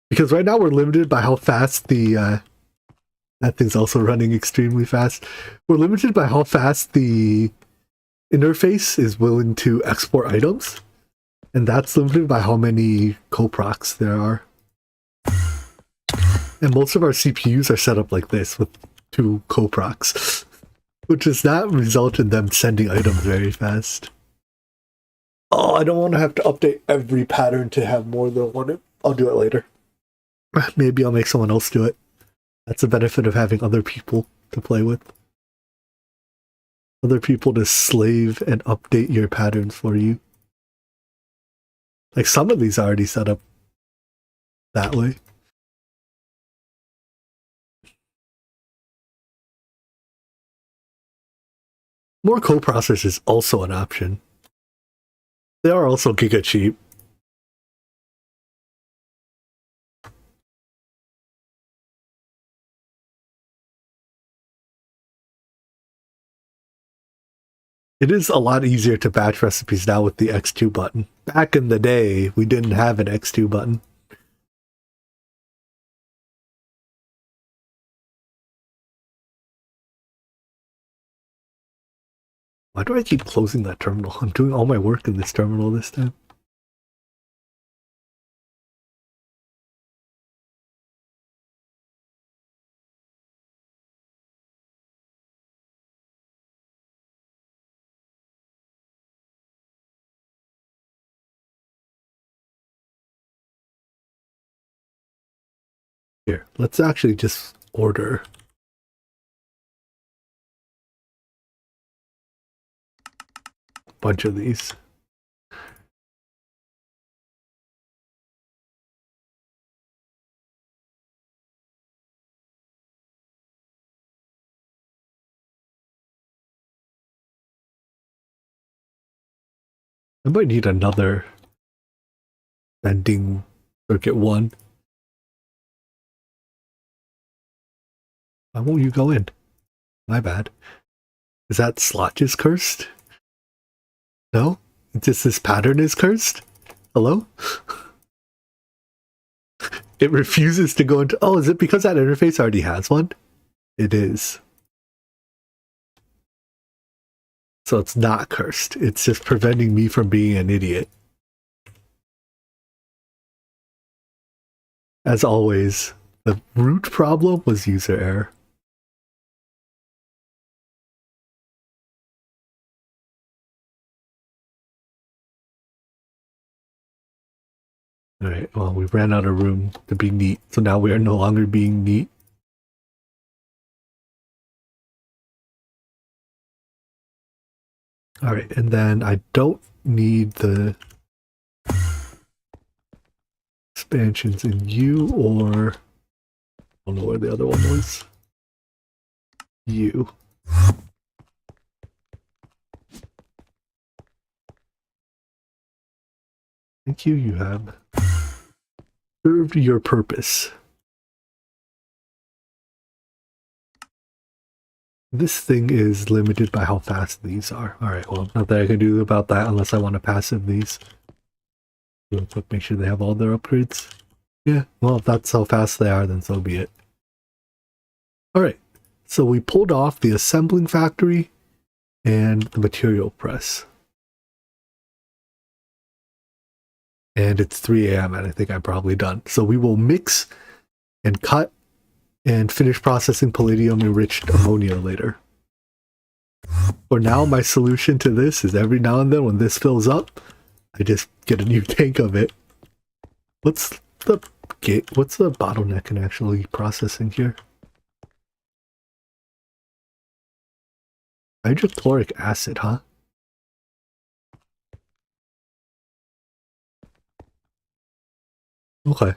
Because right now we're limited by how fast the that thing's also running extremely fast. We're limited by how fast the interface is willing to export items, and that's limited by how many coprocs there are. And most of our CPUs are set up like this with 2 coprocs, which does not result in them sending items very fast. Oh, I don't want to have to update every pattern to have more than one. I'll do it later. Maybe I'll make someone else do it. That's the benefit of having other people to play with. Other people to slave and update your patterns for you. Like some of these are already set up that way. More coprocessors is also an option. They are also giga cheap. It is a lot easier to batch recipes now with the X2 button. Back in the day, we didn't have an X2 button. Why do I keep closing that terminal? I'm doing all my work in this terminal this time. Here, let's actually just order a bunch of these. I might need another vending circuit 1. Why won't you go in? My bad. Is that slot just cursed? No? It's just this pattern is cursed? Hello? It refuses to go into... Oh, is it because that interface already has one? It is. So it's not cursed. It's just preventing me from being an idiot. As always, the root problem was user error. Alright, well, we ran out of room to be neat, so now we are no longer being neat. Alright, and then I don't need the expansions in U or... I don't know where the other one was. U. Thank you, you have served your purpose. This thing is limited by how fast these are. Alright, well, nothing I can do about that unless I want to passive these. Real quick, make sure they have all their upgrades. Yeah, well, if that's how fast they are, then so be it. Alright, so we pulled off the assembling factory and the material press. And it's 3 a.m. and I think I'm probably done. So we will mix and cut and finish processing palladium enriched ammonia later. For now, my solution to this is every now and then when this fills up, I just get a new tank of it. What's the bottleneck in actually processing here? Hydrochloric acid, huh? Okay.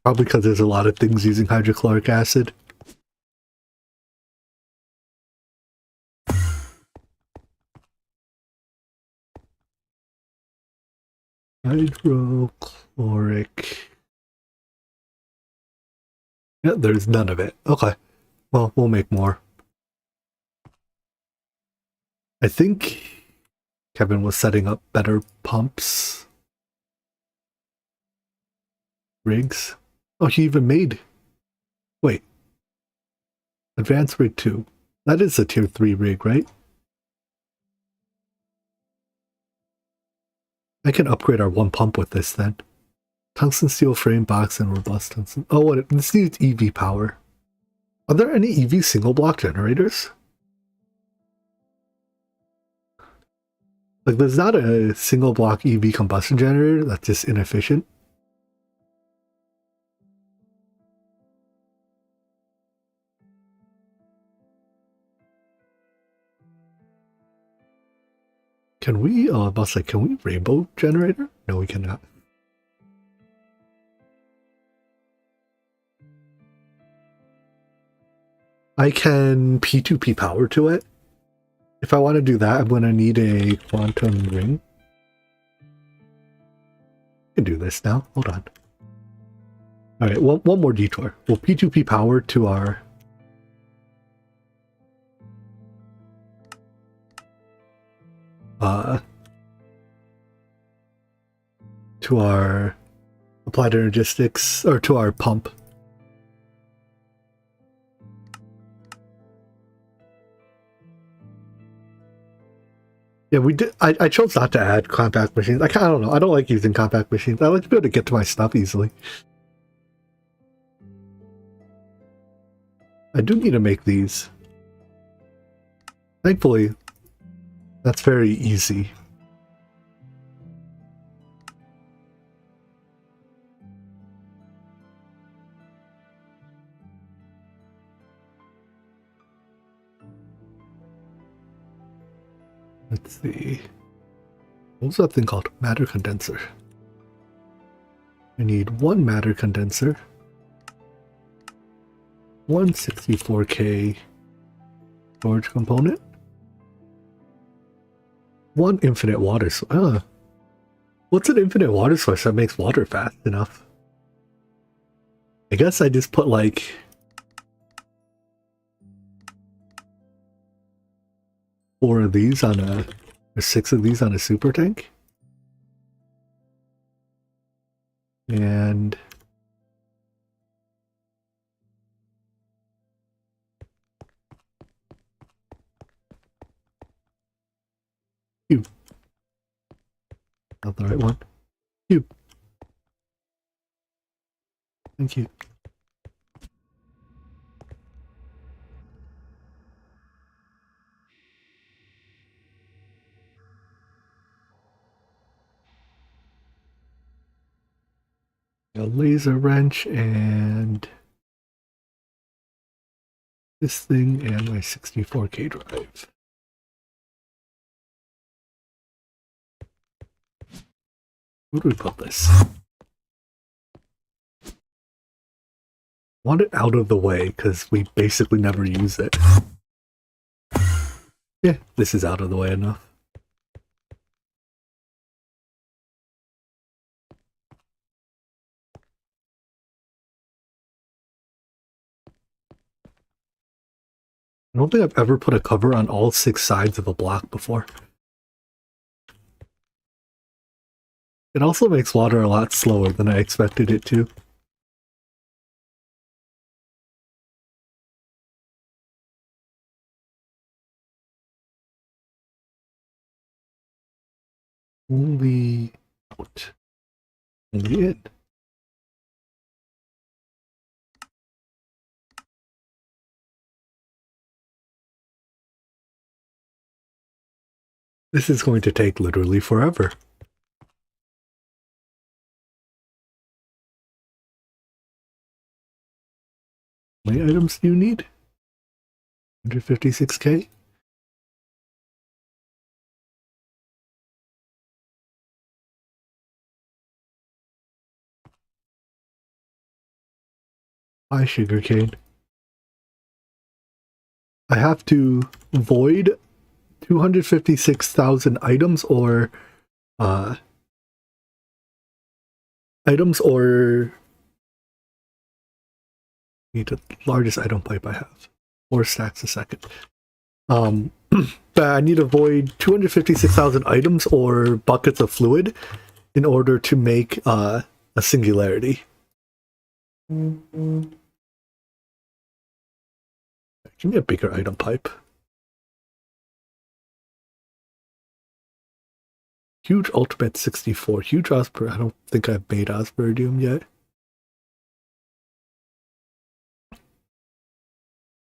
Probably because there's a lot of things using hydrochloric acid. Hydrochloric Yeah, there's none of it. Okay. Well, we'll make more. I think Kevin was setting up better pumps. Rigs. Oh, he even made... Wait. Advanced rig 2. That is a tier 3 rig, right? I can upgrade our one pump with this then. Tungsten steel frame box and robust tungsten. Oh, what? This needs EV power. Are there any EV single block generators? Like, there's not a single block EV combustion generator that's just inefficient. Can we, I must say, can we rainbow generator? No, we cannot. I can P2P power to it. If I want to do that, I'm going to need a quantum ring. I can do this now. Hold on. All right, one more detour. We'll P2P power to our... to our applied energistics, or to our pump. Yeah, we did. I chose not to add compact machines. I don't know. I don't like using compact machines. I like to be able to get to my stuff easily. I do need to make these. Thankfully, that's very easy. Let's see. What's that thing called? Matter condenser. I need one matter condenser. One 64K storage component. One infinite water source. What's an infinite water source that makes water fast enough? I guess I just put like... four of these on a... or 6 of these on a super tank. And... Cube. Not the right one. Cube. Thank you. A laser wrench and this thing and my 64K drive. Where do we put this? Want it out of the way because we basically never use it. Yeah, this is out of the way enough. I don't think I've ever put a cover on all 6 sides of a block before. It also makes water a lot slower than I expected it to. Only out. Only in. This is going to take literally forever. How many items do you need? 156K? Buy sugarcane. I have to void 256,000 items or Need the largest item pipe I have. 4 stacks a second. I need to avoid 256,000 items or buckets of fluid in order to make a singularity. Give me a bigger item pipe. Huge Ultimate 64. Huge Osper. I don't think I've made Osperdium yet.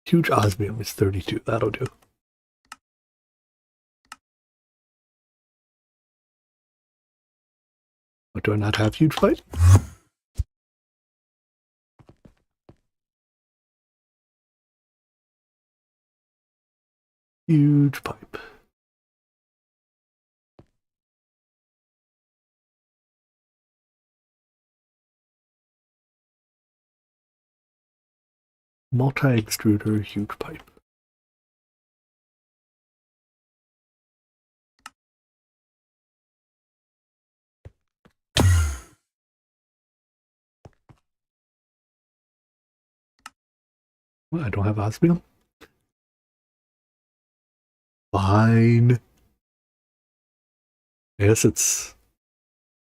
Huge Osmium is 32. That'll do. What, do I not have huge pipe? Huge pipe. Multi-extruder, huge pipe. Well, I don't have osmium. Fine. I guess it's...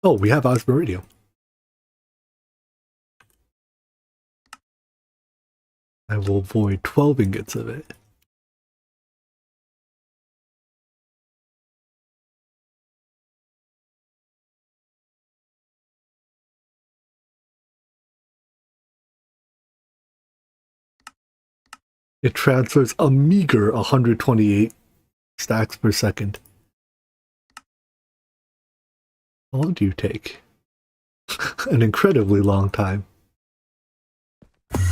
Oh, we have osmiridium. I will avoid 12 ingots of it. It transfers a meager 128 stacks per second. How long do you take? An incredibly long time.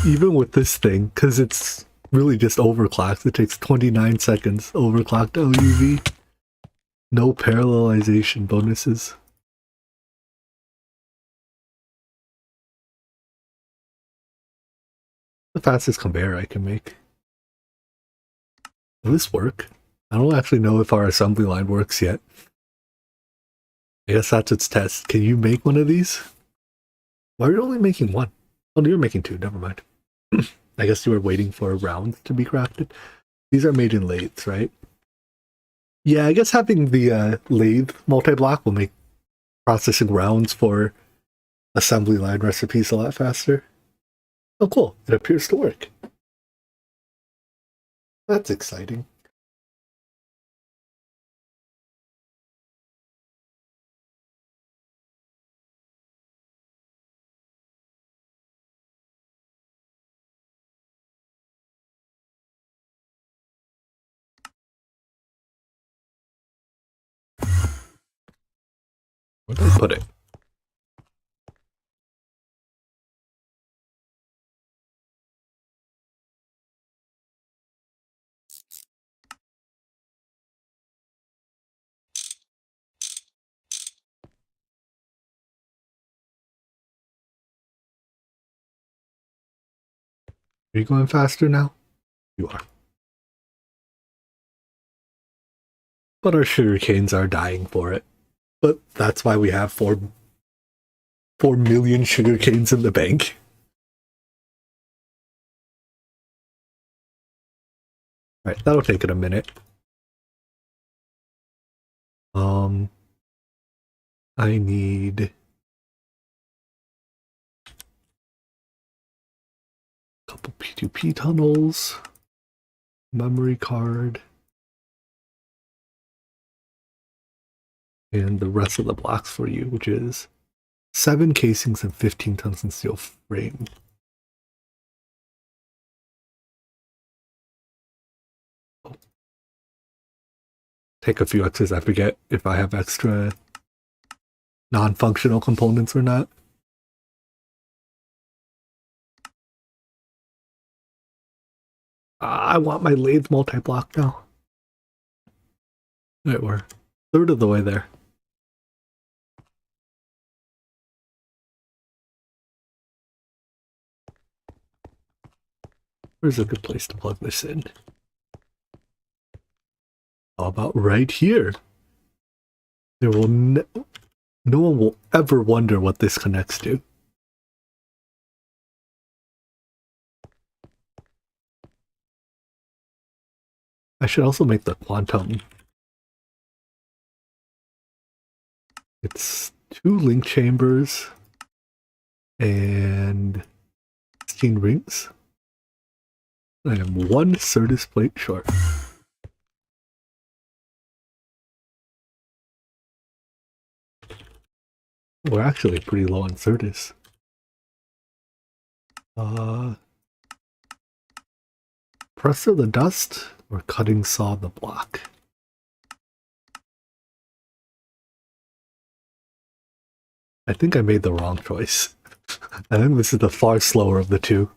Even with this thing, because it's really just overclocked, it takes 29 seconds. Overclocked LUV. No parallelization bonuses. The fastest conveyor I can make. Will this work? I don't actually know if our assembly line works yet. I guess that's its test. Can you make one of these? Why are you only making one? Oh, you're making 2. Never mind. I guess you were waiting for rounds to be crafted. These are made in lathes, right? Yeah, I guess having the lathe multi-block will make processing rounds for assembly line recipes a lot faster. Oh, cool. It appears to work. That's exciting. Where did I put it? Are you going faster now? You are. But our sugar canes are dying for it. But that's why we have 4 million sugar canes in the bank. Alright, that'll take it a minute. I need a couple P2P tunnels, memory card, and the rest of the blocks for you, which is 7 casings and 15 tungsten steel frame. Take a few extras. I forget if I have extra non-functional components or not. I want my lathe multi-block now. Alright, we're 1/3 of the way there. Where's a good place to plug this in? How about right here? There will no one will ever wonder what this connects to. I should also make the quantum. It's 2 link chambers and 16 rings. I am 1 Certus plate short. We're actually pretty low on Certus. Presser the dust or cutting saw the block? I think I made the wrong choice. I think this is the far slower of the two.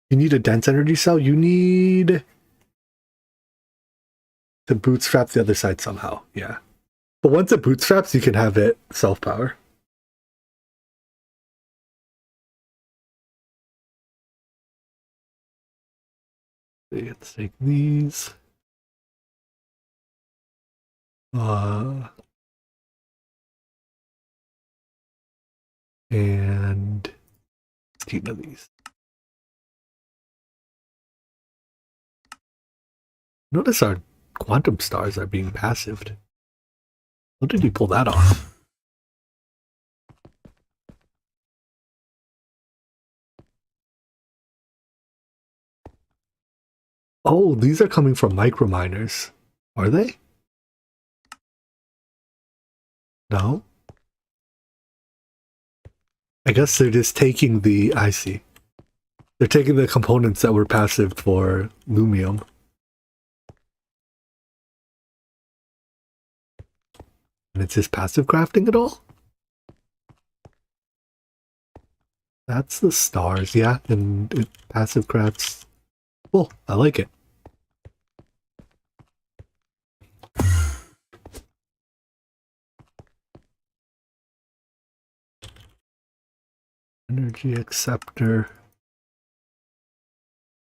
You need a dense energy cell. You need to bootstrap the other side somehow. Yeah. But once it bootstraps, you can have it self-power. Let's take these. And 16 of these. Notice our quantum stars are being passived. How did you pull that off? Oh, these are coming from microminers. Are they? No? I guess they're just taking the... I see. They're taking the components that were passive for Lumium. And it's just passive crafting at all? That's the stars, yeah. And it passive crafts. Cool, I like it. Energy acceptor.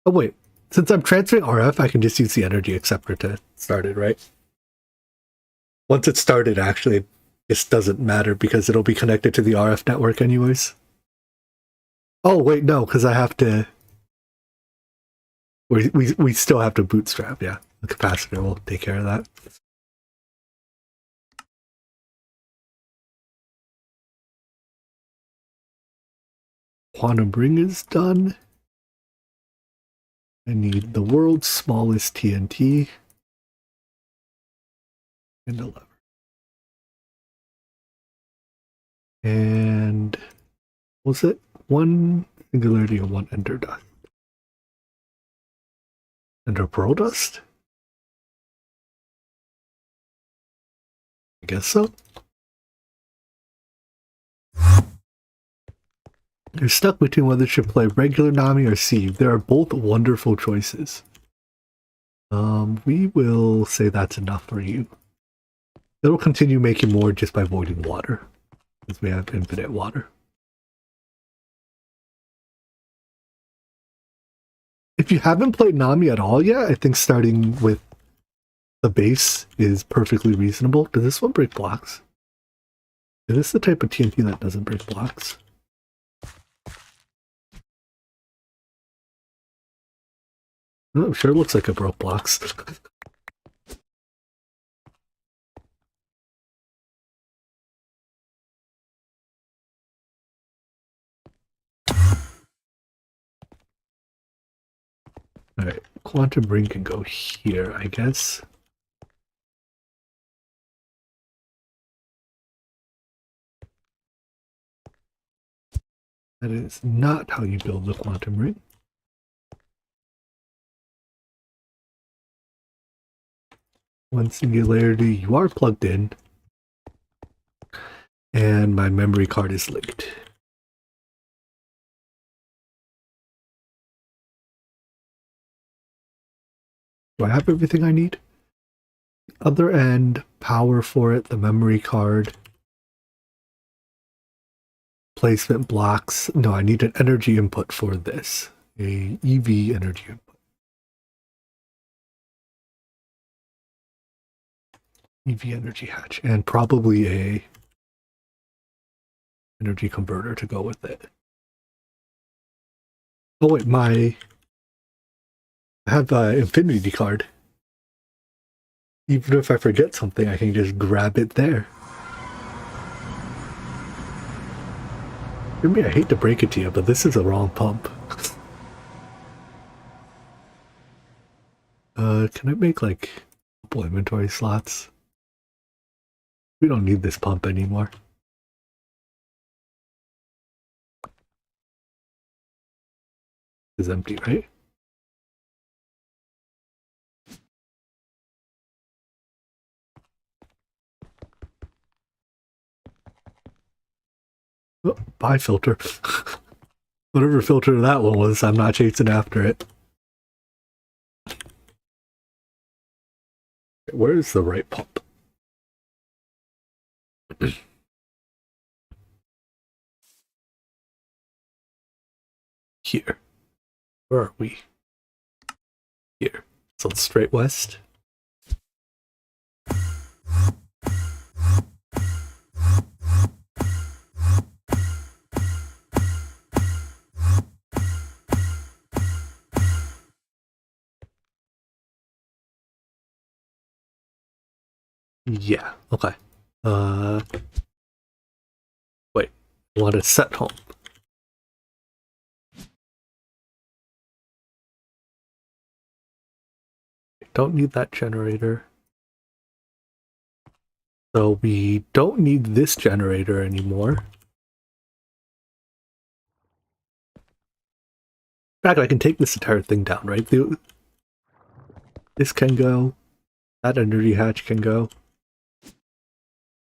Oh wait, since I'm transferring RF, I can just use the energy acceptor to start it, right? Once it's started, actually, it just doesn't matter because it'll be connected to the RF network anyways. Oh wait, no, because I have to... We still have to bootstrap, yeah. The capacitor will take care of that. Quantum ring is done. I need the world's smallest TNT. And a lever. And... was it? 1 singularity and 1 ender dust. Ender pearl dust? I guess so. You're stuck between whether to play regular Nami or CEu. They are both wonderful choices. We will say that's enough for you. It'll continue making more just by voiding water, because we have infinite water. If you haven't played Nami at all yet, I think starting with the base is perfectly reasonable. Does this one break blocks? Is this the type of TNT that doesn't break blocks? Oh, sure looks like it broke blocks. Alright, quantum ring can go here, I guess. That is not how you build the quantum ring. One singularity, you are plugged in. And my memory card is linked. Do I have everything I need? Other end, power for it, the memory card. Placement blocks. No, I need an energy input for this. A EV energy input. EV energy hatch. And probably a energy converter to go with it. Oh wait, I have an infinity card. Even if I forget something, I can just grab it there. I mean, I hate to break it to you, but this is the wrong pump. Can I make like a couple inventory slots? We don't need this pump anymore. It's empty, right? Oh, buy filter. Whatever filter that one was, I'm not chasing after it. Where is the right pump? Here. Where are we? Here. So it's straight west. Yeah, okay. Wait. I want to set home. Don't need that generator. So we don't need this generator anymore. In fact, I can take this entire thing down, right? This can go. That energy hatch can go.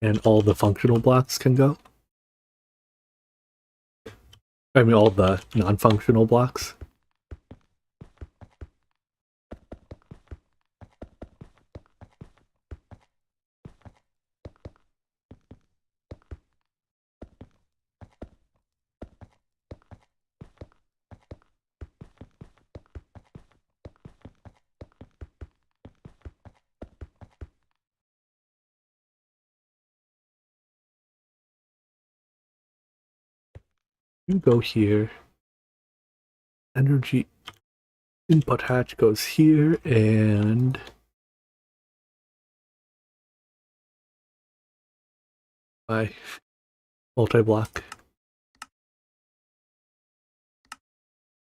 And all the functional blocks can go. I mean, all the non-functional blocks. You go here. Energy input hatch goes here, and my multi-block.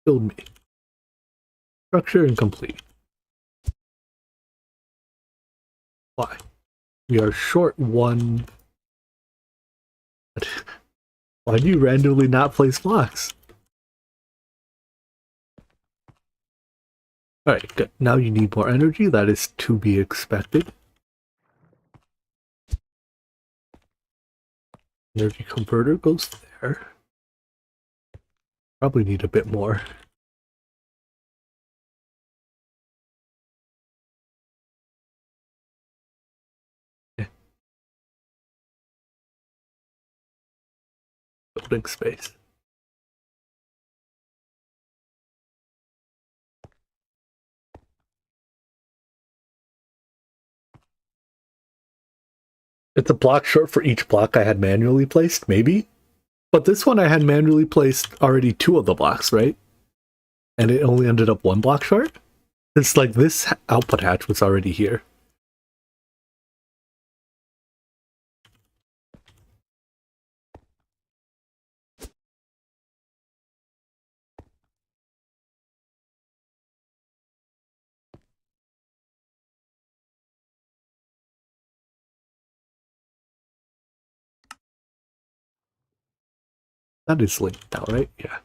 Build me. Structure incomplete. Why? We are short one. Why do you randomly not place blocks? Alright, good. Now you need more energy. That is to be expected. Energy converter goes there. Probably need a bit more. Building space. It's a block short for each block I had manually placed, maybe? But this one I had manually placed already 2 of the blocks, right? And it only ended up 1 block short? It's like this output hatch was already here. That is linked now, right? Yeah.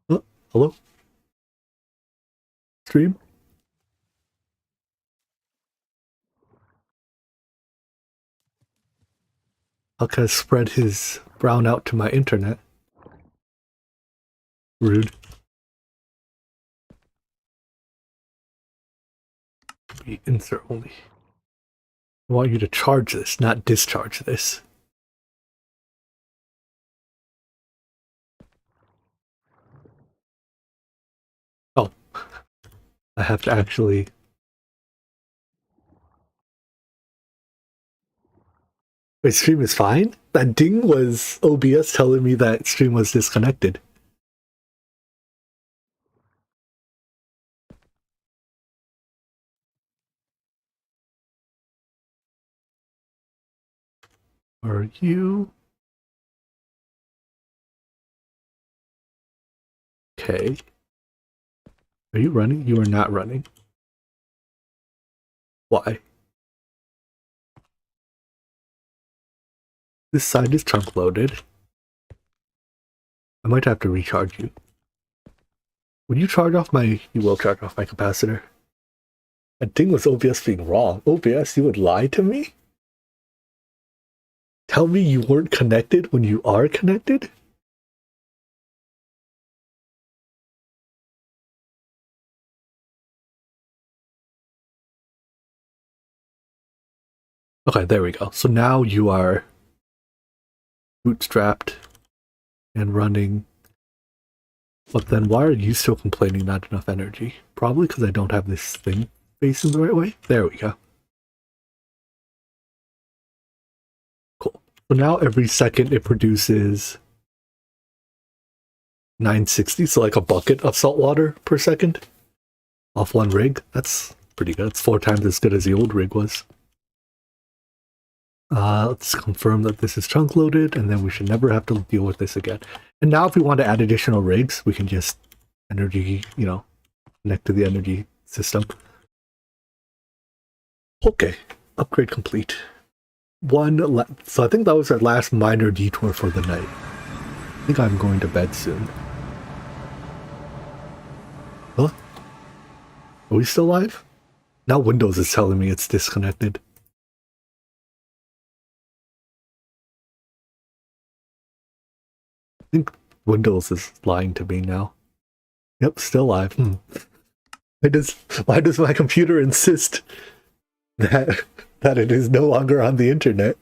Oh, hello? Stream? Alka spread his brown out to my internet. Rude. Be insert only. I want you to charge this, not discharge this. Oh. I have to actually... Wait, stream is fine? That ding was OBS telling me that stream was disconnected. Are you? Okay. Are you running? You are not running. Why? This side is trunk loaded. I might have to recharge you. Would you charge off my... You will charge off my capacitor. I think with OBS being wrong. OBS, you would lie to me? Tell me you weren't connected when you are connected? Okay, there we go. So now you are bootstrapped and running. But then why are you still complaining not enough energy? Probably because I don't have this thing facing the right way. There we go. Cool. So now every second it produces 960, so like a bucket of salt water per second off one rig. That's pretty good. It's 4 times as good as the old rig was. Let's confirm that this is trunk loaded, and then we should never have to deal with this again. And now if we want to add additional rigs, we can just energy, you know, connect to the energy system. Okay, upgrade complete. So I think that was our last minor detour for the night. I think I'm going to bed soon. Huh? Are we still live? Now Windows is telling me it's disconnected. I think Windows is lying to me now. Yep, still live. Why does my computer insist that it is no longer on the internet?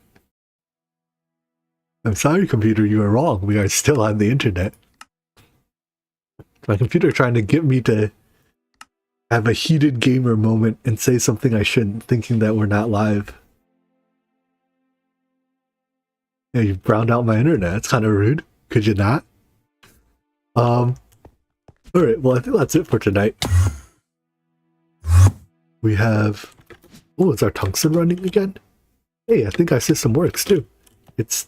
I'm sorry, computer, you are wrong. We are still on the internet. My computer trying to get me to have a heated gamer moment and say something I shouldn't, thinking that we're not live. Yeah, you browned out my internet. It's kind of rude. Could you not? Alright, well I think that's it for tonight. We have... Oh, is our tungsten running again? Hey, I think our system works too. It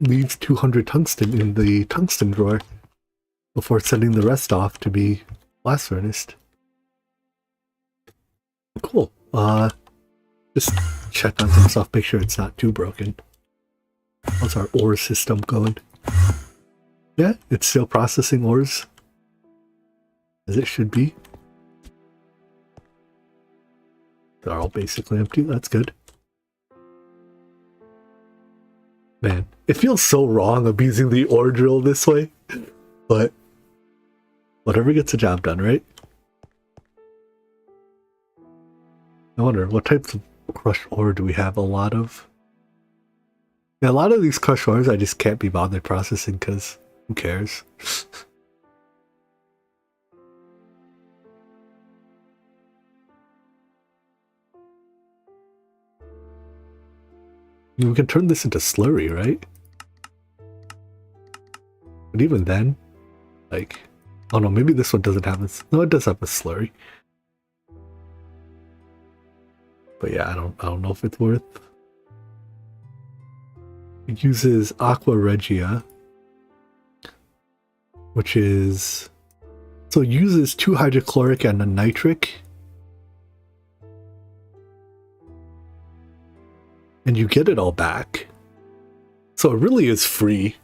leaves 200 tungsten in the tungsten drawer before sending the rest off to be blast furnaced. Cool. Just check on some stuff, make sure it's not too broken. How's our ore system going? Yeah, it's still processing ores as it should be. They're all basically empty. That's good. Man, it feels so wrong abusing the ore drill this way, but whatever gets the job done, right? I wonder, what types of crushed ore do we have a lot of? Yeah, a lot of these crushed ores I just can't be bothered processing because who cares? I mean, we can turn this into slurry, right? But even then, like, oh no, maybe this one doesn't have this. No, it does have a slurry. But yeah, I don't know if it's worth. It uses Aqua Regia, which is, so it uses 2 hydrochloric and a nitric. And you get it all back. So it really is free,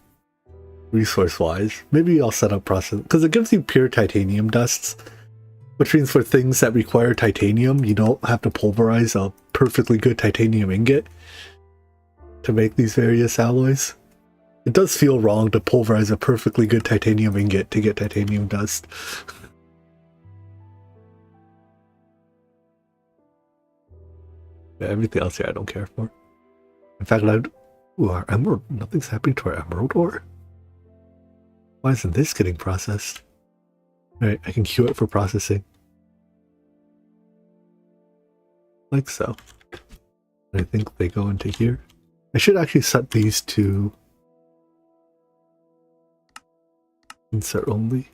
resource-wise. Maybe I'll set up process, because it gives you pure titanium dusts, which means for things that require titanium, you don't have to pulverize a perfectly good titanium ingot to make these various alloys. It does feel wrong to pulverize a perfectly good titanium ingot to get titanium dust. Yeah, everything else here I don't care for. In fact, our emerald, nothing's happening to our emerald ore. Why isn't this getting processed? Alright, I can queue it for processing. Like so. I think they go into here. I should actually set these to insert only.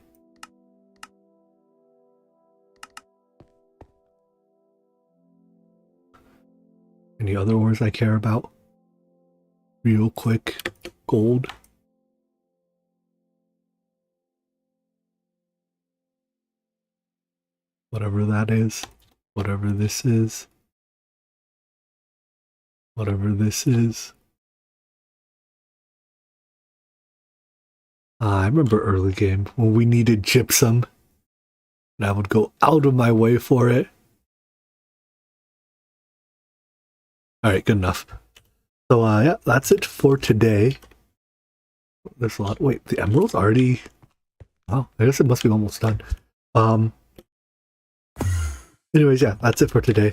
Any other ores I care about? real quick. Gold. Whatever that is. Whatever this is. Whatever this is. I remember early game when we needed gypsum. And I would go out of my way for it. Alright, good enough. So, yeah, that's it for today. There's a lot. Wait, the emerald's already... Oh, I guess it must be almost done. Anyways, yeah, that's it for today.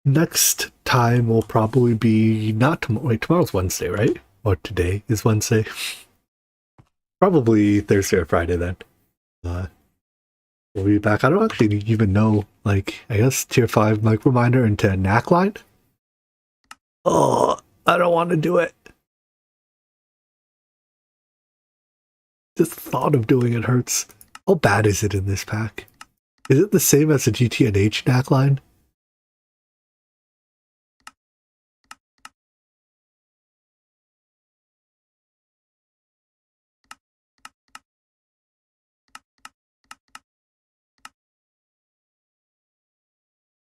Next time will probably be not tomorrow. Wait, tomorrow's Wednesday, right? Or today is Wednesday. Probably Thursday or Friday then. We'll be back. I don't actually even know. Like, I guess tier 5 Microminder into knack line. Oh, I don't want to do it. Just the thought of doing it hurts. How bad is it in this pack? Is it the same as the GT&H knack line?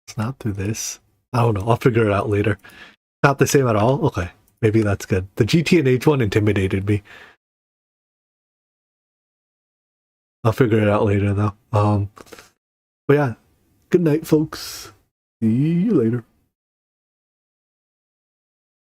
It's not through this. I don't know. I'll figure it out later. Not the same at all? Okay. Maybe that's good. The GT&H one intimidated me. I'll figure it out later though. But yeah. Good night, folks. See you later.